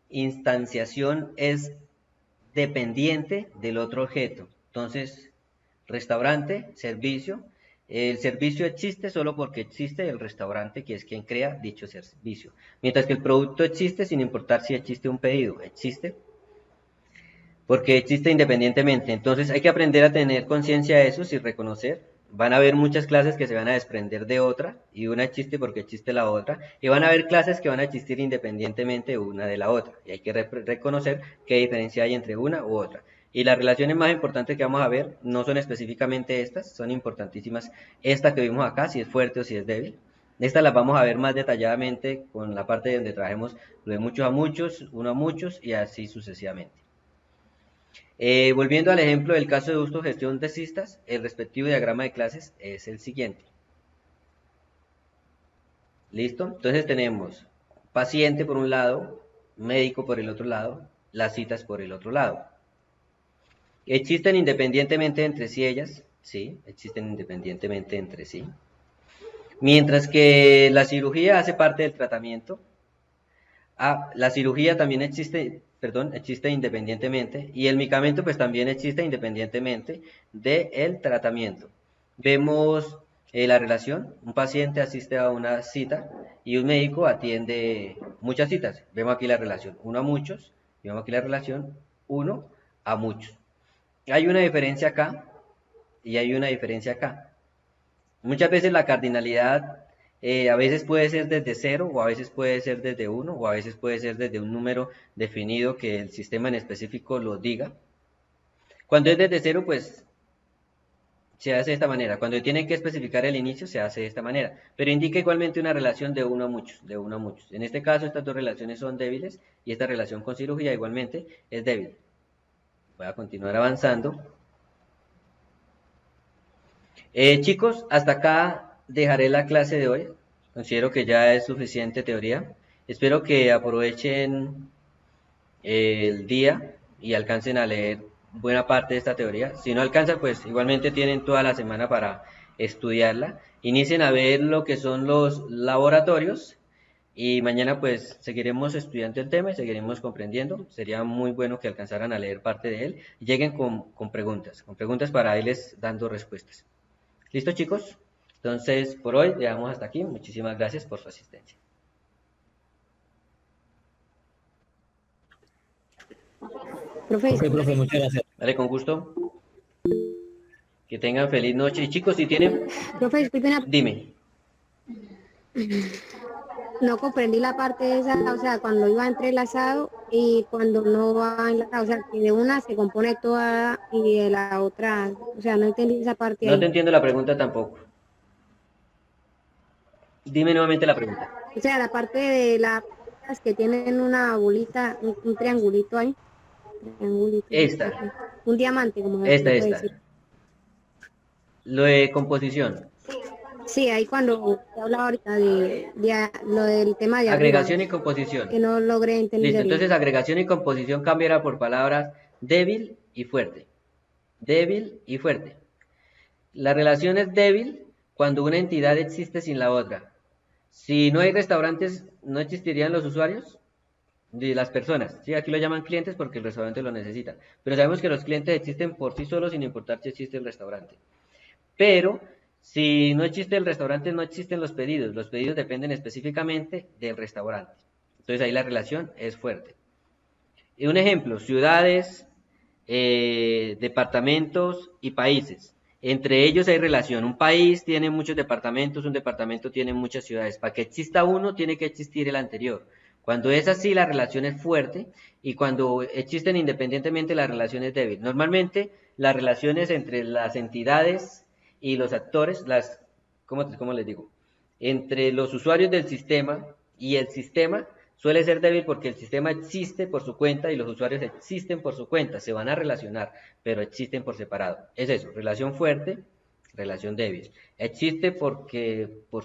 instanciación es dependiente del otro objeto. Entonces, restaurante, servicio. El servicio existe solo porque existe el restaurante, que es quien crea dicho servicio. Mientras que el producto existe sin importar si existe un pedido. Existe porque existe independientemente. Entonces hay que aprender a tener conciencia de eso y reconocer. Van a haber muchas clases que se van a desprender de otra y una existe porque existe la otra. Y van a haber clases que van a existir independientemente una de la otra. Y hay que reconocer qué diferencia hay entre una u otra. Y las relaciones más importantes que vamos a ver no son específicamente estas, son importantísimas. Esta que vimos acá, si es fuerte o si es débil. Estas las vamos a ver más detalladamente con la parte donde trabajemos lo de muchos a muchos, uno a muchos y así sucesivamente. Volviendo al ejemplo del caso de uso gestión de cistas, el respectivo diagrama de clases es el siguiente. ¿Listo? Entonces tenemos paciente por un lado, médico por el otro lado, las citas por el otro lado. ¿Existen independientemente entre sí ellas? Sí, existen independientemente entre sí. Mientras que la cirugía hace parte del tratamiento, la cirugía también existe independientemente y el medicamento pues también existe independientemente del tratamiento. Vemos la relación, un paciente asiste a una cita y un médico atiende muchas citas. Vemos aquí la relación uno a muchos y vemos aquí la relación uno a muchos. Hay una diferencia acá y hay una diferencia acá. Muchas veces la cardinalidad a veces puede ser desde 0 o a veces puede ser desde 1 o a veces puede ser desde un número definido que el sistema en específico lo diga. Cuando es desde 0 pues se hace de esta manera. Cuando tiene que especificar el inicio se hace de esta manera. Pero indica igualmente una relación de uno a muchos, de uno a muchos. En este caso estas dos relaciones son débiles y esta relación con cirugía igualmente es débil. Voy a continuar avanzando. Chicos, hasta acá dejaré la clase de hoy. Considero que ya es suficiente teoría. Espero que aprovechen el día y alcancen a leer buena parte de esta teoría. Si no alcanzan, pues igualmente tienen toda la semana para estudiarla. Inicien a ver lo que son los laboratorios y mañana pues seguiremos estudiando el tema y seguiremos comprendiendo. Sería muy bueno que alcanzaran a leer parte de él y lleguen con preguntas para irles dando respuestas. ¿Listo, chicos? Entonces, por hoy dejamos hasta aquí. Muchísimas gracias por su asistencia. Profe, Ok, profe, muchas gracias. Vale, con gusto. Que tengan feliz noche. Y chicos, si tienen... profe, disculpe Dime. no comprendí la parte esa, o sea, cuando iba entrelazado y cuando no va enlazado, o sea, que de una se compone toda y de la otra, o sea, no entendí esa parte No te ahí. entiendo la pregunta tampoco. Dime nuevamente la pregunta. O sea, la parte de las que tienen una bolita, un triangulito ahí. Triangulito. Esta. Un diamante, como se Esta. puede decir. Lo de composición. Sí, ahí cuando te hablaba ahorita de lo del tema de Agregación arriba, y composición. que no logré entender. Listo, entonces agregación y composición cambiará por palabras débil y fuerte. Débil y fuerte. La relación es débil cuando una entidad existe sin la otra. Si no hay restaurantes, ¿no existirían los usuarios? De las personas. Sí, aquí lo llaman clientes porque el restaurante lo necesita. Pero sabemos que los clientes existen por sí solos sin importar si existe el restaurante. Pero si no existe el restaurante, no existen los pedidos. Los pedidos dependen específicamente del restaurante. Entonces ahí la relación es fuerte. Y un ejemplo, ciudades, departamentos y países. Entre ellos hay relación. Un país tiene muchos departamentos, un departamento tiene muchas ciudades. Para que exista uno, tiene que existir el anterior. Cuando es así, la relación es fuerte, y cuando existen independientemente, la relación es débil. Normalmente, las relaciones entre las entidades y los actores, ¿cómo les digo? Entre los usuarios del sistema y el sistema, suele ser débil porque el sistema existe por su cuenta y los usuarios existen por su cuenta. Se van a relacionar, pero existen por separado. Es eso, relación fuerte, relación débil. Existe por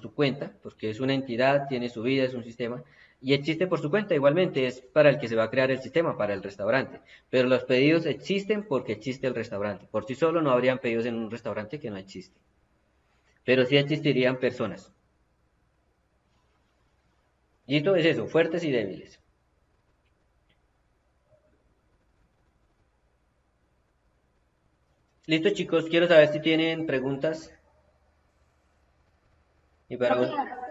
su cuenta, porque es una entidad, tiene su vida, es un sistema, y existe por su cuenta igualmente, es para el que se va a crear el sistema, para el restaurante. Pero los pedidos existen porque existe el restaurante. Por sí solo no habrían pedidos en un restaurante que no existe. Pero sí existirían personas. ¿Listo? Es eso, fuertes y débiles. Listo, chicos, quiero saber si tienen preguntas. Y para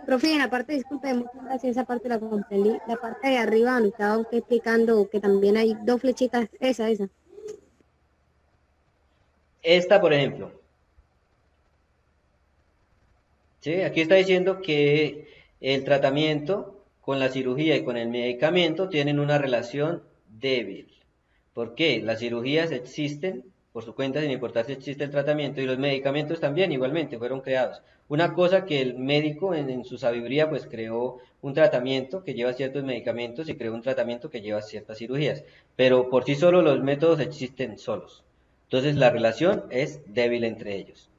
Profe, en la parte, disculpe, muchas gracias, esa parte la comprendí. La parte de arriba, donde estaba usted explicando que también hay dos flechitas, esa. esta, por ejemplo. ¿Sí? Aquí está diciendo que el tratamiento con la cirugía y con el medicamento tienen una relación débil. ¿Por qué? Las cirugías existen por su cuenta sin importar si existe el tratamiento, y los medicamentos también igualmente fueron creados. Una cosa que el médico en su sabiduría pues creó un tratamiento que lleva ciertos medicamentos y creó un tratamiento que lleva ciertas cirugías, pero por sí solo los métodos existen solos. Entonces la relación es débil entre ellos.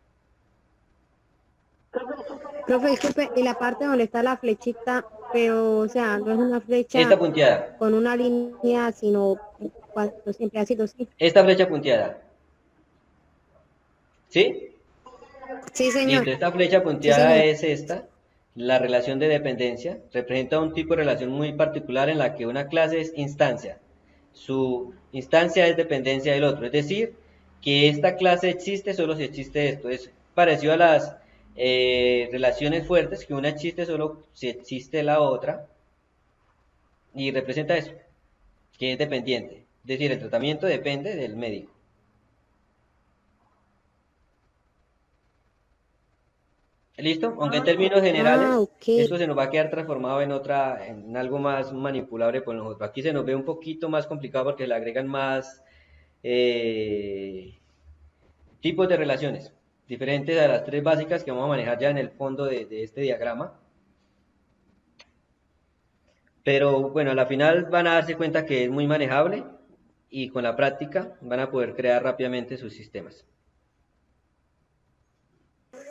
Profe, disculpe, y la parte donde está la flechita, pero, o sea, no es una flecha Esta punteada, con una línea, sino siempre ha sido así. esta flecha punteada, ¿sí? Sí, señor. Listo, esta flecha Sí, punteada señor. es esta, la relación de dependencia. Representa un tipo de relación muy particular en la que una clase es instancia. Su instancia es dependencia del otro. Es decir, que esta clase existe solo si existe esto. Es parecido a las relaciones fuertes, que una existe solo si existe la otra. Y representa eso, que es dependiente. Es decir, el tratamiento depende del médico. ¿Listo? Aunque en términos generales, Ok. esto se nos va a quedar transformado en algo más manipulable por nosotros. Aquí se nos ve un poquito más complicado porque le agregan más tipos de relaciones, diferentes a las tres básicas que vamos a manejar ya en el fondo de este diagrama. Pero bueno, a la final van a darse cuenta que es muy manejable, y con la práctica van a poder crear rápidamente sus sistemas.